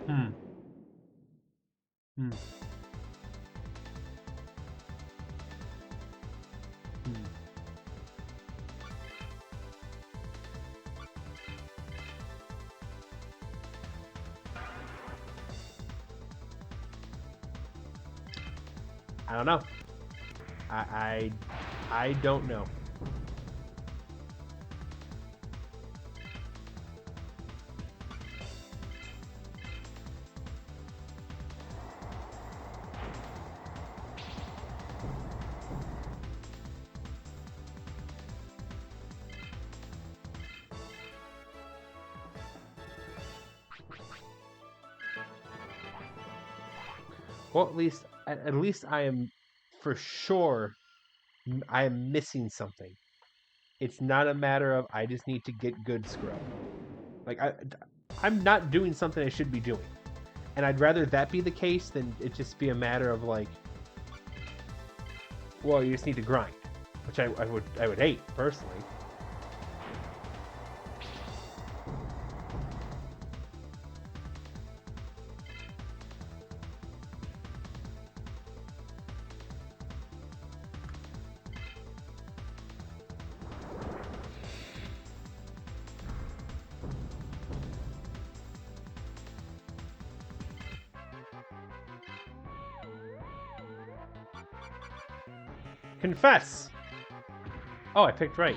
Speaker 1: Hmm. Hmm. I don't know. I don't know. Well, at least I am for sure I am missing something. It's not a matter of I just need to get good scrub. Like I'm not doing something I should be doing. And I'd rather that be the case than it just be a matter of like, well, you just need to grind, which I would hate personally. Confess! Oh, I picked right.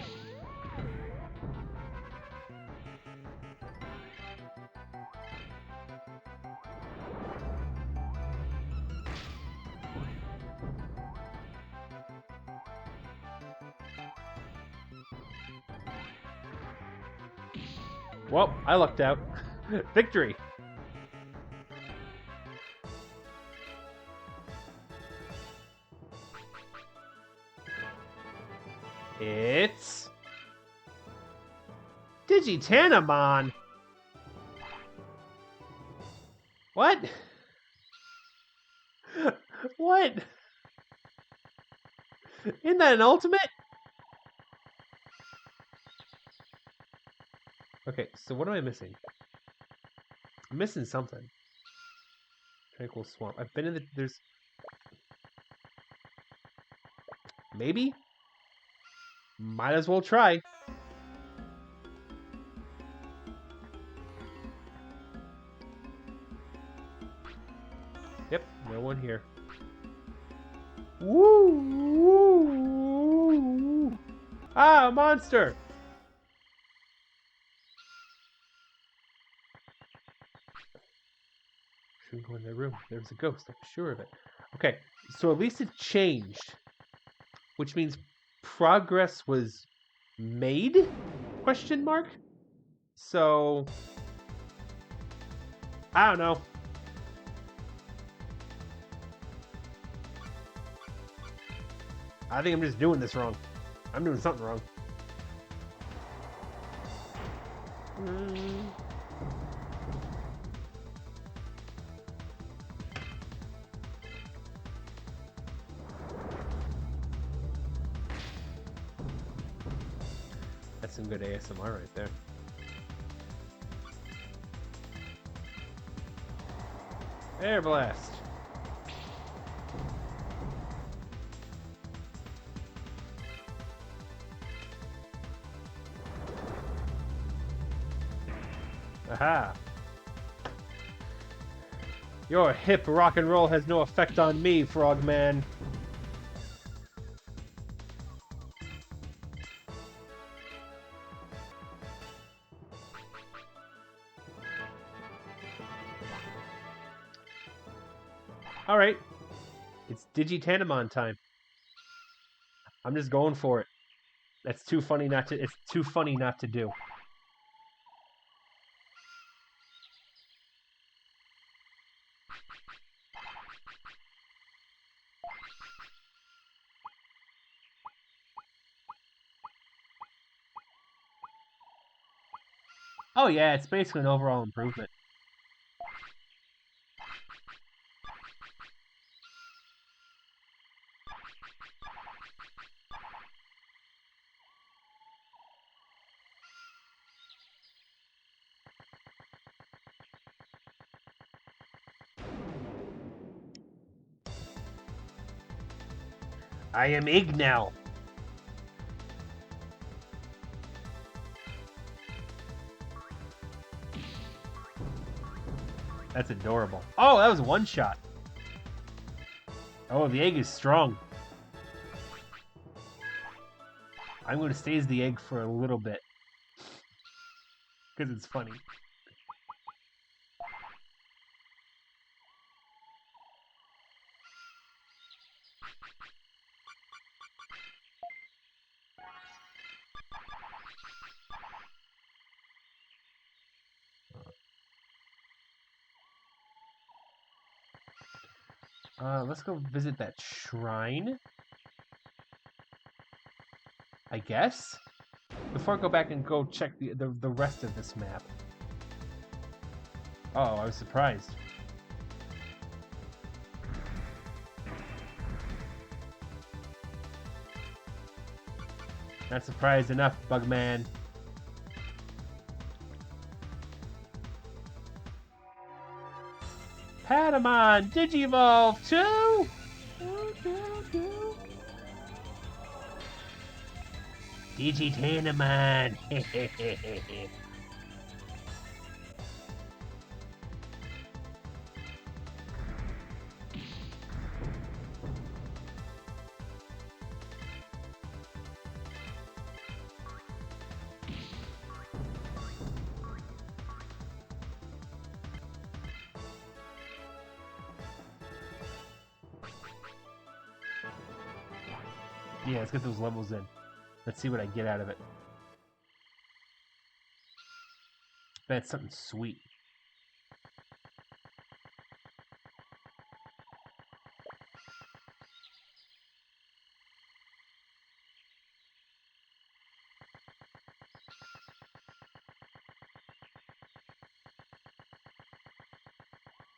Speaker 1: Well, I lucked out. Victory! It's... Digitanimon! What? What? Isn't that an ultimate? Okay, so what am I missing? I'm missing something. Tranquil Swamp. I've been in the... There's... Maybe? Might as well try. Yep, no one here. Woo! Woo! Ah, a monster! Shouldn't go in their room. There's a ghost, I'm sure of it. Okay, so at least it changed. Which means progress was made? Question mark? So... I don't know. I think I'm just doing this wrong. I'm doing something wrong. That's some good ASMR right there. Air blast. Aha. Your hip rock and roll has no effect on me, Frogman. Alright. It's Digitanimon time. I'm just going for it. That's too funny not to... It's too funny not to do. Oh yeah, it's basically an overall improvement. I am Ig now. That's adorable. Oh, that was one shot. Oh, the egg is strong. I'm going to stay as the egg for a little bit. Because it's funny. Let's go visit that shrine. I guess? Before I go back and go check the rest of this map. Oh, I was surprised. Not surprised enough, Bugman. Patamon, Digivolve 2! Digitanimon! Yeah, let's get those levels in. Let's see what I get out of it. That's something sweet.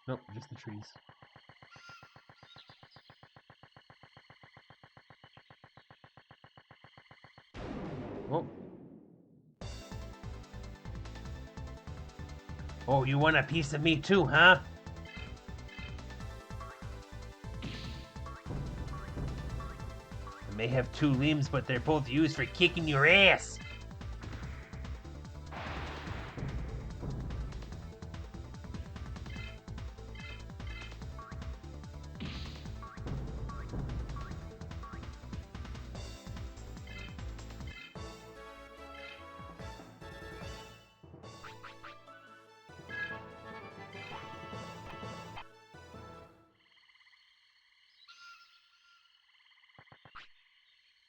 Speaker 1: Nope, just the trees. Oh. Oh, you want a piece of me too, huh? I may have two limbs, but they're both used for kicking your ass.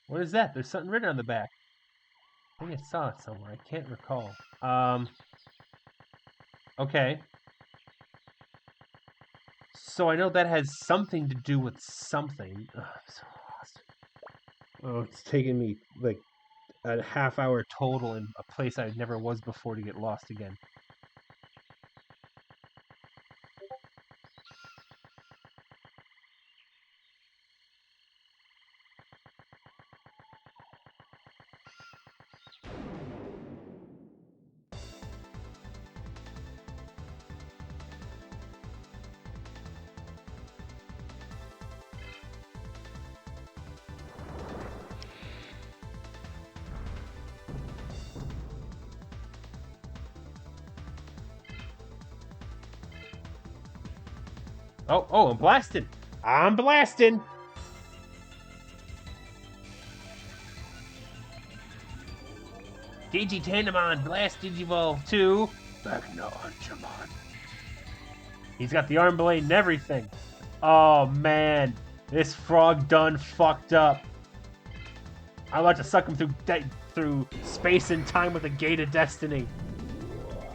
Speaker 1: What is that? There's something written on the back. I think I saw it somewhere. I can't recall. Okay. So I know that has something to do with something. Ugh, I'm so lost. Oh, it's taken me like a half hour total in a place I never was before to get lost again. Oh, I'm blasting! I'm blasting! Digitanimon, blast Digivolve 2. Magna-Archamon. He's got the arm blade and everything. Oh man, this frog done fucked up. I'm about to suck him through space and time with a gate of destiny.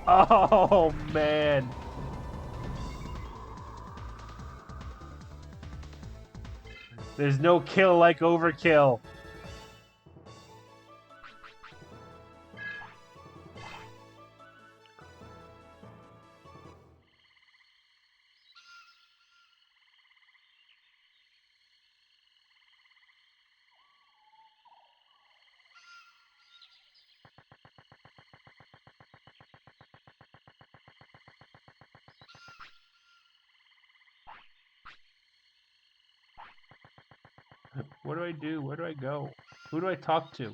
Speaker 1: Oh man. There's no kill like overkill. What do I do? Where do I go? Who do I talk to?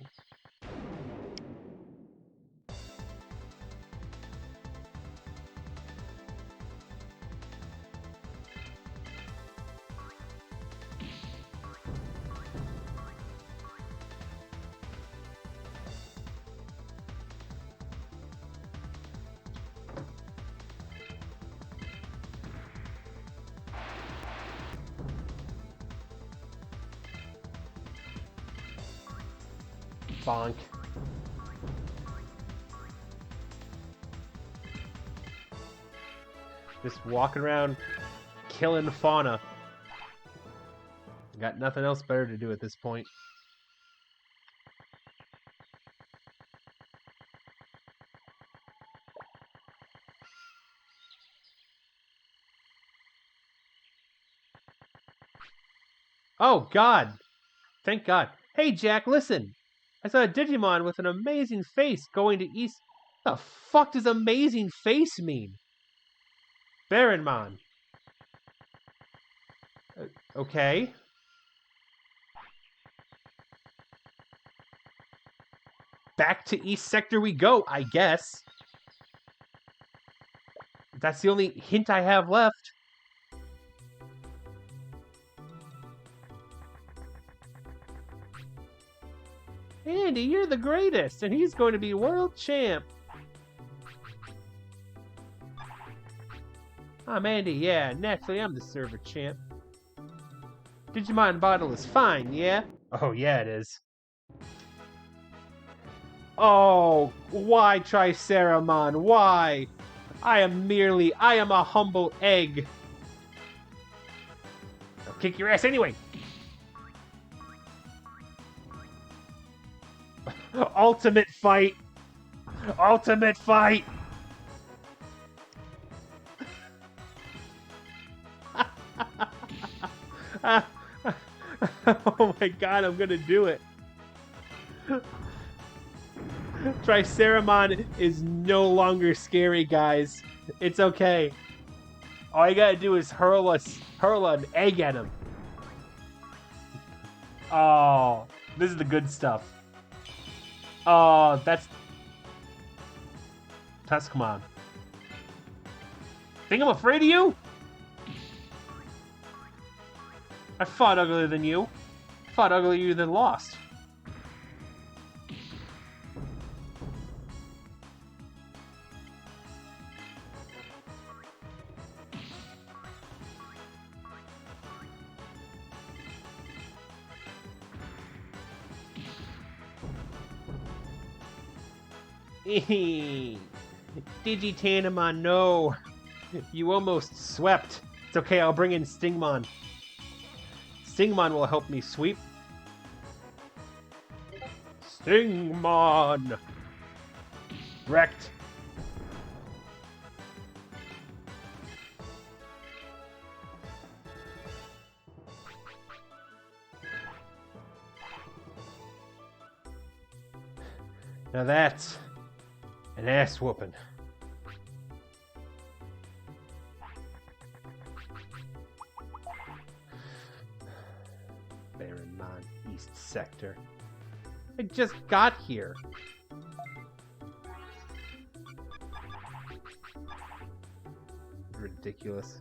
Speaker 1: Bonk. Just walking around killing fauna. Got nothing else better to do at this point. Oh God! Thank God. Hey Jack, listen! I saw a Digimon with an amazing face going to east. The fuck does amazing face mean? Baronmon. Okay. Back to East Sector we go, I guess. That's the only hint I have left. Andy, you're the greatest, and he's going to be world champ. I'm Andy, yeah. Naturally, I'm the server champ. Digimon bottle is fine, yeah? Oh, yeah, it is. Oh, why Triceramon? Why? I am a humble egg. I'll kick your ass anyway. Ultimate fight. Ultimate fight. Oh my god, I'm gonna do it. Triceramon is no longer scary, guys. It's okay. All you gotta do is hurl an egg at him. Oh, this is the good stuff. Oh, that's Tuskmon. Think I'm afraid of you? I fought uglier than you. Fought uglier than lost. Digitanimon, no. You almost swept. It's okay, I'll bring in Stingmon. Stingmon will help me sweep. Stingmon! Wrecked. Now that's an ass whooping. Baronmon, East Sector. I just got here. Ridiculous.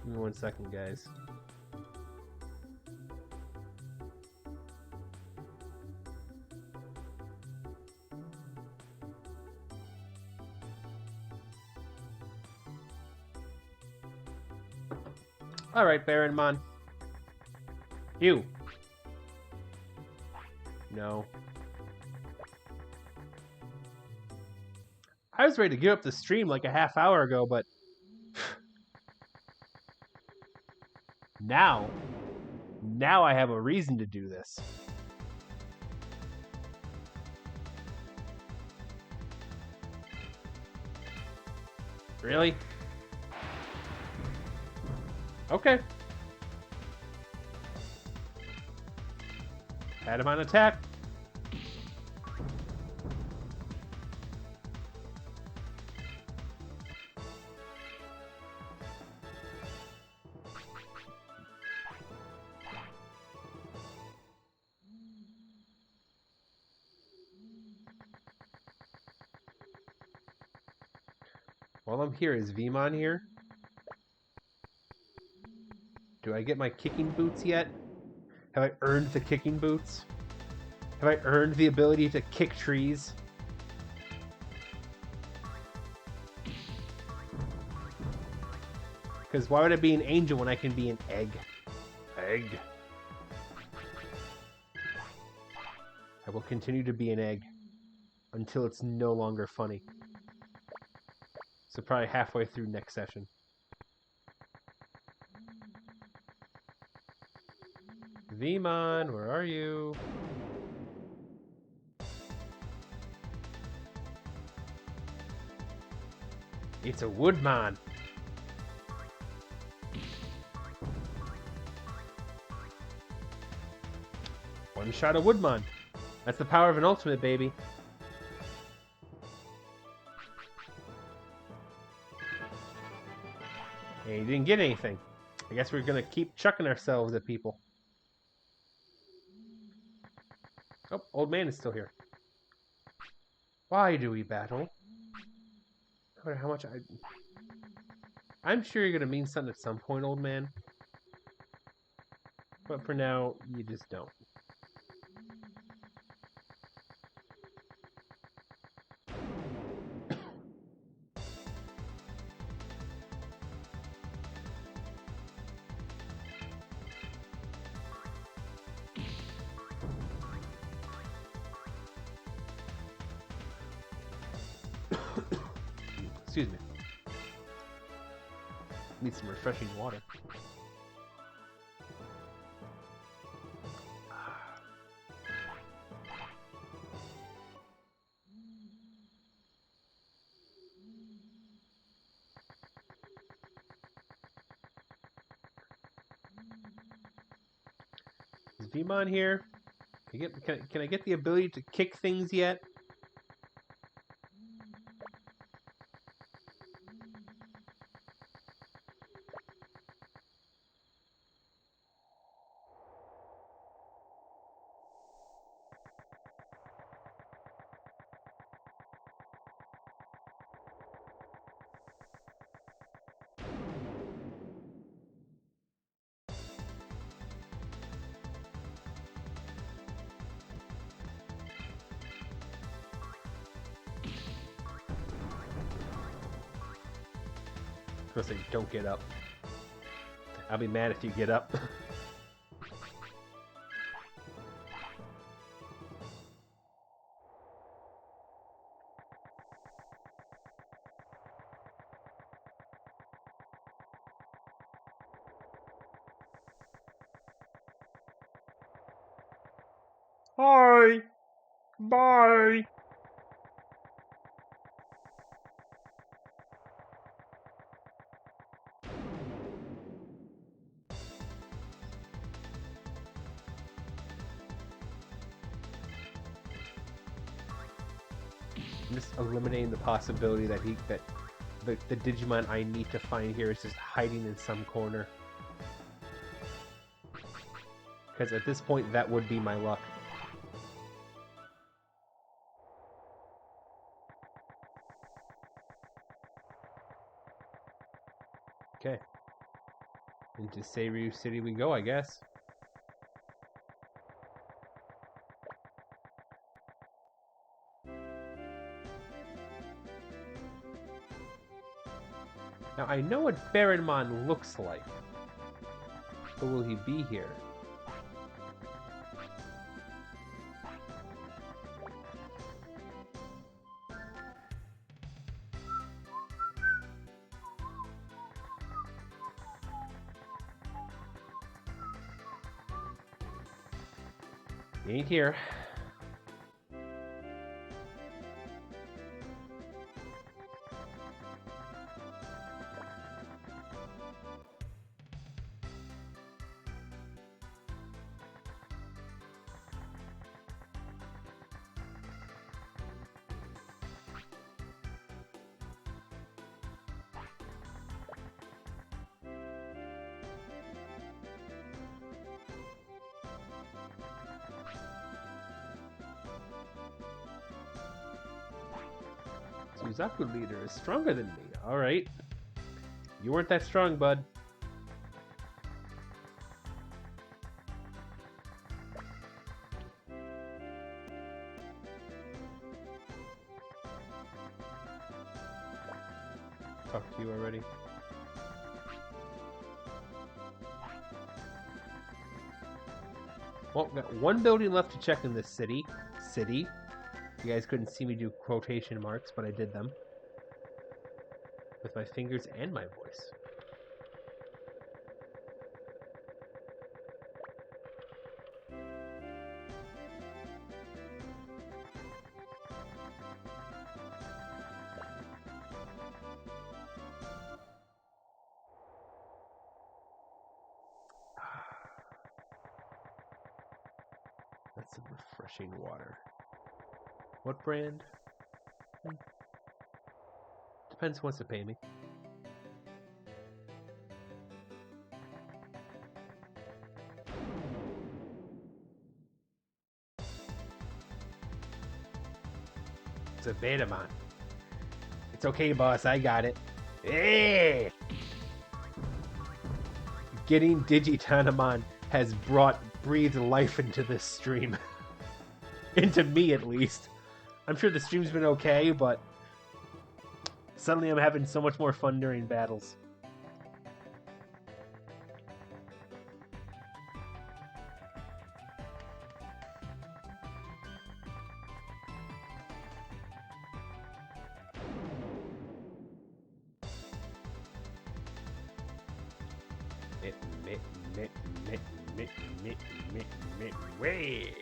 Speaker 1: Give me 1 second, guys. Alright, Baronmon. You. No. I was ready to give up the stream like a half hour ago, but now I have a reason to do this. Really? Okay. Had him on attack. While I'm here, is Vmon here? Do I get my kicking boots yet? Have I earned the kicking boots? Have I earned the ability to kick trees? Because why would I be an angel when I can be an egg? Egg. I will continue to be an egg until it's no longer funny. So probably halfway through next session. Vmon, where are you? It's a Woodmon. One shot of Woodmon. That's the power of an ultimate, baby. And he didn't get anything. I guess we're gonna keep chucking ourselves at people. Oh, old man is still here. Why do we battle? No matter how much I... I'm sure you're gonna mean something at some point, old man. But for now, you just don't. Excuse me. Need some refreshing water. Is Vmon here? Can I get the ability to kick things yet? I was gonna say, don't get up. I'll be mad if you get up. Hi! Bye! I'm just eliminating the possibility that the Digimon I need to find here is just hiding in some corner. Because at this point, that would be my luck. Okay. Into Seiryu City we go, I guess. Now, I know what Baronmon looks like. But will he be here? He ain't here. Suzaku leader is stronger than me. Alright. You weren't that strong, bud. Talked to you already. Well, got one building left to check in this city. You guys couldn't see me do quotation marks, but I did them. With my fingers and my voice. That's some refreshing water. What brand? Depends who wants to pay me. It's a Betamon. It's okay, boss. I got it. Hey! getting Digitanimon has breathed life into this stream. Into me, at least. I'm sure the stream's been okay, but suddenly I'm having so much more fun during battles. Way.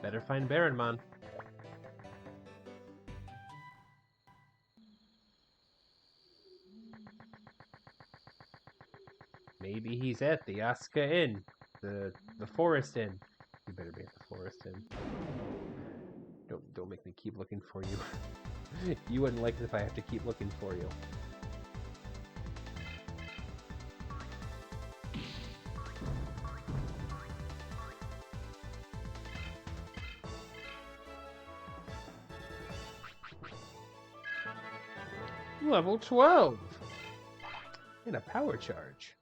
Speaker 1: Better find Baronmon. Maybe he's at the Asuka Inn, the Forest Inn. You better be at the Forest Inn. Don't make me keep looking for you. You wouldn't like it if I have to keep looking for you. Level 12! And a power charge.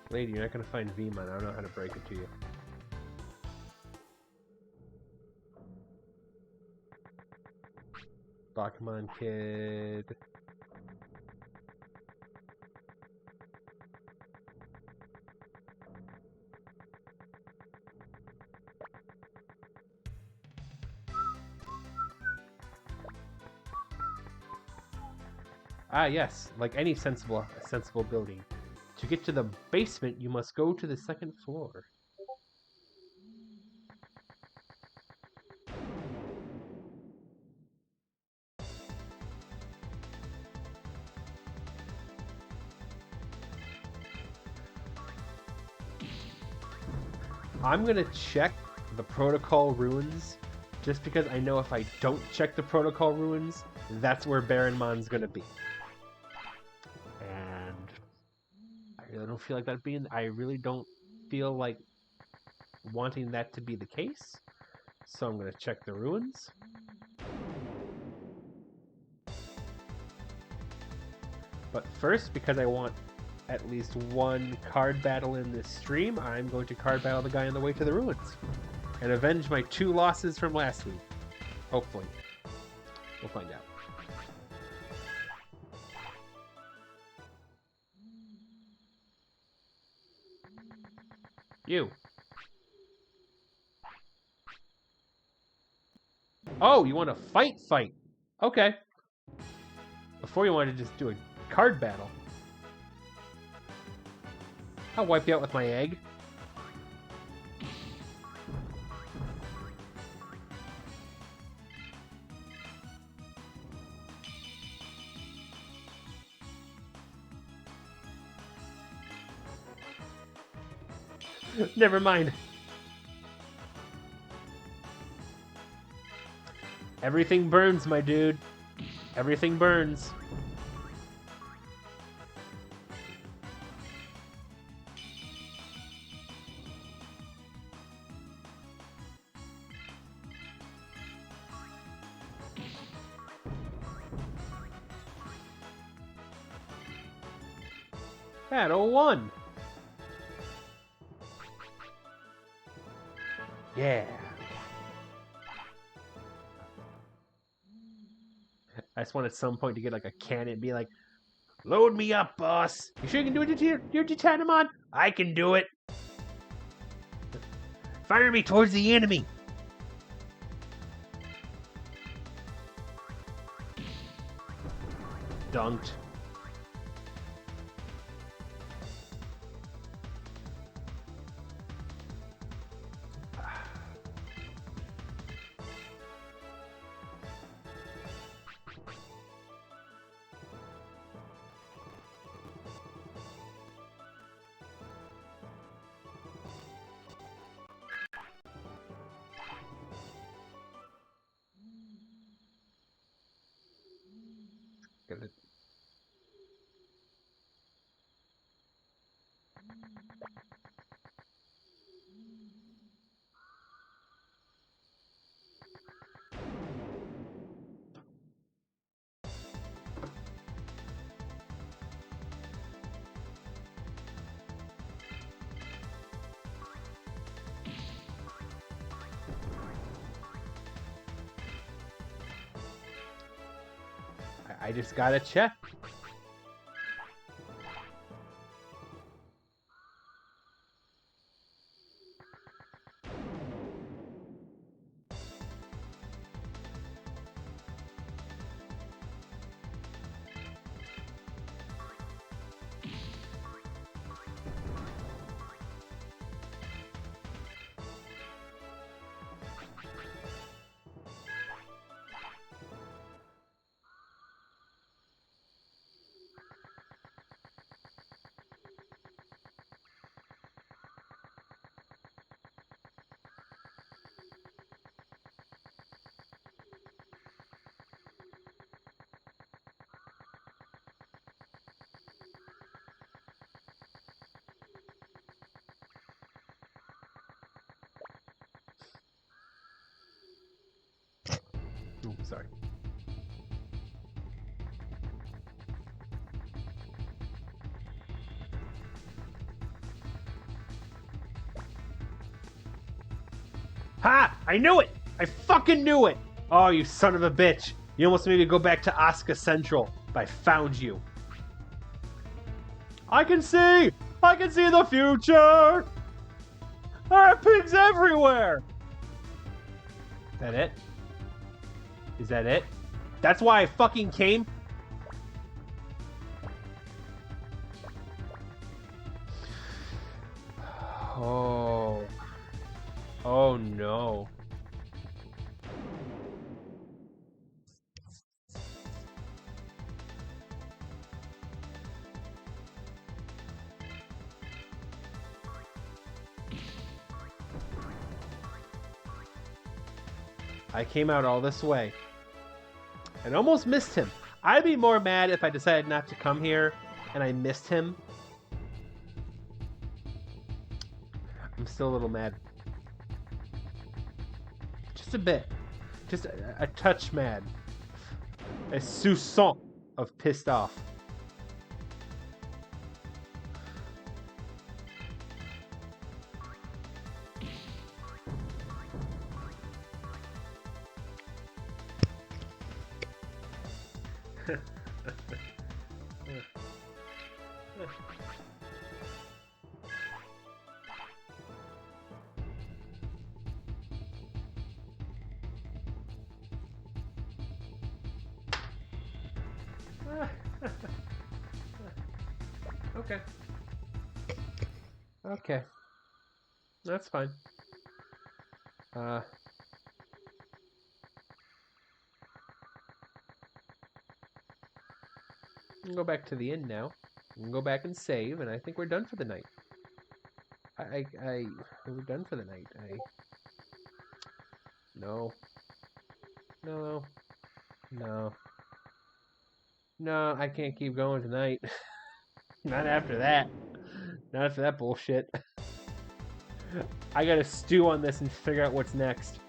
Speaker 1: Lady, you're not going to find Vmon. I don't know how to break it to you. Bachman Kid. Ah, yes. Like any sensible building. To get to the basement, you must go to the second floor. I'm gonna check the protocol ruins, just because I know if I don't check the protocol ruins, that's where Baronmon's gonna be. And I really don't feel like that being. I really don't feel like wanting that to be the case. So I'm gonna check the ruins. But first, because I want at least one card battle in this stream, I'm going to card battle the guy on the way to the ruins. And avenge my 2 losses from last week. Hopefully. We'll find out. You. Oh, you want to fight? Okay. Before you wanted to just do a card battle. I'll wipe you out with my egg. Never mind. Everything burns, my dude. Everything burns. Battle 1. Yeah. I just want at some point to get like a cannon and be like, load me up, boss. You sure you can do it to your Digitanimon? I can do it. Fire me towards the enemy. Dunked. Get it. I just gotta check. Ooh, sorry. Ha! I knew it! I fucking knew it! Oh, you son of a bitch. You almost made me go back to Asuka Central, but I found you. I can see! I can see the future! There are pigs everywhere! Is that it? Is that it? That's why I fucking came? Oh. Oh no. I came out all this way and almost missed him. I'd be more mad if I decided not to come here and I missed him. I'm still a little mad. Just a bit. Just a touch mad. A soupçon of pissed off. Okay. Okay. That's fine. I'm gonna go back to the inn now. We can go back and save, and I think we're done for the night. We're done for the night. No. No. No. No, I can't keep going tonight. Not after that. Not after that bullshit. I gotta stew on this and figure out what's next.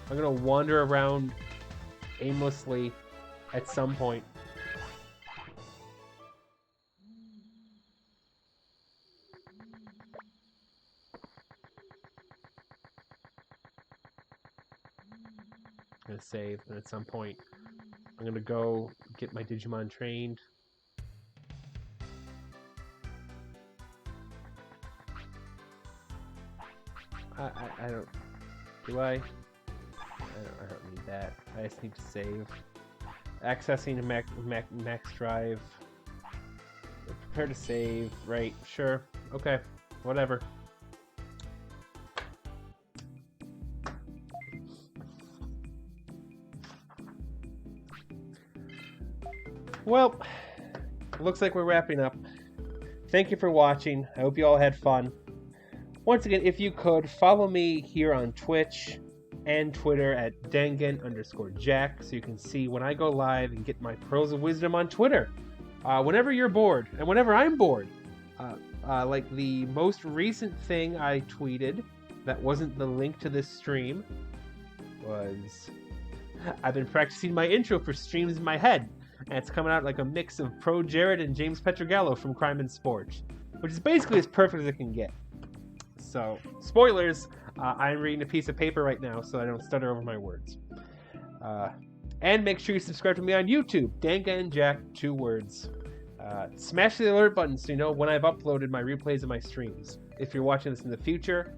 Speaker 1: I'm gonna wander around aimlessly at some point. going to save, and at some point I'm going to go get my Digimon trained. I don't... Do I? I don't need that. I just need to save. Accessing max drive. Prepare to save. Right. Sure. Okay. Whatever. Well, looks like we're wrapping up. Thank you for watching. I hope you all had fun. Once again, if you could, follow me here on Twitch and Twitter at Dangan_Jack so you can see when I go live and get my pearls of wisdom on Twitter. Whenever you're bored, and whenever I'm bored. Like the most recent thing I tweeted that wasn't the link to this stream was... I've been practicing my intro for streams in my head, and it's coming out like a mix of Pro Jared and James Petrogallo from Crime and Sport, which is basically as perfect as it can get. So, spoilers, I'm reading a piece of paper right now so I don't stutter over my words. And make sure you subscribe to me on YouTube, Dangan Jack, 2 words. Smash the alert button so you know when I've uploaded my replays of my streams. If you're watching this in the future,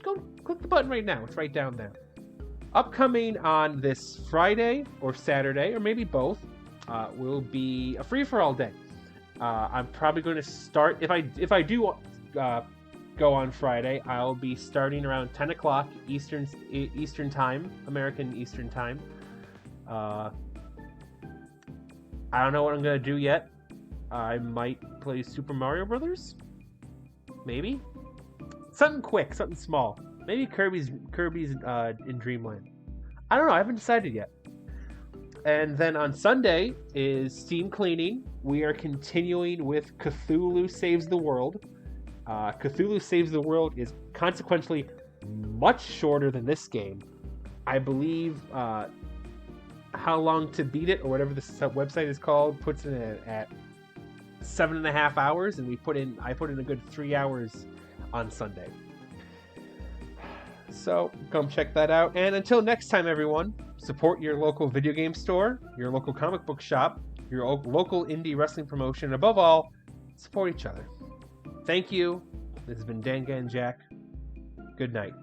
Speaker 1: go click the button right now. It's right down there. Upcoming on this Friday or Saturday, or maybe both, will be a free-for-all day. I'm probably going to start, if I do go on Friday, I'll be starting around 10 o'clock Eastern time, American Eastern time. I don't know what I'm going to do yet. I might play Super Mario Brothers? Maybe? Something quick, something small. Maybe Kirby's in Dreamland. I don't know, I haven't decided yet. And then on Sunday is Steam Cleaning. We are continuing with Cthulhu Saves the World. Cthulhu Saves the World is consequentially much shorter than this game. I believe How Long to Beat It, or whatever this website is called, puts it at 7.5 hours, and I put in a good 3 hours on Sunday. So come check that out. And until next time, everyone, support your local video game store, your local comic book shop, your local indie wrestling promotion, and above all, support each other. Thank you. This has been Dangan Jack. Good night.